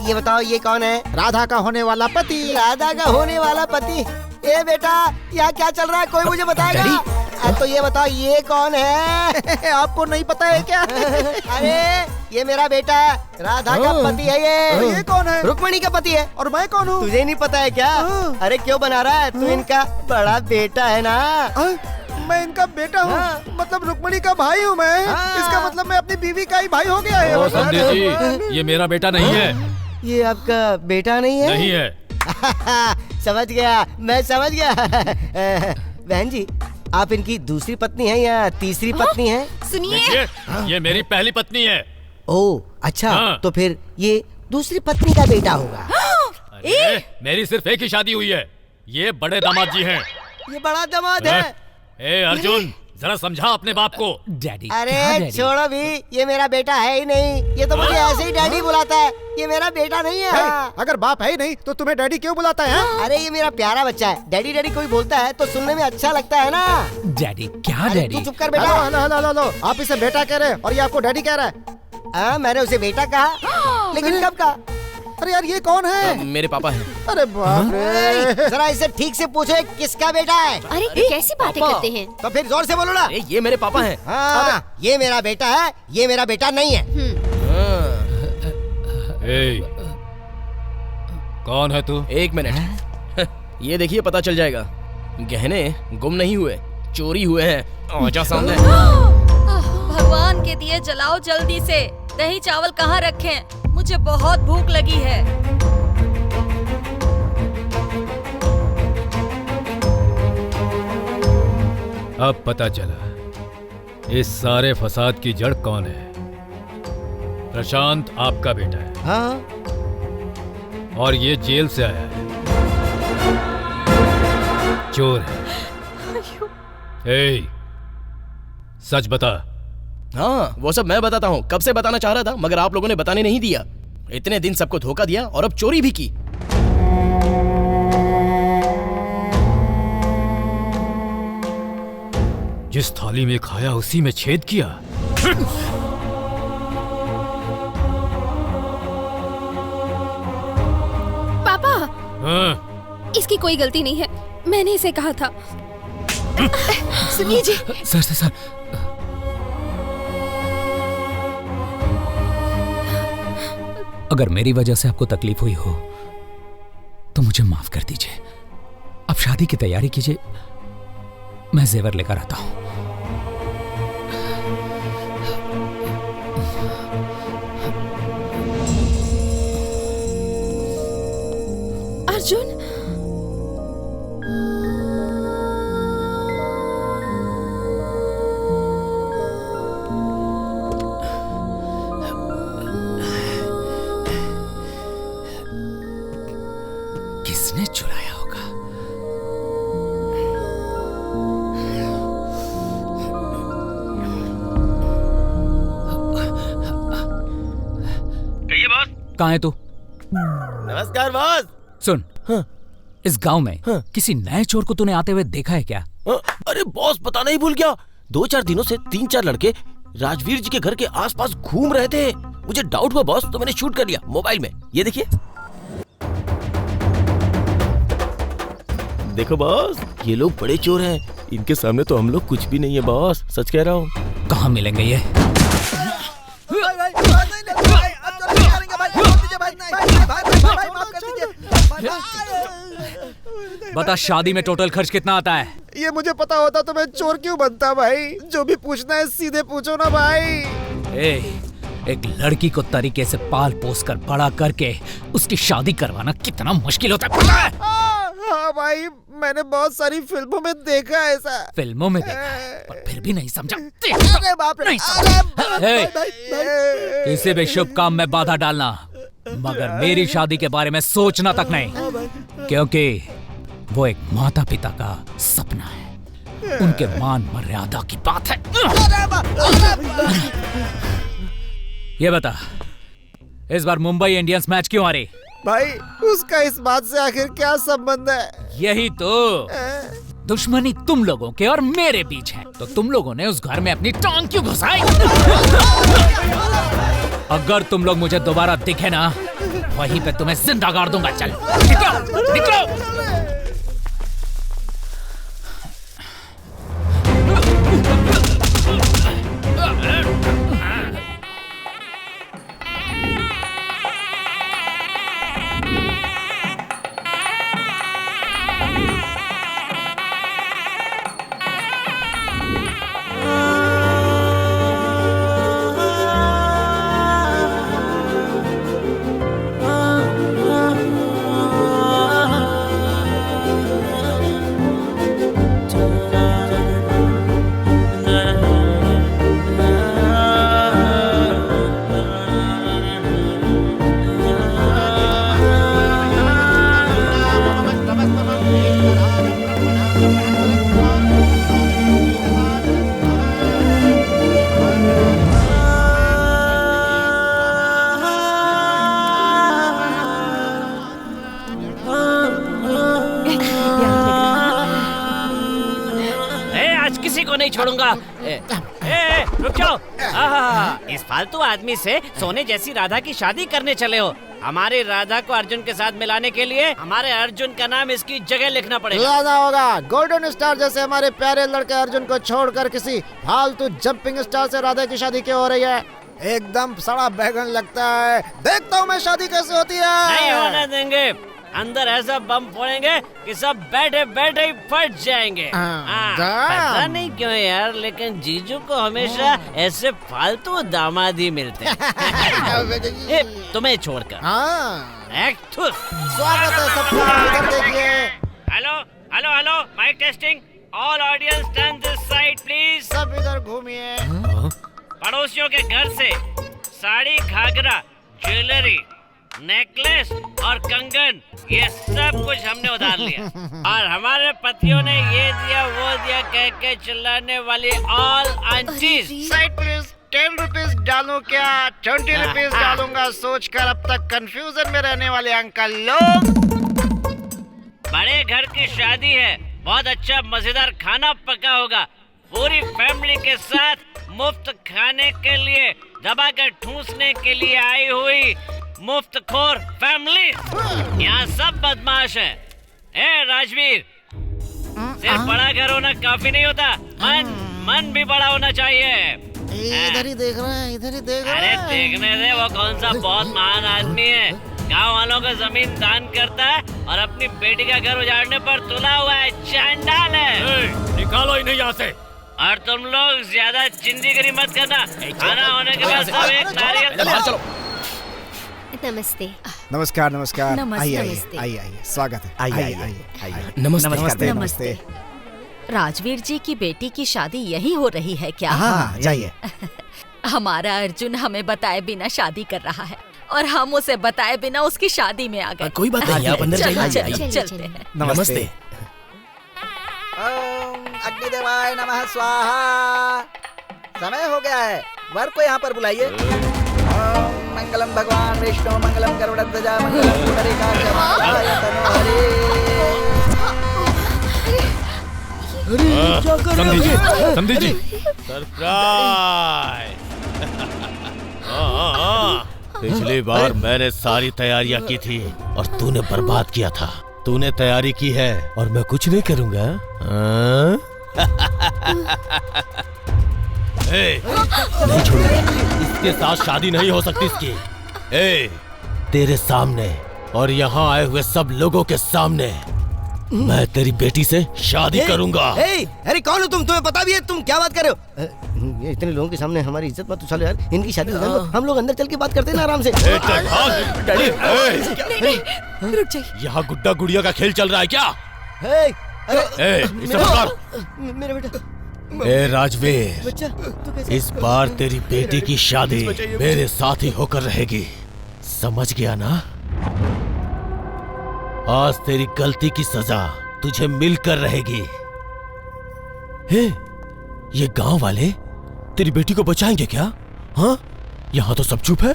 ये बताओ ये कौन है? राधा का होने वाला पति। राधा का होने वाला पति? ए बेटा, यहाँ क्या चल रहा है? कोई मुझे बताएगा? तो ये बताओ ये कौन है? आपको नहीं पता है क्या? अरे ये मेरा बेटा है, राधा का पति है ये कौन है? रुक्मणी का पति है। और मैं कौन हूँ? तुझे नहीं पता है क्या? अरे क्यों बना रहा है? तू इनका बड़ा बेटा है ना? मैं इनका बेटा हूँ, मतलब रुक्मणी का भाई हूँ मैं। इसका मतलब मैं अपनी बीवी का ही भाई हो गया है। ओ समझे जी, ये मेरा बेटा नहीं है। ये आपका बेटा नहीं है? नहीं है। समझ गया, मैं समझ गया। बहन जी, आप इनकी दूसरी पत्नी है या तीसरी पत्नी है? सुनिए, ये मेरी पहली पत्नी है। ओह अच्छा, तो फिर ये दूसरी पत्नी का बेटा होगा। अरे, मेरी सिर्फ एक ही शादी हुई है। ये बड़े दामाद जी हैं। ये बड़ा दामाद है। ए अर्जुन, जरा समझा अपने बाप को। डैडी। अरे छोड़ो भी, ये मेरा बेटा है ही नहीं। ये तो मुझे ऐसे ही डैडी बुलाता है। ये मेरा बेटा नहीं है। अगर बाप है ही नहीं तो तुम्हें डैडी क्यों बुलाता है? अरे ये मेरा प्यारा बच्चा है। डैडी डैडी कोई बोलता है तो सुनने में अच्छा लगता है ना। डैडी क्या डैडी? तू चुप कर बेटा। हेलो, आप इसे बेटा कह रहे हैं और ये आपको डैडी कह रहा है। मैंने उसे बेटा कहा, लेकिन कब कहा? अरे यार ये कौन है? मेरे पापा हैं। अरे बाप रे। जरा इसे ठीक से पूछो किसका बेटा है। अरे कैसी बातें करते हैं? तो फिर जोर से बोलो ना। ये मेरे पापा हैं। हाँ, ये मेरा बेटा है, ये मेरा बेटा नहीं है। कौन है तू? एक मिनट। ये देखिए पता चल जाएगा। गहने गुम नहीं हुए, चोरी हुए हैं। आजा सामने। भगवान के दिए जलाओ जल्दी से। दही चावल कहाँ रखें? मुझे बहुत भूख लगी है। अब पता चला इस सारे फसाद की जड़ कौन है। प्रशांत आपका बेटा है। हाँ। और ये जेल से आया है, चोर है। सच बता। हाँ, वो सब मैं बताता हूँ। कब से बताना चाह रहा था, मगर आप लोगों ने बताने नहीं दिया। इतने दिन सबको धोखा दिया और अब चोरी भी की। जिस थाली में खाया उसी में छेद किया। पापा, हाँ? इसकी कोई गलती नहीं है। मैंने इसे कहा था। सुनिए जी। सर। अगर मेरी वजह से आपको तकलीफ हुई हो तो मुझे माफ कर दीजिए। अब शादी की तैयारी कीजिए, मैं जेवर लेकर आता हूं। अर्जुन, किसने चुराया होगा? कहिए बॉस। कहाँ है तू? नमस्कार बॉस। सुन, इस गांव में किसी नए चोर को तूने आते हुए देखा है क्या? अरे बॉस, बताना ही भूल गया। 2-4 दिनों से 3-4 लड़के राजवीर जी के घर के आसपास घूम रहे थे। मुझे डाउट हुआ बॉस, तो मैंने शूट कर लिया मोबाइल में। ये देखिए। देखो बॉस, ये लोग बड़े चोर हैं। इनके सामने तो हम लोग कुछ भी नहीं है बॉस, सच कह रहा हूँ। कहाँ मिलेंगे ये? बता, शादी में टोटल खर्च कितना आता है? ये मुझे पता होता तो मैं चोर क्यों बनता भाई। जो भी पूछना है सीधे पूछो ना भाई। एक लड़की को तरीके से पाल पोस कर बड़ा करके उसकी शादी करवाना कितना मुश्किल होता है, पता है? हाँ भाई, मैंने बहुत सारी फिल्मों में देखा है ऐसा। फिल्मों में देखा है, पर फिर भी नहीं समझा। अरे बाप रे। किसी भी शुभ काम में बाधा डालना, मगर मेरी शादी के बारे में सोचना तक नहीं, क्योंकि वो एक माता पिता का सपना है। उनके मान मर्यादा की बात है। ये बता, इस बार मुंबई इंडियंस मैच क्यों आ रही? भाई उसका इस बात से आखिर क्या संबंध है? यही तो दुश्मनी तुम लोगों के और मेरे बीच है। तो तुम लोगों ने उस घर में अपनी टांग क्यों घुसाई? अगर तुम लोग मुझे दोबारा दिखे ना, वहीं पे तुम्हें जिंदा गाड़ दूंगा। चल निकलो निकलो। नहीं छोड़ूंगा। रुक जाओ। इस फालतू आदमी से सोने जैसी राधा की शादी करने चले हो। हमारी राधा को अर्जुन के साथ मिलाने के लिए हमारे अर्जुन का नाम इसकी जगह लिखना पड़ेगा। लाना होगा। गोल्डन स्टार जैसे हमारे प्यारे लड़के अर्जुन को छोड़कर किसी फालतू जंपिंग स्टार से राधा की शादी क्यों हो रही है? एकदम सड़ा बैगन लगता है। देखता हूँ मैं शादी कैसे होती है। नहीं होने देंगे। अंदर ऐसा बम फोड़ेंगे कि सब बैठे बैठे ही फट जाएंगे। पता नहीं क्यों यार, लेकिन जीजू को हमेशा ऐसे फालतू दामाद ही मिलते हैं। तुम्हें छोड़कर। स्वागत है सबका। इधर देखिए। Hello hello hello, mike testing. All audience turn this side please. सब इधर घूमिए। पड़ोसियों के घर से साड़ी, घाघरा, ज्वेलरी, नेकलेस और कंगन, ये सब कुछ हमने उधार लिया। और हमारे पतियों ने ये दिया वो दिया कह के चिल्लाने वाली all aunties. Side please. 10 rupees डालूं क्या? 20 रुपीज डालूंगा सोचकर अब तक कंफ्यूजन में रहने वाले अंकल लोग। बड़े घर की शादी है, बहुत अच्छा मजेदार खाना पका होगा। पूरी फैमिली के साथ मुफ्त खाने के लिए, दबाकर ठूसने के लिए आई हुई मुफ्त खोर फैमिली। यहाँ सब बदमाश है। राजवीर, सिर्फ बड़ा घर होना काफी नहीं होता, मन भी बड़ा होना चाहिए। इधर ही देख रहा है, इधर ही देख रहा है। अरे देखने दे, वो कौन सा बहुत महान आदमी है। गांव वालों को जमीन दान करता है और अपनी बेटी का घर उजाड़ने पर तुला हुआ है। चांडाल है। निकालो इन्हें यहाँ से। और तुम लोग ज्यादा चिंदीगिरी मत करना। खाना होने के बाद सब एक नारियल। नमस्ते। नमस्कार नमस्कार। आइए आइए, स्वागत है। आइए। नमस्ते नमस्ते। राजवीर जी की बेटी की शादी यही हो रही है क्या? हाँ, जाइए। हमारा अर्जुन हमें बताए बिना शादी कर रहा है और हम उसे बताए बिना उसकी शादी में आ गए। कोई बात नहीं, आप अंदर जाइए। चलते हैं। नमस्ते। अग्निदेवाय नमः स्वाहा। समय हो गया है, वर को यहाँ पर बुलाइए। मंगलम भगवान विष्णु मंगलम गरुड़ध्वजा मंगलम पुंडरीकाक्ष मंगलाय तनो हरि। समझी जी। सरप्राइज। पिछली बार मैंने सारी तैयारियां की थी और तूने बर्बाद किया था। तूने तैयारी की है और मैं कुछ नहीं करूंगा। नहीं छोड़ूंगा। इसके साथ शादी नहीं हो सकती इसकी। तेरे सामने और यहाँ आए हुए सब लोगों के सामने मैं तेरी बेटी से शादी करूंगा। अरे कौन हो तुम? तुम्हें पता भी है तुम क्या बात कर रहे हो? ये इतने लोगों के सामने हमारी इज्जत मत उछालो यार। इनकी शादी हो जाए, हम लोग अंदर चल के बात करते हैं ना आराम से। रुक जाइए। यहाँ गुड्डा गुड़िया का खेल चल रहा है क्या? मेरा बेटा। राजवीर, इस बार तेरी बेटी की शादी मेरे साथ ही होकर रहेगी, समझ गया ना? आज तेरी गलती की सजा तुझे मिलकर रहेगी। ये गांव वाले तेरी बेटी को बचाएंगे क्या? हाँ, यहाँ तो सब चुप है।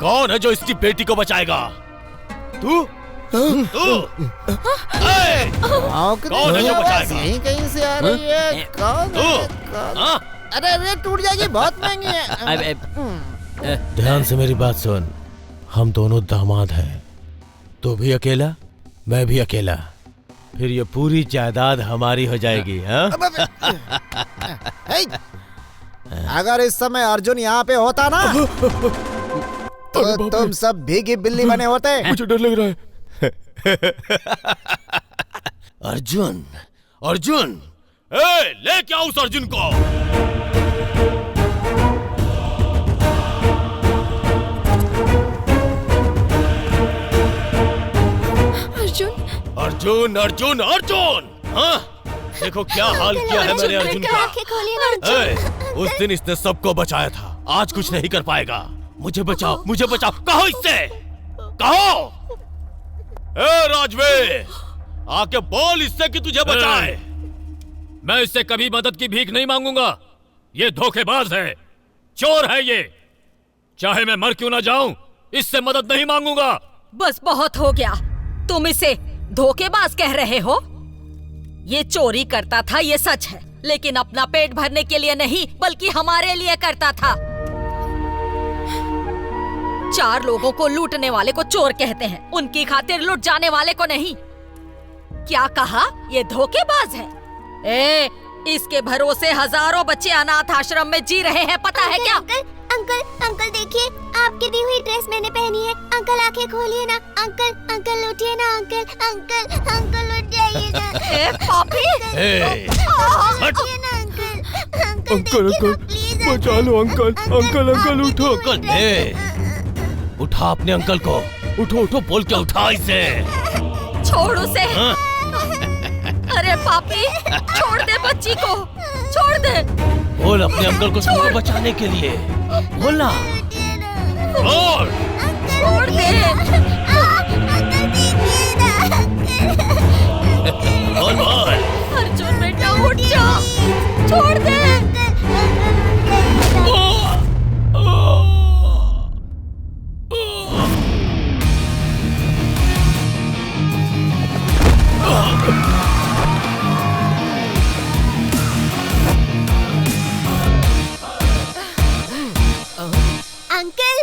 कौन है जो इसकी बेटी को बचाएगा? तू? तू? कौन है जो बचाएगा? यहीं कहीं से आ रही है। कौन तू? है? अरे अरे टूट जाएगी, बहुत महंगी है। ध्यान से मेरी बात सुन। हम दोनों दामाद हैं। तू भी अकेला, मैं भी अकेला। फिर ये पूरी जायदाद हमारी हो जाएगी। हाँ? अगर इस समय अर्जुन यहाँ पे होता ना तो तुम सब भीगी बिल्ली बने होते। मुझे डर लग रहा है। अर्जुन, अर्जुन, ले क्या उस अर्जुन को? अर्जुन, अर्जुन, अर्जुन, अर्जुन! हाँ? देखो क्या हाल किया है मेरे अर्जुन का। उस दिन इसने सबको बचाया था, आज कुछ नहीं कर पाएगा। मुझे बचाओ, मुझे बचाओ। कहो इससे, कहो। राजवीर, आके बोल इससे कि तुझे बचाए। मैं इससे कभी मदद की भीख नहीं मांगूंगा। ये धोखेबाज है, चोर है ये। चाहे मैं मर क्यों ना जाऊं, इससे मदद नहीं मांगूंगा। बस बहुत हो गया। तुम इसे धोखेबाज कह रहे हो? ये चोरी करता था, ये सच है, लेकिन अपना पेट भरने के लिए नहीं, बल्कि हमारे लिए करता था। 4 लोगों को लूटने वाले को चोर कहते हैं, उनकी खातिर लूट जाने वाले को नहीं। क्या कहा? ये धोखेबाज है। इसके भरोसे हजारों बच्चे अनाथ आश्रम में जी रहे हैं, पता है क्या? अंकल देखिए, आपकी दी हुई ड्रेस मैंने पहनी है। अंकल आंखें खोलिए ना। अंकल उठिए ना। अंकल उठ जाइए ना। पापी, उठिए ना अंकल। अंकल, बचा लो अंकल। अंकल उठो। उठा अपने अंकल को। उठो, बोल के उठा इसे। छोड़ उसे। अरे पापी, छोड़ दे बच्ची को, छोड़ दे। बोल अपने अंकल को तुमको बचाने के लिए। बोलना। बोल। छोड़ दे। बोल। अर्जुन बेटा उठ जा, छोड़ दे। अंकल,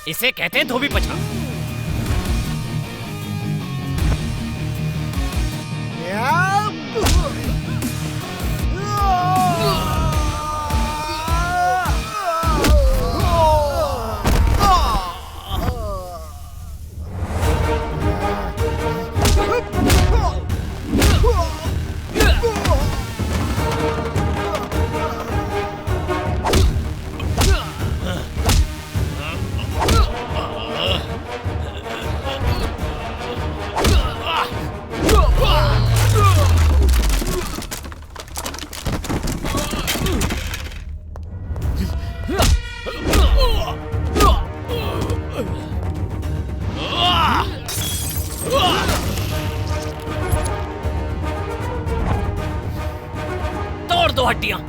इसे कहते हैं धोबी पछा। तोड़ दो हड्डियां।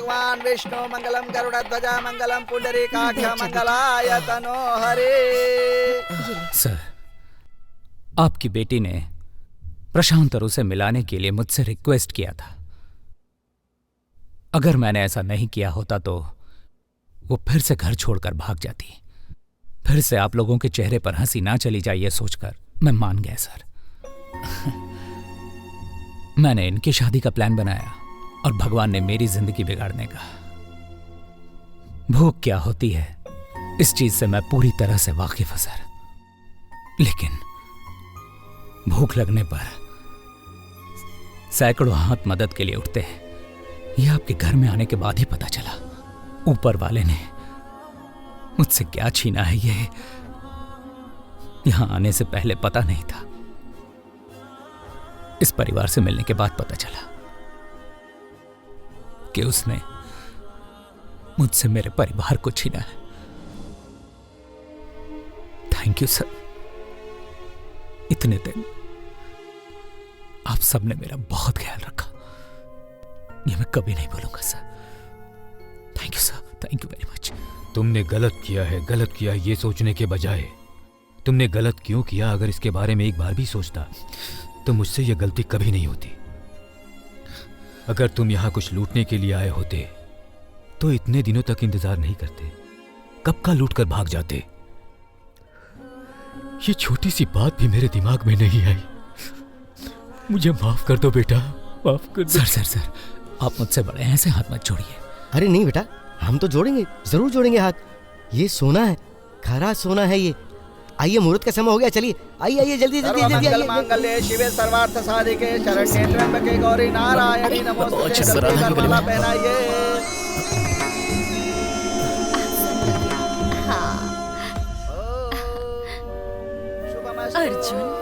भगवान विष्णु मंगलम गरुड़ध्वजा मंगलम पुंडरीकाक्ष मंगलाय तनो हरे। सर, आपकी बेटी ने प्रशांत और उसे मिलाने के लिए मुझसे रिक्वेस्ट किया था। अगर मैंने ऐसा नहीं किया होता तो वो फिर से घर छोड़कर भाग जाती। फिर से आप लोगों के चेहरे पर हंसी ना चली जाए ये सोचकर मैं मान गया सर। मैंने इनकी शादी का प्लान बनाया और भगवान ने मेरी जिंदगी बिगाड़ने का। भूख क्या होती है इस चीज से मैं पूरी तरह से वाकिफ हूं सर, लेकिन भूख लगने पर सैकड़ों हाथ मदद के लिए उठते हैं। यह आपके घर में आने के बाद ही पता चला। ऊपर वाले ने मुझसे क्या छीना है ये यहां आने से पहले पता नहीं था। इस परिवार से मिलने के बाद पता चला कि उसने मुझसे मेरे परिवार को छीना है। Thank you sir. इतने दिन आप सबने मेरा बहुत ख्याल रखा, ये मैं कभी नहीं भूलूंगा sir. Thank you sir, thank you very much. तुमने गलत किया है, गलत किया ये सोचने के बजाय तुमने गलत क्यों किया अगर इसके बारे में एक बार भी सोचता तो मुझसे यह गलती कभी नहीं होती। अगर तुम यहां कुछ लूटने के लिए आए होते तो इतने दिनों तक इंतजार नहीं करते, कब का लूट कर भाग जाते। ये छोटी सी बात भी मेरे दिमाग में नहीं आई। मुझे माफ कर दो बेटा, माफ कर दो। सर, आप मुझसे बड़े हैं, ऐसे हाथ मत जोड़िए। अरे नहीं बेटा, हम तो जोड़ेंगे, जरूर जोड़ेंगे हाथ। ये सोना है, खरा सोना है ये। आइए, मुहूर्त का समय हो गया, चलिए आइए जल्दी सर्वमंगल मांगल्ये शिवे सर्वार्थ साधिके शरण्ये त्र्यंबके गौरी नारायणी नमोस्तुते। वरमाला पहनाइए। अर्जुन,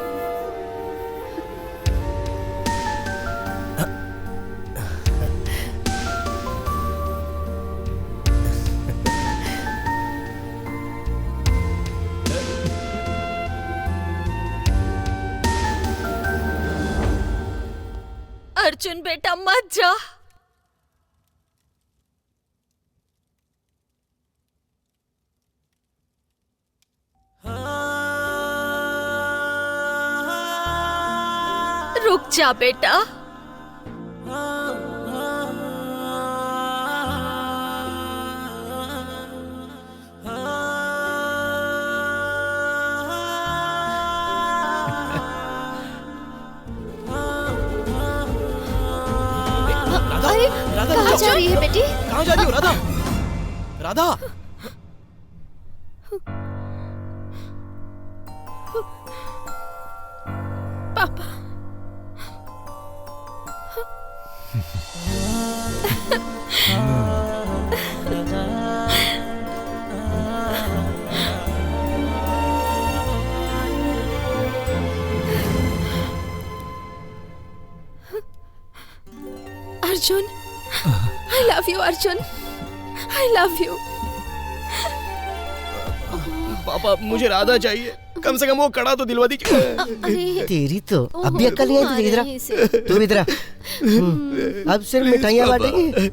अर्जुन बेटा मत जा। रुक जा बेटा। कहाँ जा रही है बेटी? कहाँ जा रही हो राधा? राधा, पापा। Arjun, I love you Arjun, I love you। पापा मुझे राधा चाहिए, कम से कम वो कड़ा तो दिलवा दीजिए। तेरी तो अब भी अक्ल नहीं आई। इधर तुम इधर अब सिर्फ मिठाइयाँ बांटेंगे।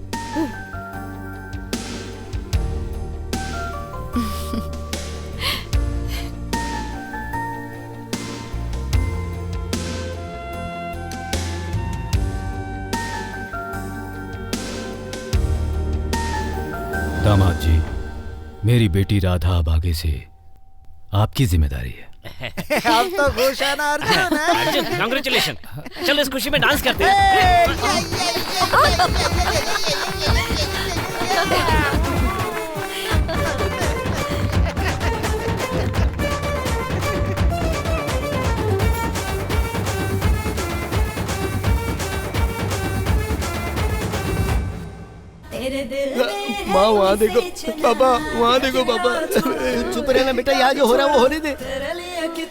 दामाद जी, मेरी बेटी राधा अब आगे से आपकी जिम्मेदारी है। अब तो खुश है ना अर्जुन? अर्जुन, कांग्रेचुलेशन। चलो इस खुशी में डांस करते हैं। माँ वहाँ देखो, पापा वहाँ देखो पापा। चुप रहना बेटा, यहाँ जो हो रहा है वो होने दे।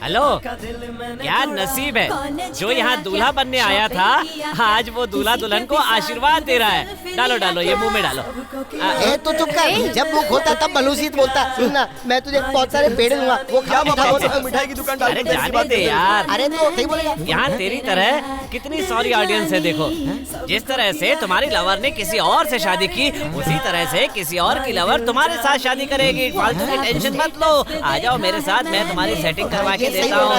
हेलो, क्या नसीब है जो यहाँ दूल्हा बनने आया था, आज वो दूल्हा दुल्हन को आशीर्वाद दे रहा है। डालो डालो, ये मुंह में डालो। ए तो चुप कर, जब मुंह खोलता तब बलूसीत बोलता। सुनना, मैं तुझे बहुत सारे पेड़ दूंगा, वो खा मिठाई की दुकान अरे जाने दे यार। अरे तो सही बोलेगा। यहाँ तेरी तरह कितनी सॉरी ऑडियंस है। देखो, जिस तरह से तुम्हारी लवर ने किसी और से शादी की, उसी तरह से किसी और की लवर तुम्हारे साथ शादी करेगी। फालतू की टेंशन मत लो, आ जाओ मेरे साथ, मैं तुम्हारी सेटिंग करवा के देता हूँ।